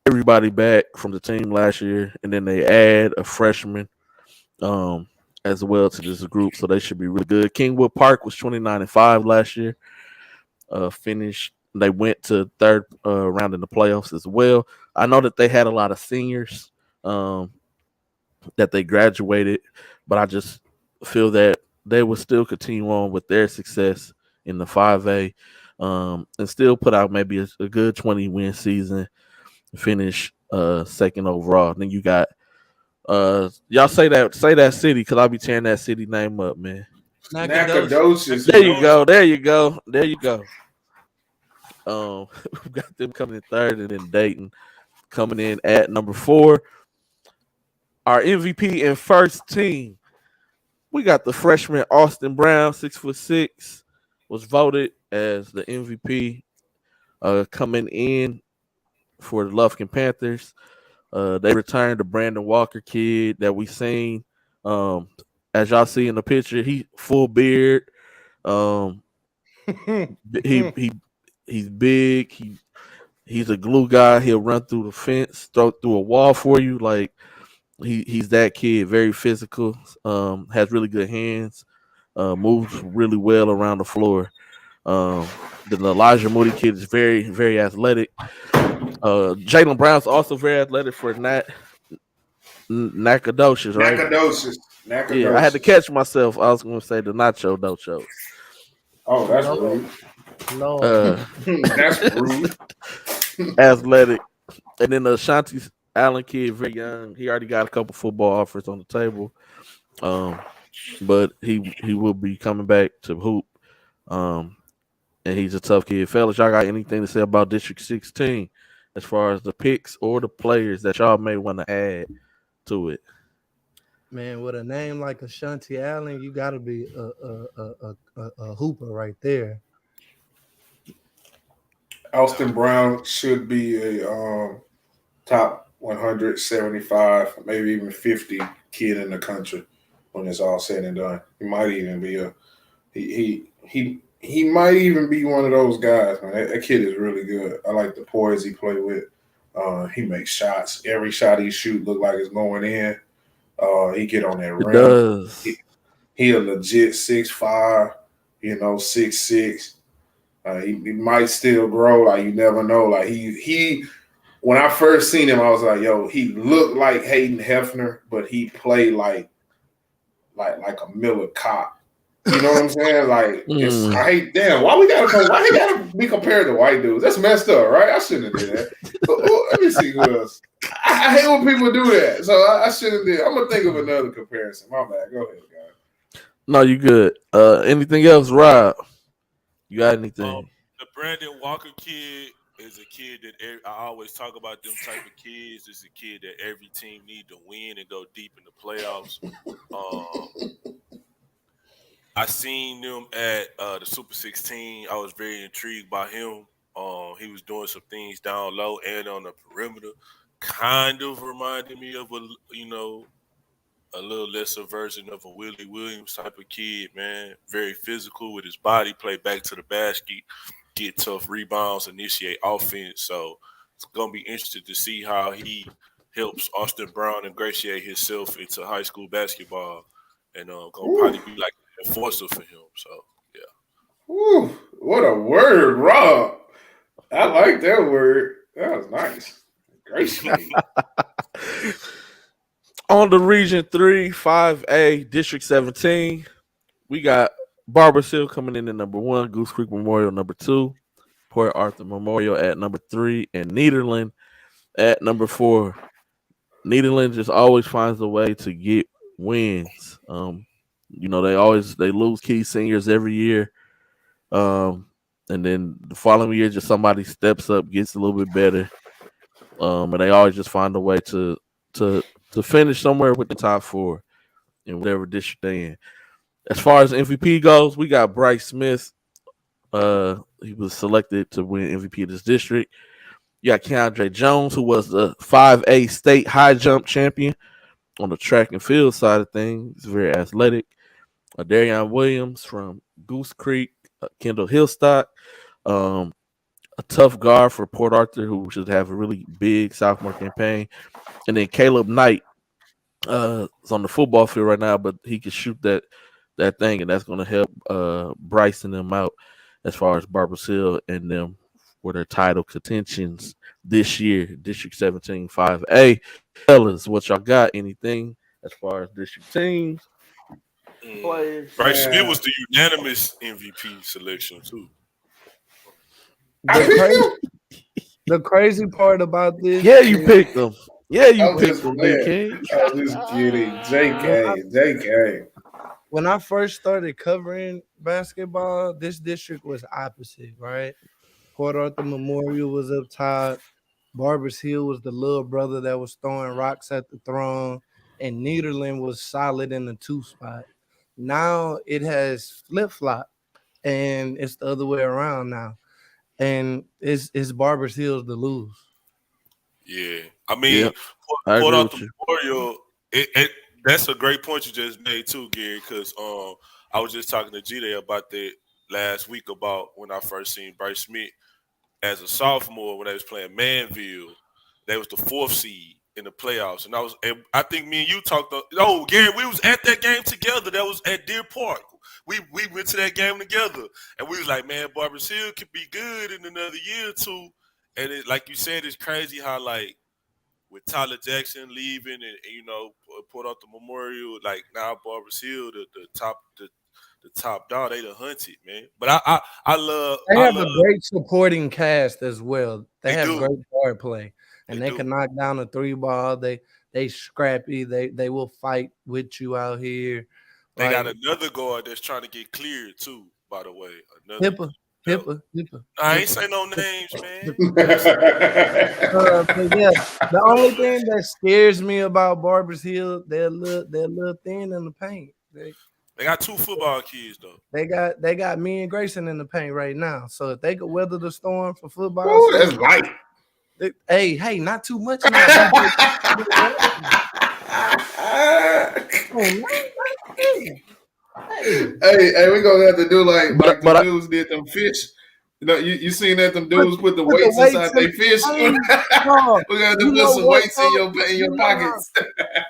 everybody back from the team last year, and then they add a freshman as well to this group, so they should be really good. Kingwood Park was 29-5 last year. Finished. They went to third round in the playoffs as well. I know that they had a lot of seniors that they graduated, but I just feel that they will still continue on with their success in the 5A and still put out maybe a good 20-win season, finish second overall. And then you got y'all say that city because I'll be tearing that city name up, man. Nacogdoches. There you go. We got them coming in third, and then Dayton coming in at number 4. Our MVP and first team, we got the freshman Austin Brown, 6'6", was voted as the MVP coming in for the Lufkin Panthers. They returned the Brandon Walker kid that we seen. As y'all see in the picture, he full beard. He's big. He's a glue guy. He'll run through the fence, throw through a wall for you. Like he's that kid. Very physical. Has really good hands. Moves really well around the floor. The Elijah Moody kid is very, very athletic. Jalen Brown's also very athletic for Nacogdoches, right? Nacogdoches. Yeah, I had to catch myself. I was going to say the Nacho Docho. Oh, that's Lord. rude. Lord. That's rude. Athletic. And then the Ashanti Allen kid, very young. He already got a couple football offers on the table. But he will be coming back to hoop. And he's a tough kid. Fellas, y'all got anything to say about District 16 as far as the picks or the players that y'all may want to add to it? Man, with a name like Ashanti Allen, you got to be a hooper right there. Austin Brown should be a top 175, maybe even 50 kid in the country when it's all said and done. He might even be he might even be one of those guys, man. That kid is really good. I like the poise he play with. He makes shots. Every shot he shoot look like it's going in. He get on that rim. Does. He a legit 6'5", 6'6". He might still grow. Like you never know. Like he. When I first seen him, I was like, "Yo, he looked like Hayden Hefner, but he played like a Miller Kopp." You know what I'm saying? Like, I hate. Damn, why he gotta be compared to white dudes? That's messed up, right? I shouldn't have did that. But, let me see who else. I hate when people do that, so I shouldn't did. I'm gonna think of another comparison. My bad. Go ahead, guys. No, you good. Anything else, Rob? You got anything? The Brandon Walker kid is a kid that I always talk about. Them type of kids is a kid that every team need to win and go deep in the playoffs. I seen them at the Super 16. I was very intrigued by him. He was doing some things down low and on the perimeter. Kind of reminded me of a little lesser version of a Willie Williams type of kid, man. Very physical with his body, play back to the basket, get tough rebounds, initiate offense. So it's going to be interesting to see how he helps Austin Brown ingratiate himself into high school basketball. And going to probably be like an enforcer for him. So, yeah. Woo, what a word, Rob. I like that word. That was nice. Graciously. On the Region 3, 5A, District 17, we got Barbers Hill coming in at number 1, Goose Creek Memorial number 2, Port Arthur Memorial at number 3, and Nederland at number 4. Nederland just always finds a way to get wins. They lose key seniors every year. And then the following year, just somebody steps up, gets a little bit better. And they always just find a way to finish somewhere with the top 4 in whatever district they in. As far as MVP goes, we got Bryce Smith. He was selected to win MVP of this district. You got Keandre Jones, who was the 5A state high jump champion on the track and field side of things. He's very athletic. Darion Williams from Goose Creek, Kendall Hillstock, a tough guard for Port Arthur, who should have a really big sophomore campaign. And then Caleb Knight is on the football field right now, but he can shoot that thing, and that's going to help Bryce and them out as far as Barbers Hill and them for their title contentions this year, District 17 5A. Fellas, what y'all got? Anything as far as district teams? Players? Bryce Smith was the unanimous MVP selection, too. The crazy part about this. Yeah, you picked them. Yeah, you picked them, DK. I was just kidding. JK. When I first started covering basketball, this district was opposite, right? Port Arthur Memorial was up top. Barbers Hill was the little brother that was throwing rocks at the throne. And Nederland was solid in the 2 spot. Now it has flip-flopped, and it's the other way around now. And it's Barbers Hills to lose. Yeah. I mean, Port Arthur Memorial, that's a great point you just made too, Gary, because I was just talking to G-Day about that. last week about when I first seen Bryce Smith as a sophomore when they was playing Manville. They was the 4th seed in the playoffs, and I think me and you talked. Gary, we was at that game together. That was at Deer Park. We went to that game together, and we was like, man, Barbers Hill could be good in another year or two. And it, like you said, it's crazy how like with Tyler Jackson leaving and put out the memorial, like now Barbers Hill, the top dog, they the hunted, man. But I love They have a great supporting cast as well. They have do. great guard play, and they do. can knock down a 3-ball. They scrappy. They will fight with you out here. They got another guard that's trying to get cleared too. By the way, Hippa. I ain't say no names, man. But yeah, the only thing that scares me about Barbers Hill, they're a little thin in the paint. They got 2 football kids though. They got me and Grayson in the paint right now. So if they could weather the storm for football, ooh, that's light. Hey, not too much now. Hey, we gonna have to do like the dudes did them fish. You seen that them dudes put the weights inside their fish? We gonna have to put some weights in your pockets.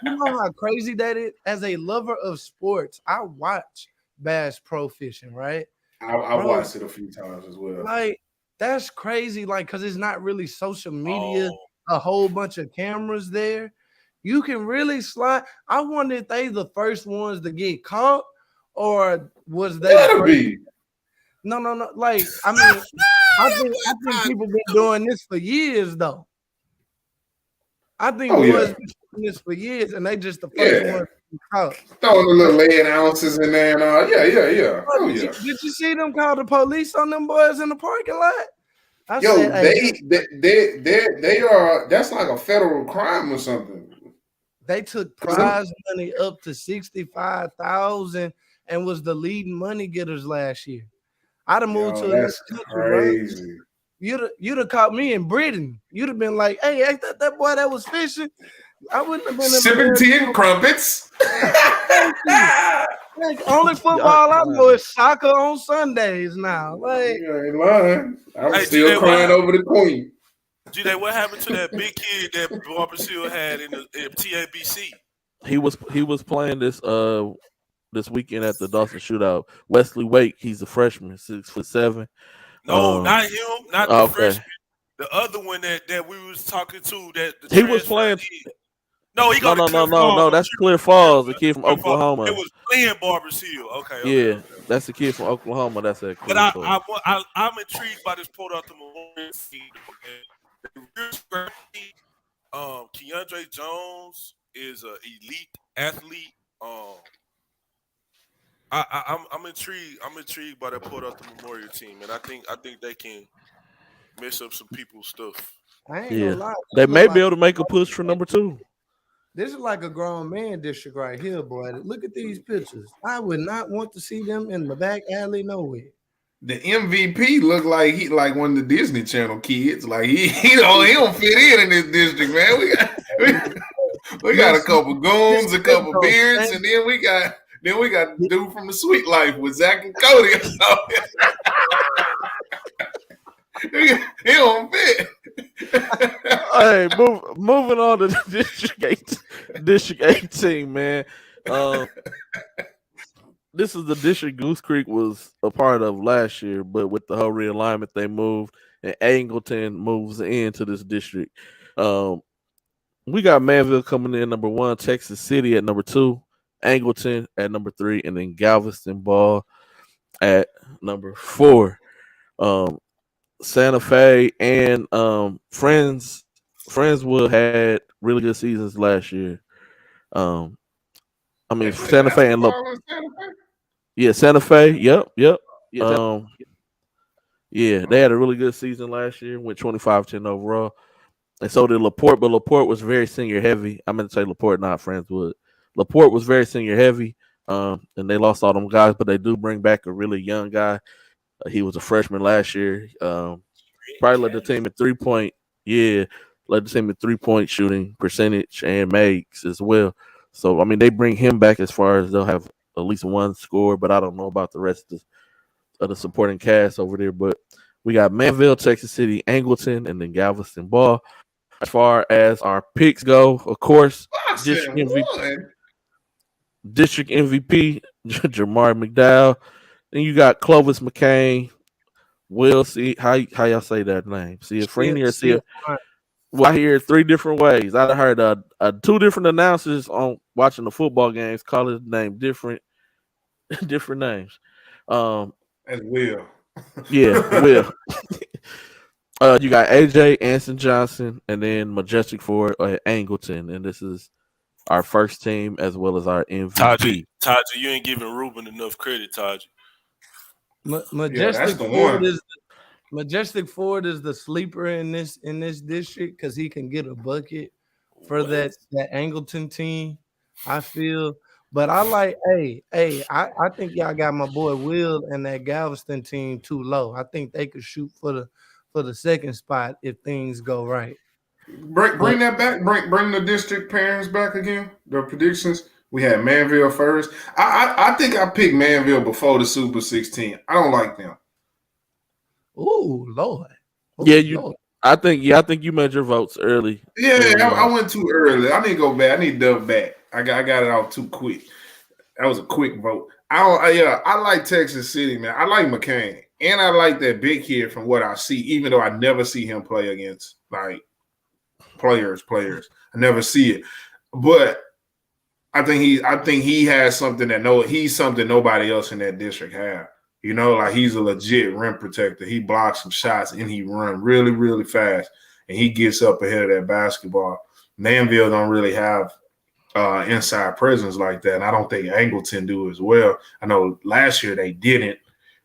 You know how crazy that is? As a lover of sports, I watch Bass Pro Fishing, right? I've watched it a few times as well. Like, that's crazy, like, because it's not really social media, a whole bunch of cameras there. You can really slide. I wonder if they the first ones to get caught, or was they? Gotta be. No. Like, I mean, I think people been doing this for years, though. I think boys been doing this for years, and they just the first ones to get caught. Throwing the little lead ounces in there and all. Yeah. Oh, yeah. Did you see them call the police on them boys in the parking lot? They are. That's like a federal crime or something. They took prize money up to $65,000 and was the leading money getters last year. I'd have moved to that's crazy. You'd have caught me in Britain. You'd have been like, "Hey, ain't that boy that was fishing?" I wouldn't have been sipping tea and crumpets. Like, only football I know is soccer on Sundays now. Like, you ain't lying. I'm still crying over the Queen. G-Day, what happened to that big kid that Barbers Hill had in TABC? He was playing this weekend at the Dawson Shootout. Wesley Wake, he's a freshman, 6'7". No, not him, not the freshman. The other one that we was talking to that he was playing. No, he got no. That's Clear Falls, the kid from Oklahoma. It was playing Barbers Hill. Okay. Yeah, that's the kid from Oklahoma. That's that. But I'm intrigued by this quote out the Memorial scene. Keandre Jones is an elite athlete. I'm intrigued. I'm intrigued by that quote out the Memorial team, and I think they can mess up some people's stuff. I ain't gonna lie. They may be able to make a push for number 2. This is like a grown man district right here, boy. Look at these pictures. I would not want to see them in the back alley nowhere. The MVP looked like he like one of the Disney Channel kids. Like he don't fit in this district, man. We got a couple goons, a couple beards, and then we got the dude from the Sweet Life with Zach and Cody. He don't fit. Hey, moving on to District 18, man. This is the district Goose Creek was a part of last year, but with the whole realignment, they moved, and Angleton moves into this district. We got Manville coming in number 1, Texas City at number 2, Angleton at number 3, and then Galveston Ball at number 4. Santa Fe and Friendswood had really good seasons last year. Santa Fe and Santa Fe. Yep. Yeah, they had a really good season last year. Went 25-10 overall, and so did LaPorte. But LaPorte was very senior heavy. I meant to say LaPorte, not Friendswood. LaPorte was very senior heavy, and they lost all them guys. But they do bring back a really young guy. He was a freshman last year. Probably led the team at 3-point. Yeah, led the team at 3-point shooting percentage and makes as well. So they bring him back as far as they'll have at least one score, but I don't know about the rest of the supporting cast over there. But we got Manville, Texas City, Angleton, and then Galveston Ball. As far as our picks go, of course, I said one. District MVP, Jamar McDowell. Then you got Clovis McCain. Will, see how y'all say that name. See if Freeney or see it. Well, I hear 3 different ways. I heard 2 different announcers on watching the football games call his name different names. That's Will. Yeah, Will. You got AJ Anson Johnson and then Majestic Ford at Angleton, and this is our first team as well as our MVP. Taji, you ain't giving Ruben enough credit, Taji. Majestic Ford is the sleeper in this district because he can get a bucket for that Angleton team. I feel, but I like. I think y'all got my boy Will and that Galveston team too low. I think they could shoot for the second spot if things go right. Bring that back. Bring the district parents back again. The predictions. We had Manville first. I think I picked Manville before the Super 16. I don't like them. Ooh, Lord. Lord. I think you made your votes early. I went too early. I need to go back. I need to dub back. I got it out too quick. That was a quick vote. I like Texas City, man. I like McCain. And I like that big kid from what I see, even though I never see him play against like players. I never see it. But I think he has something he's something nobody else in that district have. You know, like he's a legit rim protector. He blocks some shots and he run really, really fast. And he gets up ahead of that basketball. Manville don't really have inside presence like that. And I don't think Angleton do as well. I know last year they didn't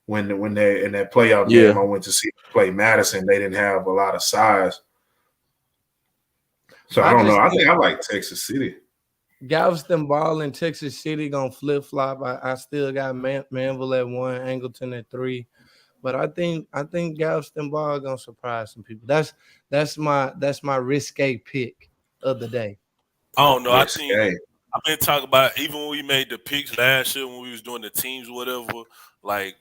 when they in that playoff game I went to see play Madison. They didn't have a lot of size. So I don't know. I think I like Texas City. Galveston Ball and Texas City gonna flip flop. I still got Manville at 1, Angleton at 3, but I think Galveston Ball gonna surprise some people. That's my risque pick of the day. I don't know. Risque. I've been talking about even when we made the picks last year when we was doing the teams or whatever. Like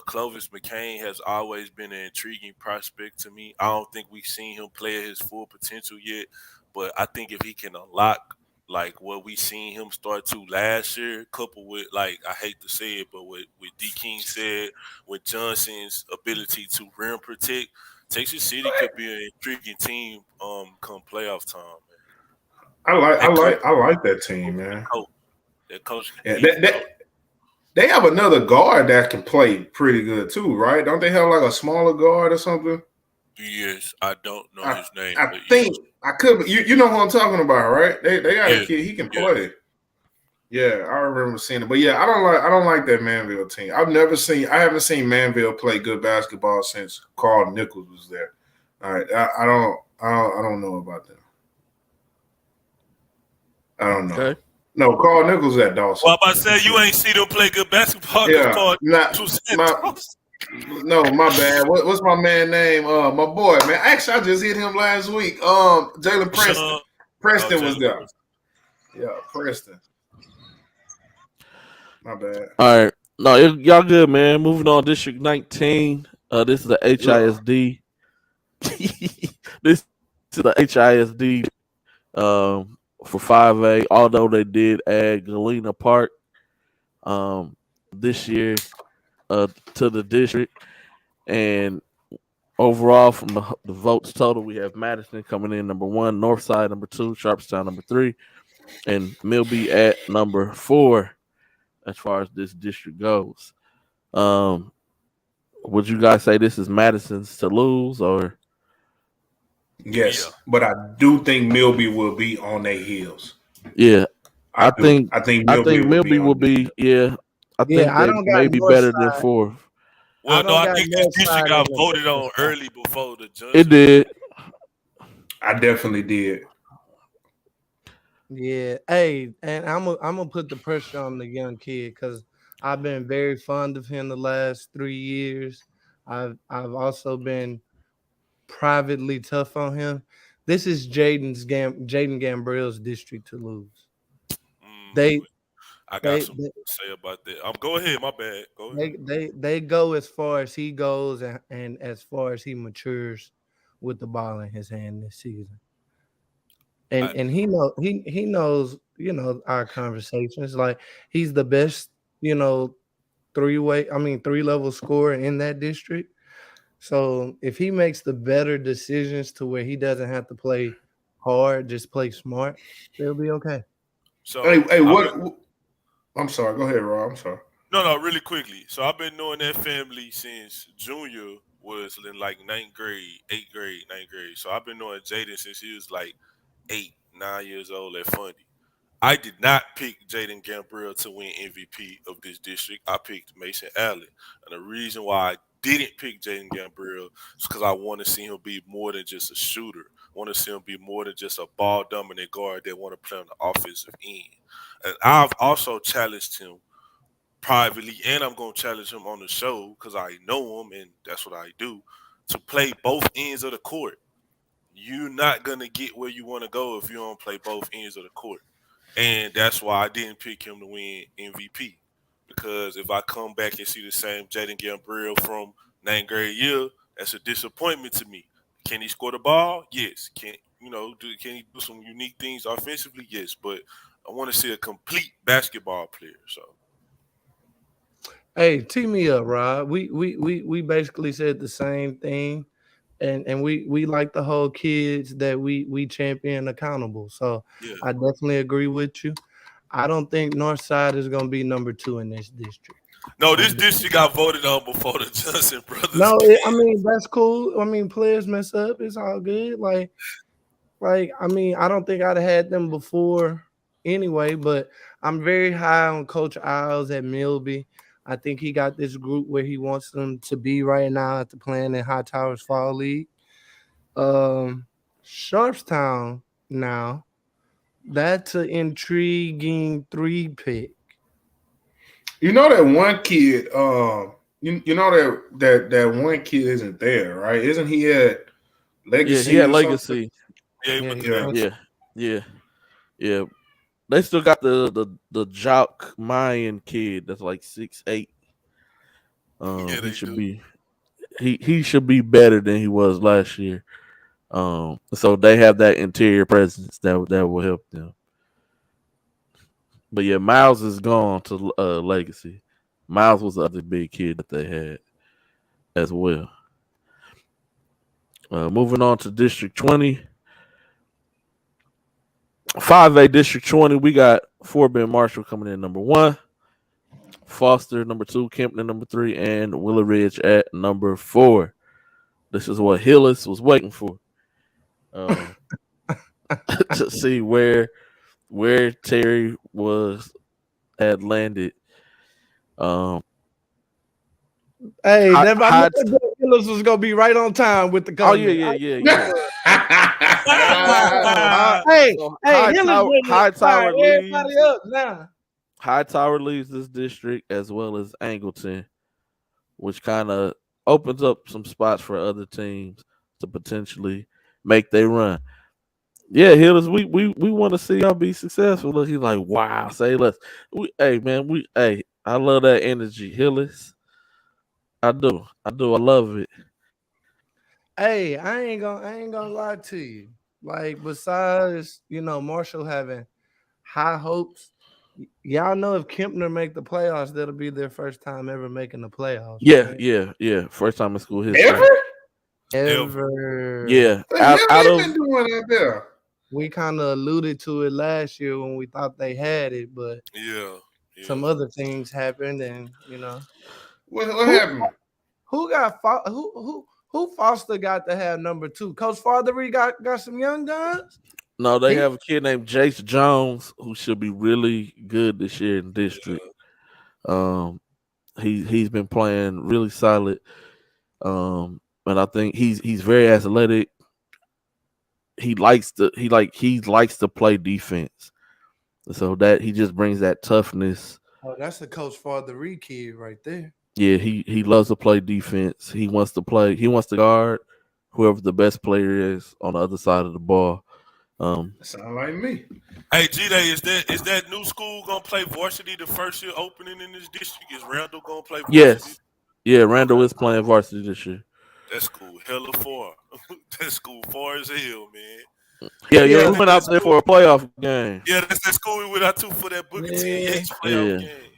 Clovis McCain has always been an intriguing prospect to me. I don't think we've seen him play at his full potential yet, but I think if he can unlock like what we seen him start to last year, coupled with like I hate to say it, but what D King said, with Johnson's ability to rim protect, Texas City could be an intriguing team come playoff time. Man. I like that team, man. That coach. They have another guard that can play pretty good too, right? Don't they have like a smaller guard or something? Yes, I don't know his name. I think I could. You know who I'm talking about, right? They got a kid. He can play. Yeah, I remember seeing it. But yeah, I don't like that Manville team. I haven't seen Manville play good basketball since Carl Nichols was there. All right, I don't know about them. I don't know. Okay. No, Carl Nichols at Dawson. Well, I'm about to say you ain't see them play good basketball. Yeah, no, my bad. What's my man name? My boy, man. Actually, I just hit him last week. Jalen Preston. Preston was there. Yeah, Preston. My bad. All right. No, y'all good, man. Moving on, District 19. This is the HISD. This is the HISD for 5A, although they did add Galena Park this year to the district. And overall, from the votes total, we have Madison coming in number 1, Northside number 2, Sharpstown number 3, and Milby at number 4 as far as this district goes. Would you guys say this is Madison's to lose, or? Yes, but I do think Milby will be on their heels. Yeah, I think Milby will be. Yeah, I think they may be better than 4th. Well, no, I think this district got voted on early before the judge. It did. I definitely did. Yeah, hey, and I'm gonna put the pressure on the young kid because I've been very fond of him the last 3 years. I've also been privately tough on him. This is Jaden Gambrell's district to lose. I got They some to say about that. Go ahead, my bad. Go ahead. they go as far as he goes and as far as he matures with the ball in his hand this season. And he knows, our conversations. Like, he's the best, three level scorer in that district. So if he makes the better decisions to where he doesn't have to play hard, just play smart, they'll be okay. Hey, So what? I'm sorry. Go ahead, Rob. I'm sorry. no, really quickly. So I've been knowing that family since junior was in like ninth grade, eighth grade, ninth grade. So I've been knowing Jaden since he was like 8, 9 years old at Fundy. I did not pick Jaden Gambrill to win MVP of this district. I picked Mason Allen. And the reason why I didn't pick Jaden Gambrill is because I want to see him be more than just a shooter. I want to see him be more than just a ball dominant guard that want to play on the offensive end. And I've also challenged him privately, and I'm going to challenge him on the show because I know him and that's what I do, to play both ends of the court. You're not going to get where you want to go if you don't play both ends of the court. And that's why I didn't pick him to win MVP. Because if I come back and see the same Jaden Gambrill from ninth grade year, that's a disappointment to me. Can he score the ball? Yes. Can he do some unique things offensively? Yes. But I want to see a complete basketball player. So Hey, tee me up, Rob. We basically said the same thing. And we like the whole kids that we champion accountable. So yeah. I definitely agree with you. I don't think Northside is gonna be number 2 in this district. No, this district got voted on before the Johnson brothers. No, I mean, that's cool. I mean, players mess up. It's all good. Like I mean, I don't think I'd have had them before anyway, but I'm very high on Coach Isles at Milby. I think he got this group where he wants them to be right now at the playing in High Towers Fall League. Sharpstown now, that's an intriguing 3 pick. You know that one kid, you know that one kid isn't there, right? Isn't he at Legacy? Yeah, he had or Legacy. Yeah. They still got the Jock Mayan kid that's like 6'8". He should be he should be better than he was last year. So they have that interior presence that will help them. But yeah, Miles is gone to Legacy. Miles was the other big kid that they had as well. Moving on to District 20. 5A District 20, we got Fort Bend Marshall coming in number 1, Foster number 2, Kempner number 3, and Willow Ridge at number 4. This is what Hillis was waiting for. To see where Terry had landed. Hey, Hillis was gonna be right on time with the comment. Oh yeah. Hightower everybody up now. Hightower leaves this district as well as Angleton, which kind of opens up some spots for other teams to potentially make their run. Yeah, Hillis, we want to see y'all be successful. Look, he's like, wow, say less. I love that energy, Hillis. I do. I love it. Hey, I ain't gonna lie to you. Like, besides, Marshall having high hopes, y'all know if Kempner make the playoffs, that'll be their first time ever making the playoffs. Yeah, right? yeah. First time in school history. Ever. Yeah. Been doing that there. We kind of alluded to it last year when we thought they had it, but some other things happened, and what happened? Who Foster got to have number 2? Coach Farthery got some young guns? No, they have a kid named Jace Jones who should be really good this year in district. He's been playing really solid. And I think he's very athletic. He likes to play defense. So that he just brings that toughness. Oh, that's a Coach Farthery kid right there. Yeah, he loves to play defense. He wants to guard whoever the best player is on the other side of the ball. Sound like me. Hey, G-Day, is that new school gonna play varsity the first year opening in this district? Is Randall gonna play varsity? Yes. Yeah, Randall Okay, is playing varsity this year. that's cool. Hella far. That's cool. Far as hell, man. Yeah, Yeah, we went out that's there cool. for a playoff game. Yeah, that's that school we went out to for that Booker T. Yeah, Yates playoff Yeah. game.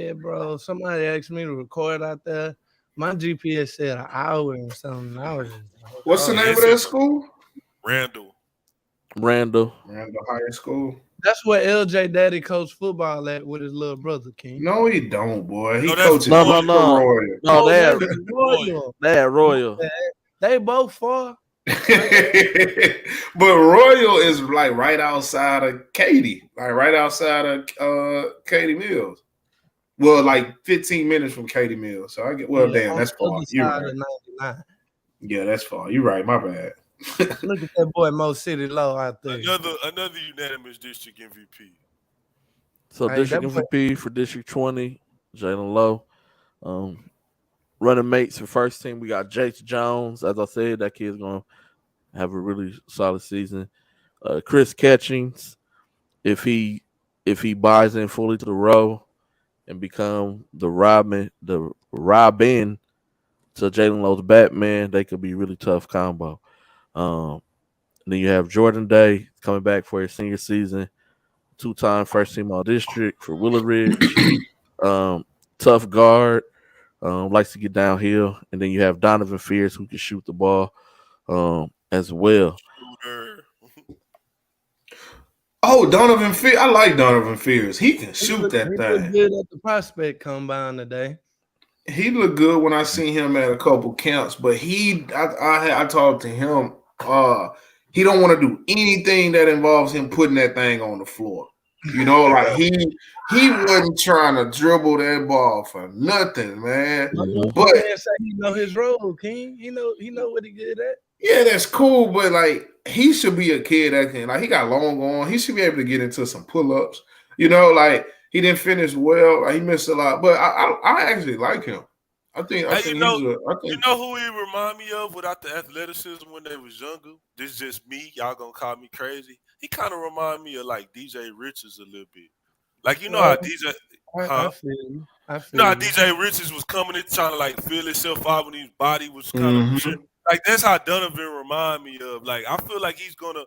yeah, bro. Somebody asked me to record out there. My GPS said an hour and something. I was just like, What's the oh. Yeah, name of it's that in school? Randall. Randall. Randall High School. That's where LJ Daddy coached football at with his little brother, King. No, he don't, boy. He No, that's coaches No, Royal. Royal. No, Oh, they that's Royal. Royal. Royal. They both far. But Royal is like right outside of Katy, like right outside of Katy Mills. Well, like 15 minutes from Katy Mills. So I get damn, on that's the far. other You're side right. of 99. Yeah, that's far. You're right. My bad. Look at that boy Mo City Low out there. Another unanimous district MVP. So Hey, district that boy- MVP for District 20, Jalen Lowe. Running mates for first team, we got Jace Jones. As I said, that kid's gonna have a really solid season. Chris Catchings, if he buys in fully to the role and become the Robin to Jalen Lowe's Batman, they could be really tough combo. Then you have Jordan Day coming back for his senior season, 2-time first team all district for Willow Ridge. Tough guard, likes to get downhill. And then you have Donovan Fierce who can shoot the ball as well. Shooter. Oh, Donovan Fierce. I like Donovan Fierce. He can shoot that he thing. looked good at the prospect combine today. He looked good when I seen him at a couple camps, but I talked to him. He don't want to do anything that involves him putting that thing on the floor. You know, like he wasn't trying to dribble that ball for nothing, man. But he know his role, King. He know what he good at. yeah, that's cool. But like he should be a kid that can he got long on. He should be able to get into some pull-ups. You know, like he didn't finish well. He missed a lot, but I actually like him. I think you know who he remind me of without the athleticism when they was younger? This is just me. Y'all gonna call me crazy. He kind of remind me of like DJ Richards a little bit. Like how DJ I feel you. how DJ Richards was coming in trying to like feel himself out when his body was kind of like that's how Donovan remind me of. Like I feel like he gonna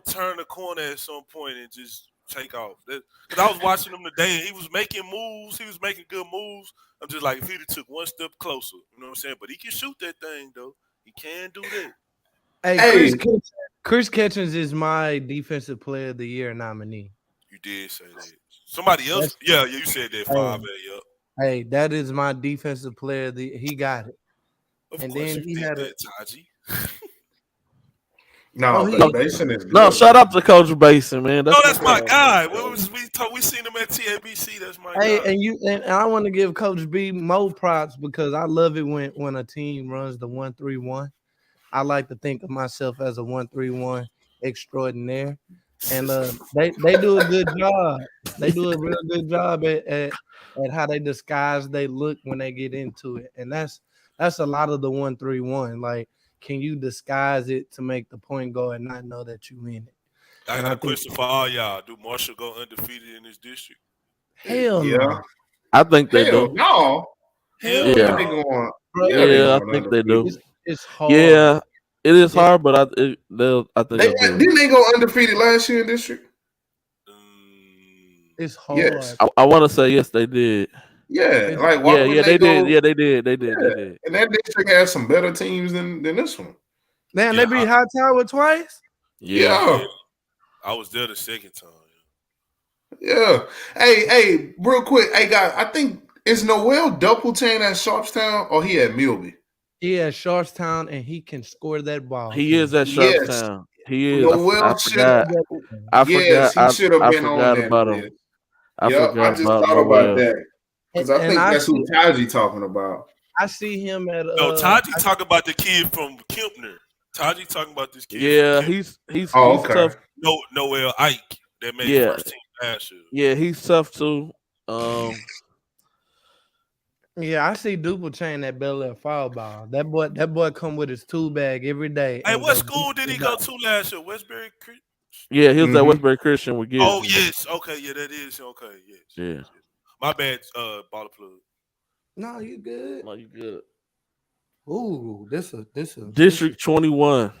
turn the corner at some point and just take off. Because I was watching him today and he was making moves. He was making good moves. I'm just like, if he'd have took one step closer, you know what I'm saying? But he can shoot that thing, though. He can do that. Hey, Chris Catchings is my defensive player of the year nominee. You did say that. Somebody else? Yeah, you said that 5A, yep. Hey, that is my defensive player. He got it. Of and course then he had that, Taji. No, Basin is good. No, shout out to Coach Basin, man. That's my guy. We seen him at TABC. That's my guy. And I want to give Coach B more props because I love it when a team runs the 1-3-1. I like to think of myself as a 1-3-1 extraordinaire, and they do a good job. They do a real good job at how they disguise they look when they get into it, and that's a lot of the 1-3-1. Like, can you disguise it to make the point go and not know that you in it? I got a question for all y'all. Do Marshall go undefeated in this district? Hell no. I think they do. No. Hell yeah. Yeah, I think they do. It's hard. Yeah, it is hard, but I think they'll do it. Didn't they go undefeated last year in district? It's hard. Yes. I want to say yes, they did. Yeah, like they did. Yeah, they did. They did. And that district has some better teams than this one. Man, they beat High Tower twice. Yeah. I was there the second time. Yeah. Hey, real quick. Hey, guys, I think is Noel Doubleton at Sharpstown or he at Milby? He at Sharpstown and he can score that ball. He is at Sharpstown. He is. Noel I forgot. Yes, he should have been on that. About him. I just thought about that. Because I think that's who Taji talking about. I see him at Taji talking about the kid from Kempner. Taji talking about this kid. Yeah, he's okay. Tough. Noel Ike that made first team passer. Yeah, he's tough too. Yeah, I see Duple chain that Bel Air foul ball. That boy come with his tool bag every day Hey, and what go. school did he go to last year? Westbury Creek? Yeah, he was at Mm-hmm. Westbury Christian with Oh, Gibson. yes. Okay, yeah, that is. Okay, yes. Yeah. Yes. My bad, baller plug. No, you good. No, you good. Ooh, this a District 21.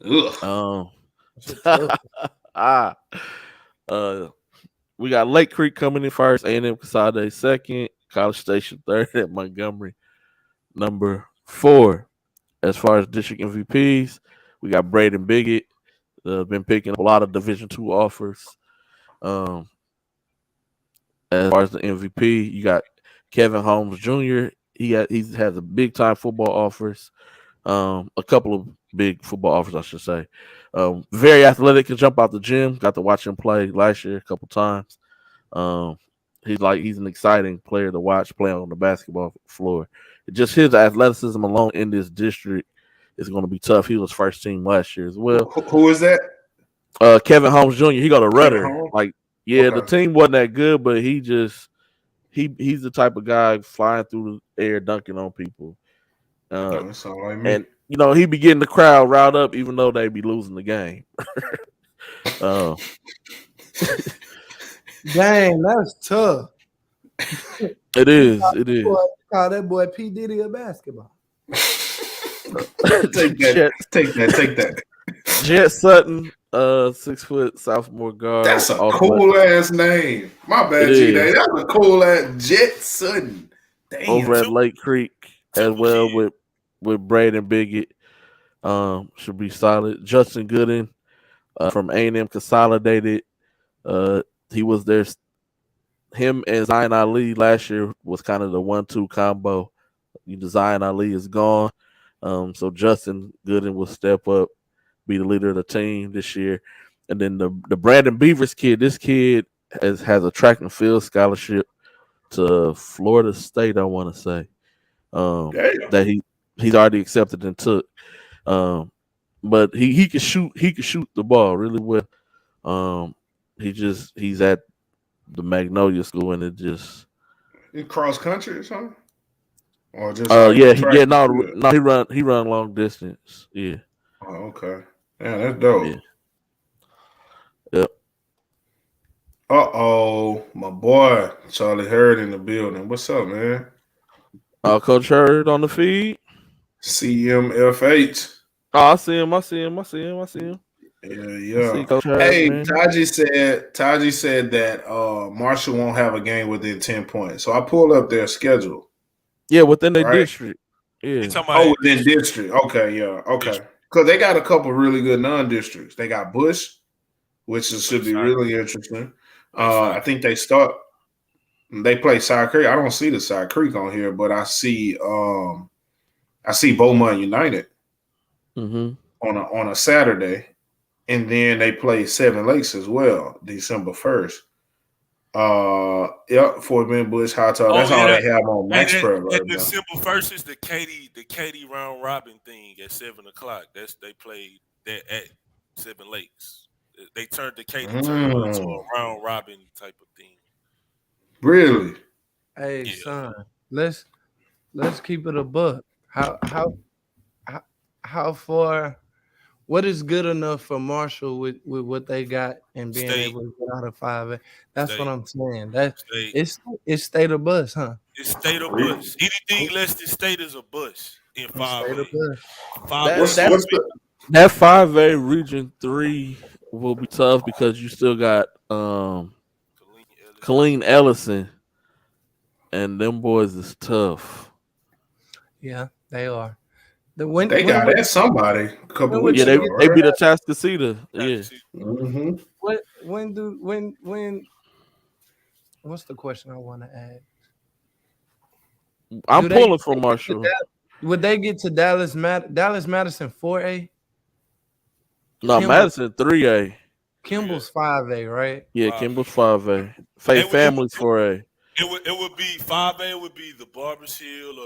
Ugh. That's a tough. ah, uh, we got Lake Creek coming in first, A&M Casade second, College Station third, at Montgomery number 4. As far as district MVPs, we got Braden Biggett. Been picking up a lot of Division II offers. As far as the MVP, you got Kevin Holmes Jr. He has a big time football offers. A couple of big football offers, I should say. Very athletic, can jump out the gym. Got to watch him play last year a couple times. He's an exciting player to watch play on the basketball floor. Just his athleticism alone in this district is going to be tough. He was first team last year as well. Who is that? Kevin Holmes Jr. He got a rudder. Holmes? The Okay. team wasn't that good, but he's the type of guy flying through the air, dunking on people. That sound like me. And he be getting the crowd riled up, even though they be losing the game. Dang, that's tough. It is. It is. Call that boy P Diddy of basketball. Take that. Jet Sutton, 6 foot sophomore guard. That's a cool ass name. My bad, G-Day. That's a cool ass Jet Sutton. Damn. Over at Lake Creek as well with Braden Biggett. Should be solid. Justin Gooden from A&M Consolidated. He was there. Him and Zion Ali last year was kind of the 1-2 combo. Zion Ali is gone. So Justin Gooden will step up, be the leader of the team this year. And then the Brandon Beavers kid, this kid has a track and field scholarship to Florida State, I want to say. That he's already accepted and took. But he can shoot the ball really well. He's at the Magnolia School, and it just cross country or something, or just he run long distance. Yeah. Oh, okay. Yeah, that's dope. Yeah. Yep. My boy Charlie Hurd in the building. What's up, man? Coach Hurd on the feed. CMFH. Oh, I see him. Yeah. Hurd, hey, man. Taji said that Marshall won't have a game within 10 points. So I pulled up their schedule. Yeah, within their district. Yeah. Within district. Okay, yeah. Okay. Because they got a couple really good non-districts. They got Bush, which should be really interesting. I think they play Side Creek. I don't see the Side Creek on here, but I see Beaumont United on a Saturday. And then they play Seven Lakes as well, December 1st. Fort Bend, Bush, High Top. That's all they have on Max Prep right now. December 1st is the Katy round robin thing at 7:00. They played that at Seven Lakes. They turned the Katy tournament into a round robin type of thing. Really? Hey, son, let's keep it a buck. How far? What is good enough for Marshall with what they got and being able to get out of 5A? That's what I'm saying. It's state of bus, huh? It's state of bus. Anything less than state is a bus in 5A. That 5A Region 3 will be tough because you still got Colleen Ellison, and them boys is tough. Yeah, they are. They got somebody a couple weeks ago. They beat a Tascasita. Yeah. Mm-hmm. When? What's the question I want to ask? I'm pulling for Marshall. Would they get to Dallas Madison 4A? No, Madison 3A. Kimball's 5A, right? Yeah, Kimball's 5A. Faith Family's 4A. It would be 5A. It would be the Barbers Hill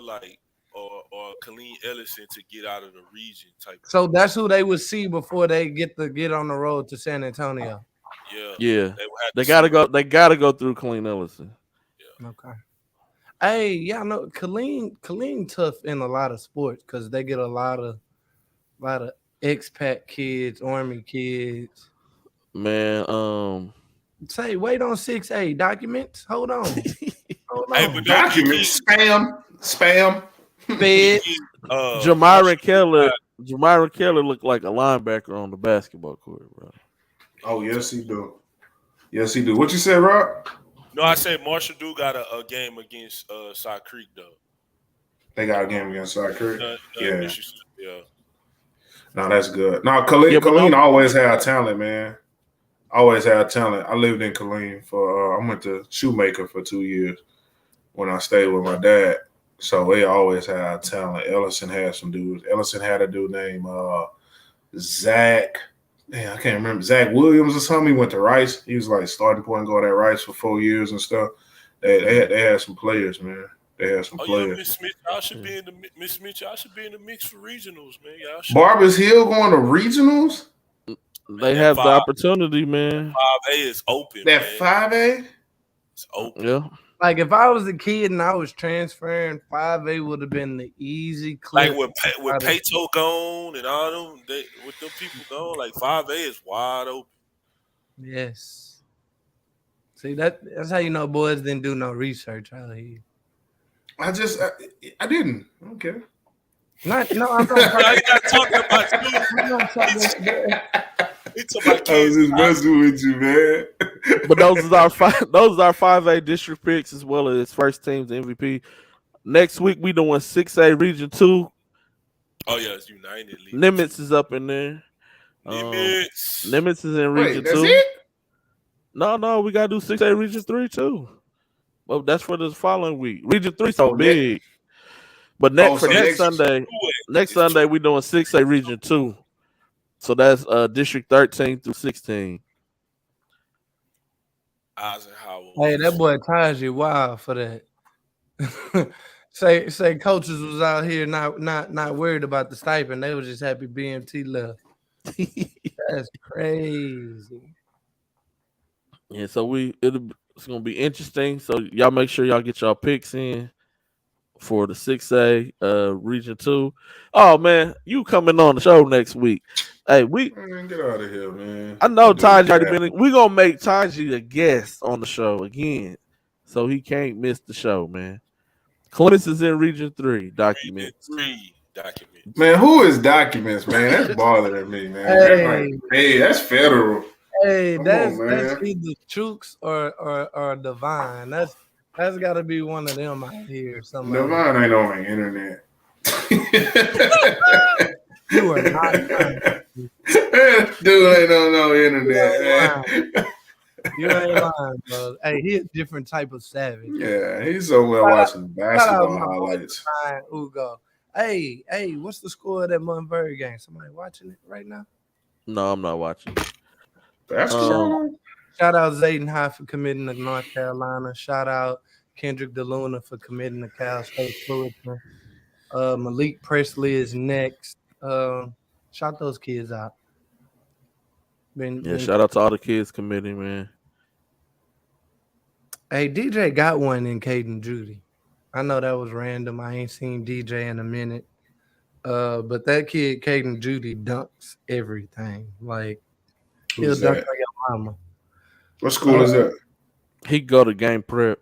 or Colleen Ellison to get out of the region type. So that's who they would see before they get on the road to San Antonio. Yeah. They gotta go through Colleen Ellison. Yeah. Okay. Hey, yeah, I know Killeen tough in a lot of sports because they get a lot of expat kids, army kids. Man, Say, wait on 6A documents. Hold on. Hold Hey, on. but don't Documents, spam. Fed. Jamira Keller looked like a linebacker on the basketball court, bro. Oh, yes, he do. Yes, he do. What you said, Rob? No, I said Marshall do got a game against Side Creek though. They got a game against Side Creek. Yeah. Mississippi, yeah. No, that's good. No, Killeen always had talent, man. Always had talent. I lived in Killeen I went to Shoemaker for 2 years when I stayed with my dad. So they always had talent. Ellison had some dudes. Ellison had a dude named Zach. Man, I can't remember. Zach Williams or something. He went to Rice. He was like starting point guard at Rice for 4 years and stuff. They had some players, man. They had some players. Yeah, Miss Smith, y'all should be in the mix for regionals, man. Y'all should. Barbers Hill going to regionals? They have the opportunity, man. 5A is open. That 5A? It's open. Yeah. Like if I was a kid and I was transferring, 5A would have been the easy clip. Like with Pato gone and all them, with them people gone, like 5A is wide open. Yes. See, that's how you know boys didn't do no research out here. I didn't. Okay. I'm not talking about you. I'm not talking about I was just messing with you, man. But those are our 5A district picks as well as first teams MVP. Next week we doing 6A Region 2. Oh yeah, it's United League. Nimitz is up in there. Nimitz is in Region 2. That's it? No, we gotta do 6A Region 3 too. Well, that's for the following week. Region 3 so big. But next Sunday we doing 6A Region 2. So that's District 13 through 16. Eisenhower. Hey, that boy Taji wild for that. say coaches was out here not worried about the stipend. They was just happy BMT left. That's crazy. Yeah, so it's gonna be interesting. So y'all make sure y'all get y'all picks in for the 6A Region 2. Oh man, you coming on the show next week. Hey, man, get out of here, man. I know Taji already been. We're gonna make Taji a guest on the show again. So he can't miss the show, man. Clemens is in Region 3 documents. Man, who is documents, man? That's bothering me, man. Hey, that's federal. Hey, that's either Chooks or Divine. That's got to be one of them out here. Divine ain't on the internet. You are not. Dude ain't on no internet. You ain't lying, bro. Hey, he's a different type of savage. Yeah, he's somewhere watching basketball highlights. Ugo. Hey, what's the score of that Montverde game? Somebody watching it right now? No, I'm not watching. Basketball. Shout out Zayden High for committing to North Carolina. Shout out Kendrick DeLuna for committing to Cal State Fullerton. Malik Presley is next. Shout those kids out. Shout out to all the kids committing, man. Hey, DJ got one in Caden Judy. I know that was random. I ain't seen DJ in a minute. But that kid, Caden Judy, dunks everything. Like, he'll dunk like your mama. What school is that? He go to game prep.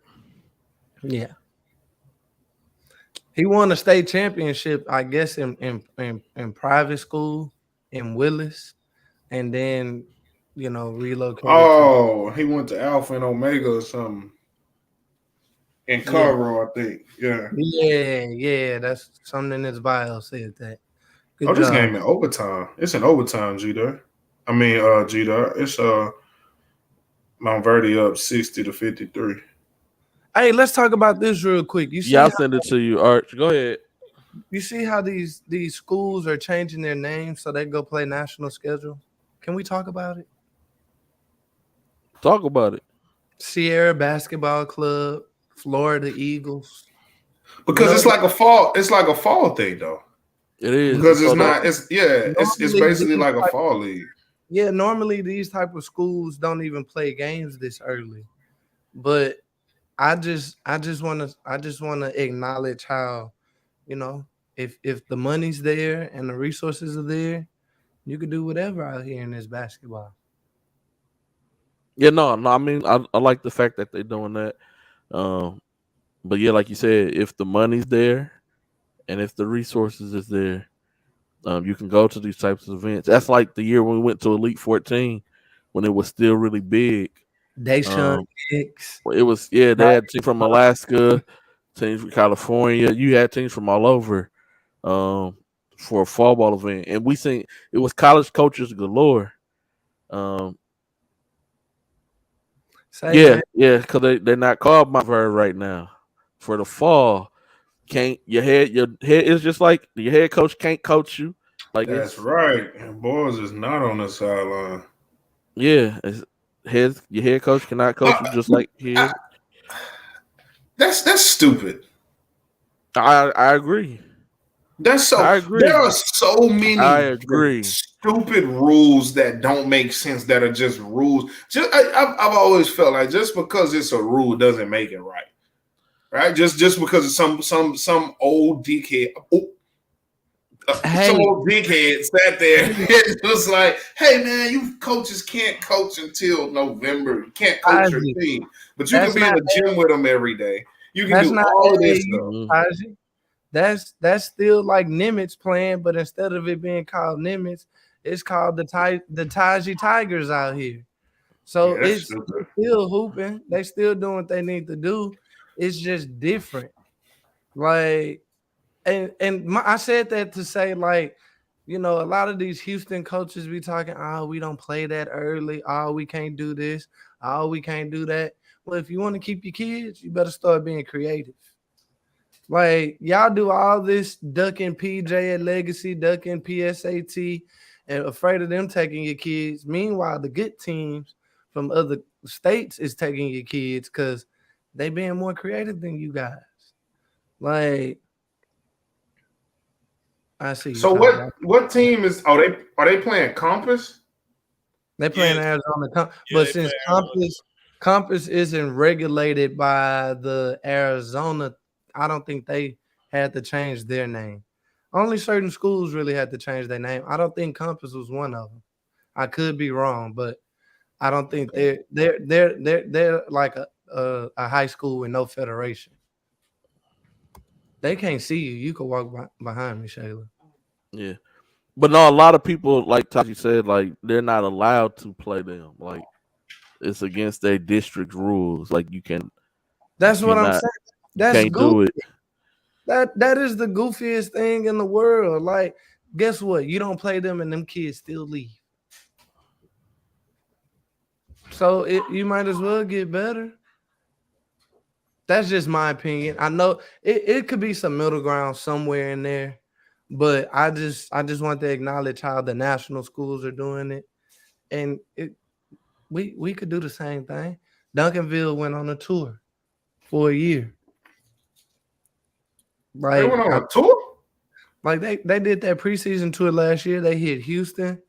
Yeah. He won a state championship, I guess, in private school in Willis, and then, relocated. Oh, he went to Alpha and Omega or something. In Cairo, I think. Yeah. Yeah. That's something in his bio said that. Good job. This game in overtime. It's in overtime, G-Dub. G-Dub. It's Montverde up 60-53. Hey, let's talk about this real quick. You see I'll send it to you, Arch. Go ahead. You see how these schools are changing their names so they go play national schedule? Can we talk about it? Talk about it. Sierra Basketball Club, Florida Eagles. Because it's like a fall thing though. It is. Because it's basically like a fall league. Yeah, normally these type of schools don't even play games this early. But I just wanna acknowledge how, you know, if the money's there and the resources are there, you could do whatever out here in this basketball. Yeah, no. I mean, I like the fact that they're doing that. Um, but yeah, like you said, if the money's there and if the resources is there, you can go to these types of events. That's like the year when we went to Elite 14 when it was still really big. Deshaun Um, Hicks, it was they had teams from Alaska, teams from California. You had teams from all over for a fall ball event, and we seen it was college coaches galore. Um, say yeah, man, yeah, because they're not called my verb right now for the fall. Can't your head is just like your head coach can't coach you. Like That's it's right. And boys is not on the sideline. yeah, your head coach cannot coach you just like I, here. that's stupid. I agree. That's so. I There agree. are so I many agree. stupid rules that don't make sense. That are just rules. I've always felt like just because it's a rule doesn't make it right. Right? Just because it's some old dickhead. Some hey, old dickhead sat there and was like, "Hey man, you coaches can't coach until November. You can't coach your Taji, team, but you can that's be in not the gym with them every day. You can that's do not all of this AAU, stuff." Mhm. Taji. That's still like Nimitz playing, but instead of it being called Nimitz, it's called the Taji Tigers out here. So Yeah, that's it's stupid. they still hooping. They still doing what they need to do. It's just different. Like I said that to say like, a lot of these Houston coaches be talking, oh, we don't play that early. Oh, we can't do this. Oh, we can't do that. Well, if you want to keep your kids, you better start being creative. Like y'all do all this ducking PJ at Legacy, ducking PSAT, and afraid of them taking your kids. Meanwhile, the good teams from other states is taking your kids because they being more creative than you guys. Like I see you So trying to block. what team is? Oh, are they playing Compass? They Yeah, playing Arizona, yeah, but they since play Arizona. Compass isn't regulated by the Arizona, I don't think they had to change their name. Only certain schools really had to change their name. I don't think Compass was one of them. I could be wrong, but I don't think they're like a high school with no federation. They can't see you. You can walk behind me, Shayla. Yeah. But no, a lot of people, like Taji said, like they're not allowed to play them. Like it's against their district rules. Like you That's what I'm cannot, saying. you That's can't do goofy. it. That is the goofiest thing in the world. Like, guess what? You don't play them, and them kids still leave. So you might as well get better. That's just my opinion. I know it could be some middle ground somewhere in there, but I just want to acknowledge how the national schools are doing it, and we could do the same thing. Duncanville went on a tour for a year. They Like went on a tour. like they did that preseason tour last year. They hit Houston,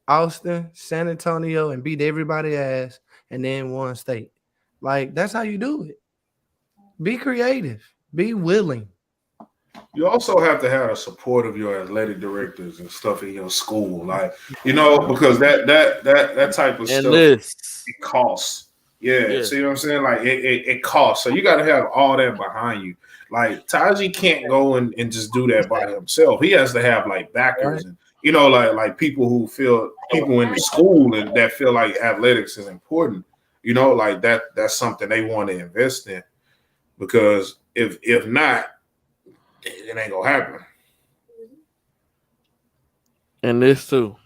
Austin, San Antonio, and beat everybody ass, and then won state. Like that's how you do it. Be creative. Be willing. You also have to have the support of your athletic directors and stuff in your school, like because that type of And stuff this, it costs. Yeah, yeah, see what I'm saying? Like it costs. So you got to have all that behind you. Like Taji can't go and just do that by himself. He has to have like Right? backers and like people who feel people in the school and that feel like athletics is important. Like that's something they want to invest in because if not, it ain't gonna happen. and this too.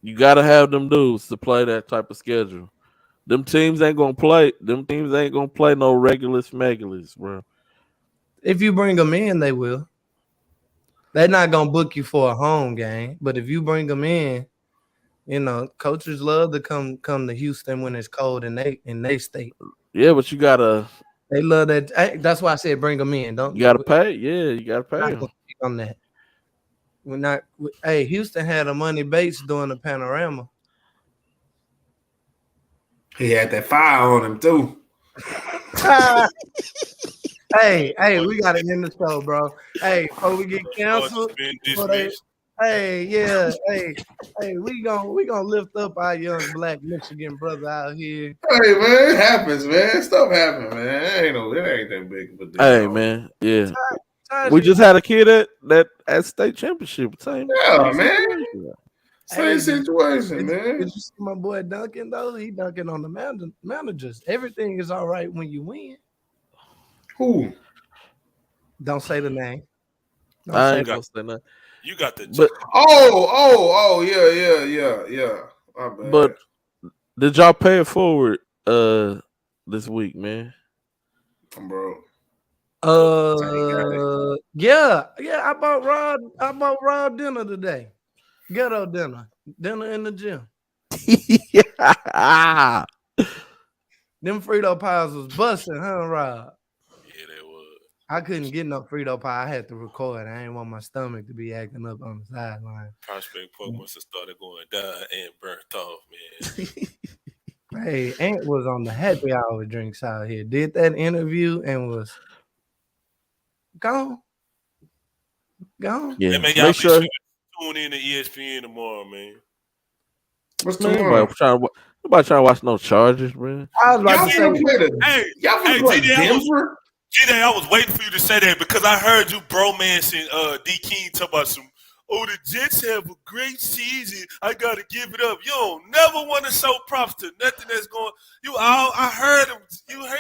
You gotta have them dudes to play that type of schedule. Them teams ain't gonna play. Them teams ain't gonna play no regular smegulas, bro. If you bring them in, they will. They're not gonna book you for a home game, but if you bring them in, coaches love to come to Houston when it's cold in they state. Yeah, but you gotta They love that. That's why I said bring them in. you Don't gotta we're pay. Yeah, you gotta pay not gonna them. speak on that. We're not. Hey, Houston had a money Bates doing the panorama. He had that fire on him too. Hey, we got to end the show, bro. Hey, before we get canceled, hey, we gonna lift up our young Black Michigan brother out here. Hey man, it happens, man. Stuff happens, man. It ain't that big of a deal. Hey man, yeah. We just had a kid at state championship. Same man. Same situation, man. Did you see my boy Duncan though? He dunking on the managers. Everything is all right when you win. Who? Don't say the name. I ain't gonna say nothing. You got the. Yeah. My bad. But did y'all pay it forward this week, man? Bro. Yeah. I bought Rod dinner today. Ghetto dinner in the gym. Them Frito pies was busting, huh, Rod? Yeah, they was. I couldn't get no Frito pie. I had to record. I didn't want my stomach to be acting up on the sideline. Prospect Park must have started going down and burnt off, man. Hey, Ant was on the happy hour drinks out here. Did that interview and was gone. Yeah, hey, man, y'all make sure tune in to ESPN tomorrow, man. What's tomorrow? Nobody trying to watch no Chargers, man. I was about to say, y'all play Denver? G-Day, I was waiting for you to say that because I heard you bromancing D King talk about the Jets have a great season. I gotta give it up. You don't never want to show props to nothing that's going. I heard him. You hear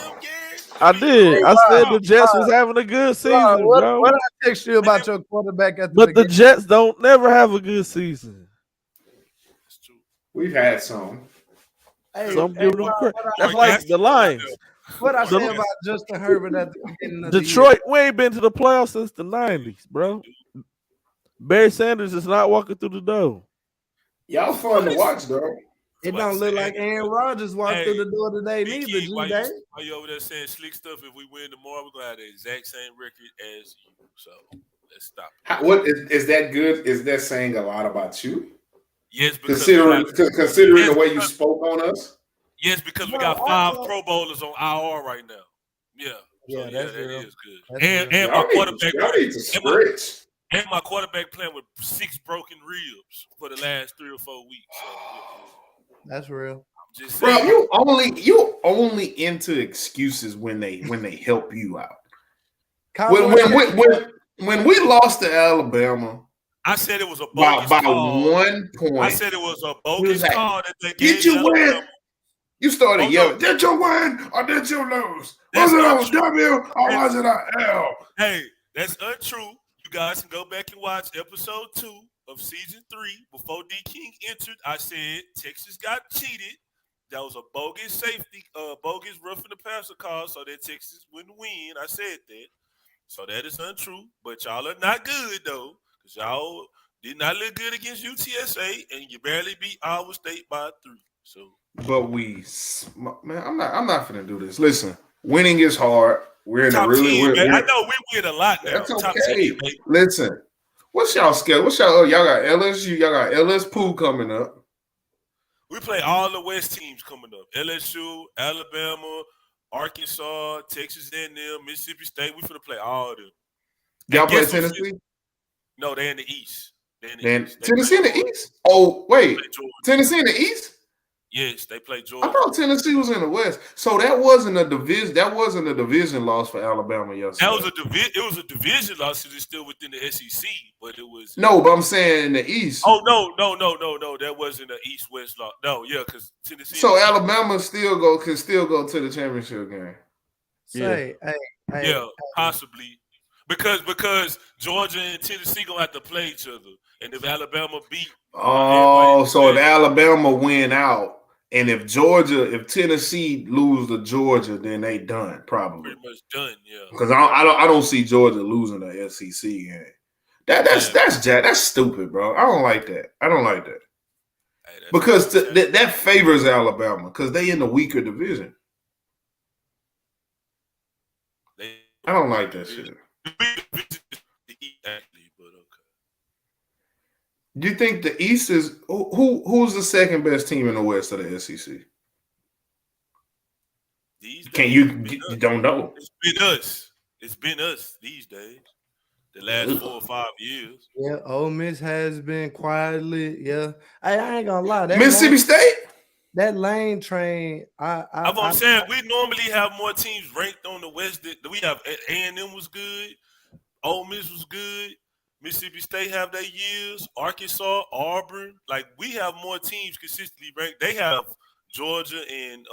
him, Gary? I did. I said the Jets was having a good season, bro. What I text you about your quarterback at the But the Jets don't never have a good season. That's true. We've had some. Some give them credit. That's like the Lions. What I say about Justin Herbert at the beginning of Detroit, we ain't been to the playoffs since the 90s, bro. Barry Sanders is not walking through the door. Y'all fun to watch, though. It don't look like Aaron Rodgers walked through the door today neither, G-Day. Why you over there saying slick stuff? If we win tomorrow, we're going to have the exact same record as you. So let's stop. What is that good? Is that saying a lot about you? Yes, because considering the way you spoke on us. Yes, because we got 5 Pro Bowlers on IR right now. Yeah, that is good. That's and my quarterback. And my quarterback playing with 6 broken ribs for the last 3 or 4 weeks. So, that's real. I'm just saying. Bro, you only into excuses when they help you out. When we lost to Alabama, I said it was a bogus call. 1 point. I said it was a bogus call that they gave. Did you win? You started yelling. Did you win or did you lose? Was it a W or was it a L? Hey, that's untrue. You guys can go back and watch episode 2 of season 3 before D King entered. I said Texas got cheated. That was a bogus safety, bogus roughing the passer call so that Texas wouldn't win. I said that. So that is untrue. But y'all are not good though, because y'all did not look good against UTSA, and you barely beat Iowa State by 3. So, but I'm not finna do this. Listen, winning is hard. We're in top a really. 10, I know we win a lot now. That's top okay. 10, listen, what's y'all schedule? Y'all got LSU? Y'all got LSU coming up. We play all the West teams coming up. LSU, Alabama, Arkansas, Texas A&M, Mississippi State. We finna play all of them. Y'all play Tennessee? No, they're in the East. Tennessee in the East? Oh, wait. Tennessee in the East? Yes, they play Georgia. I thought Tennessee was in the West. So that wasn't a division. That wasn't a division loss for Alabama yesterday. It was a division loss because it's still within the SEC, but it was no. But I'm saying in the East. Oh no! That wasn't an East-West loss. No, yeah, because Tennessee. So Alabama can still go to the championship game. Possibly. Because Georgia and Tennessee gonna have to play each other, and if Alabama beat, so if Alabama win out, and if Tennessee lose to Georgia, then they done probably. Pretty much done, yeah. Because I don't see Georgia losing the SEC game. That's stupid, bro. I don't like that. Hey, because that favors Alabama because they in the weaker division. I don't like that shit. Do you think the East is who's the second best team in the West of the SEC? These Can days, you don't know? It's been us. It's been us these days. The last 4 or 5 years. Yeah, Ole Miss has been quietly. Yeah, I ain't gonna lie. Mississippi State. That lane train. I'm saying we normally have more teams ranked on the West. We have A&M was good, Ole Miss was good, Mississippi State have their years, Arkansas, Auburn. Like we have more teams consistently ranked. They have Georgia and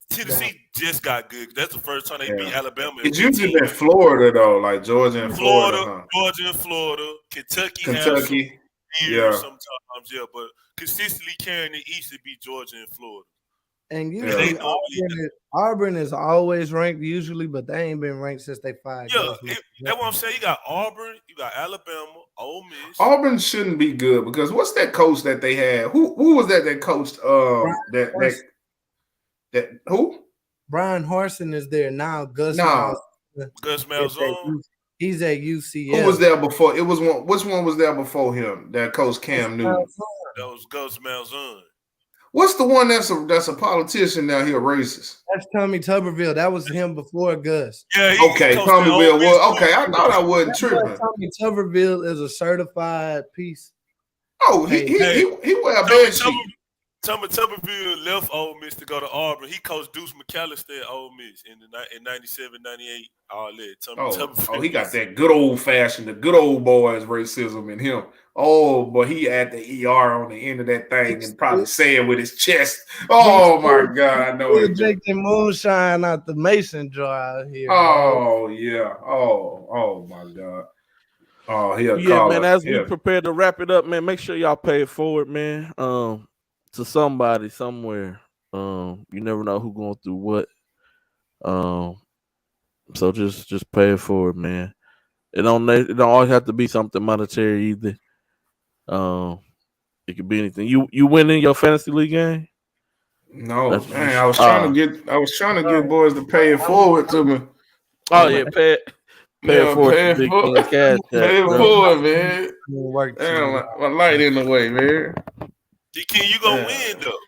Tennessee just got good. That's the first time they beat Alabama. It's usually been Florida though, like Georgia and Florida. Georgia and Florida. Kentucky. Have some years sometimes, but consistently carrying the East to beat Georgia and Florida. And usually Auburn is always ranked usually, but they ain't been ranked since they 5 years. That's what I'm saying. You got Auburn, you got Alabama, Ole Miss. Auburn shouldn't be good because what's that coach that they had? Who was that coached that who? Brian Harsin is there now. Gus Malzahn. He's at UCL. Who was there before? It was one. Which one was there before him? That coach Cam Newton. That was Gus Malzahn. What's the one that's a politician now? He a racist. That's Tommy Tuberville. That was him before Gus. Yeah. Tuberville was okay. I thought I wasn't tripping. Tommy Tuberville is a certified piece. Oh, he wear a bed sheet. Tommy Tuberville left Ole Miss to go to Auburn. He coached Deuce McAllister at Ole Miss in 97, 98. All that. He got that good old fashioned, the good old boys racism in him. Oh, but he had the ER on the end of that thing and probably say it with his chest. Oh my God, I know it. Drinking moonshine out the mason jar out here. Oh yeah. Oh my God. Oh, yeah, man. As we prepare to wrap it up, man, make sure y'all pay it forward, man. To somebody somewhere. You never know who going through what. So just pay it forward, man. It don't always have to be something monetary either. It could be anything. You winning your fantasy league game? No, man. I was trying to get boys to pay it forward to me. Oh yeah, pay it forward. Pay it forward, man. Damn, my light in the way, man. D-King, you gonna win though.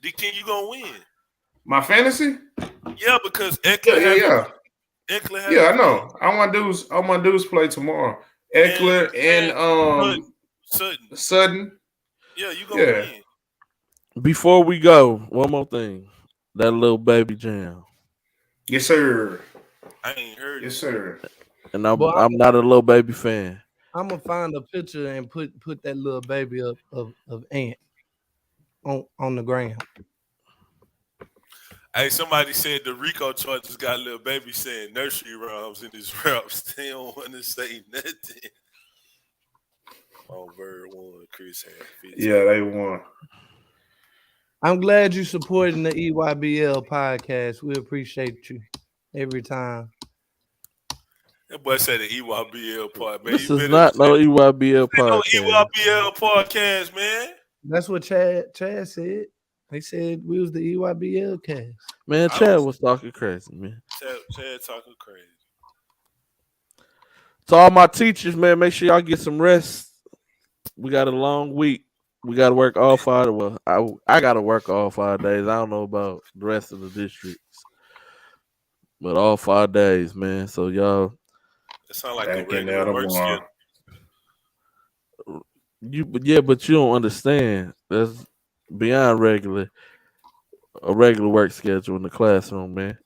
D-King, you gonna win. My fantasy? Yeah, because Eckler I know. All my dudes play tomorrow. Eckler and Sutton. Yeah, you gonna win. Before we go, one more thing. That little baby jam. Yes, sir. I ain't heard it. Yes, sir. And I'm not a little baby fan. I'm gonna find a picture and put that little baby up of Ant on the ground. Hey, somebody said the Rico Chargers got little baby saying nursery rhymes in his raps. They don't want to say nothing. Oh, Bird won. Chris had 15. Yeah, they won. I'm glad you supporting the EYBL podcast. We appreciate you every time. That boy said the EYBL podcast, man. This is not no EYBL podcast. No EYBL podcast, man. That's what Chad said. They said we was the EYBL cast. Man, Chad was talking crazy, man. Chad talking crazy. To all my teachers, man, make sure y'all get some rest. We got a long week. We got to work all 5. Well, I got to work all 5 days. I don't know about the rest of the districts, but all 5 days, man. So y'all, it sounds like a regular work schedule. But you don't understand. That's beyond regular. A regular work schedule in the classroom, man.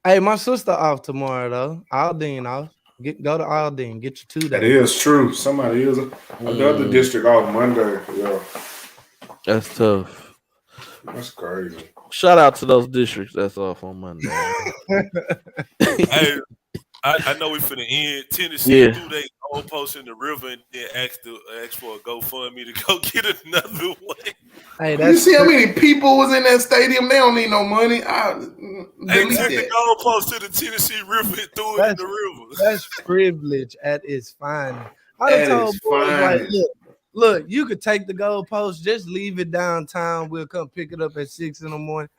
Hey, my sister off tomorrow though. Aldine off. Go to Aldine. Get your 2 days. That is true. Somebody is another district off Monday. Yeah. That's tough. That's crazy. Shout out to those districts that's off on Monday. Hey, I know we finna end. Tennessee threw their old post in the river and then asked for a GoFundMe to go get another one. Hey, you see how many people was in that stadium? They don't need no money. They took the goalpost to the Tennessee River and threw it in the river. That's privilege at its finest. I told boys like, look, you could take the goalpost, just leave it downtown. We'll come pick it up at 6 in the morning.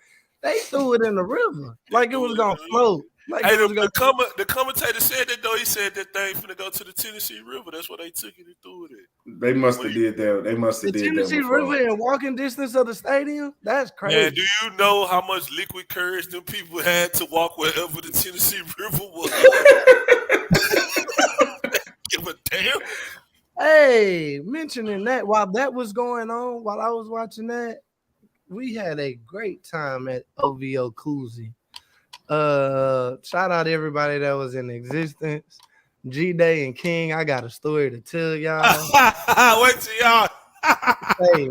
They threw it in the river like it was gonna float. Like Hey, it was gonna. the commentator said that though. He said that thing finna go to the Tennessee River. That's why they took it and threw it in. They must have did that. They must have The did that Tennessee before. River in walking distance of the stadium? That's crazy. Man, do you know how much liquid courage them people had to walk wherever the Tennessee River was? Give a damn. Hey, mentioning that, while that was going on, while I was watching that, we had a great time at OVO Koozie. Shout out to everybody that was in existence. G-Day and King, I got a story to tell y'all. Wait till y'all. Hey,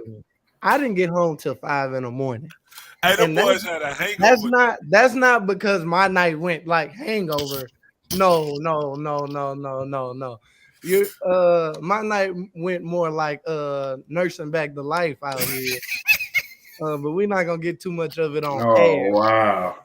I didn't get home till 5 a.m. Hey, them And boys had a hangover. That's not because my night went like hangover. No. You my night went more like nursing back to life out here. But we're not gonna get too much of it on air. Wow.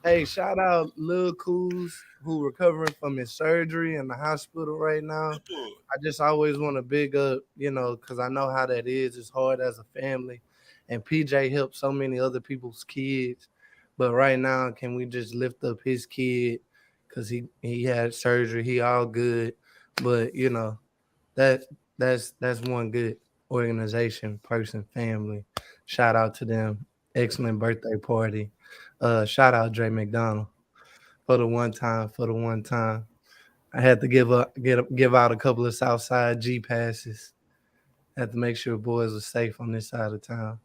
Hey, shout out Lil Coos, who recovering from his surgery in the hospital right now. I just always want to big up, because I know how that is. It's hard as a family. And PJ helped so many other people's kids. But right now, can we just lift up his kid? Because he had surgery. He all good. But, that's one good organization, person, family. Shout out to them. Excellent birthday party. Shout out Dre McDonald for the one time. I had to give out a couple of Southside G passes. Had to make sure boys were safe on this side of town.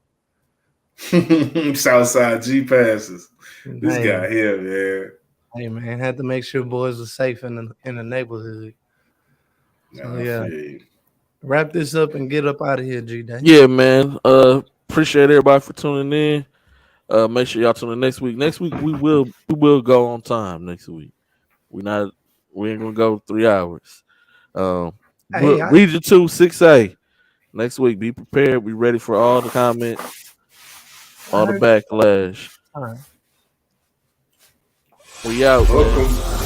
Southside G passes. This guy here, man. Hey man, had to make sure boys were safe in the neighborhood. So yeah. Wrap this up and get up out of here, G-Day. Yeah, man. Appreciate everybody for tuning in. Make sure y'all tune in next week. Next week we will go on time next week. We ain't gonna go 3 hours. Region 2, 6A. Next week, be prepared. Be ready for all the comments, all the backlash. All right. We out. Welcome.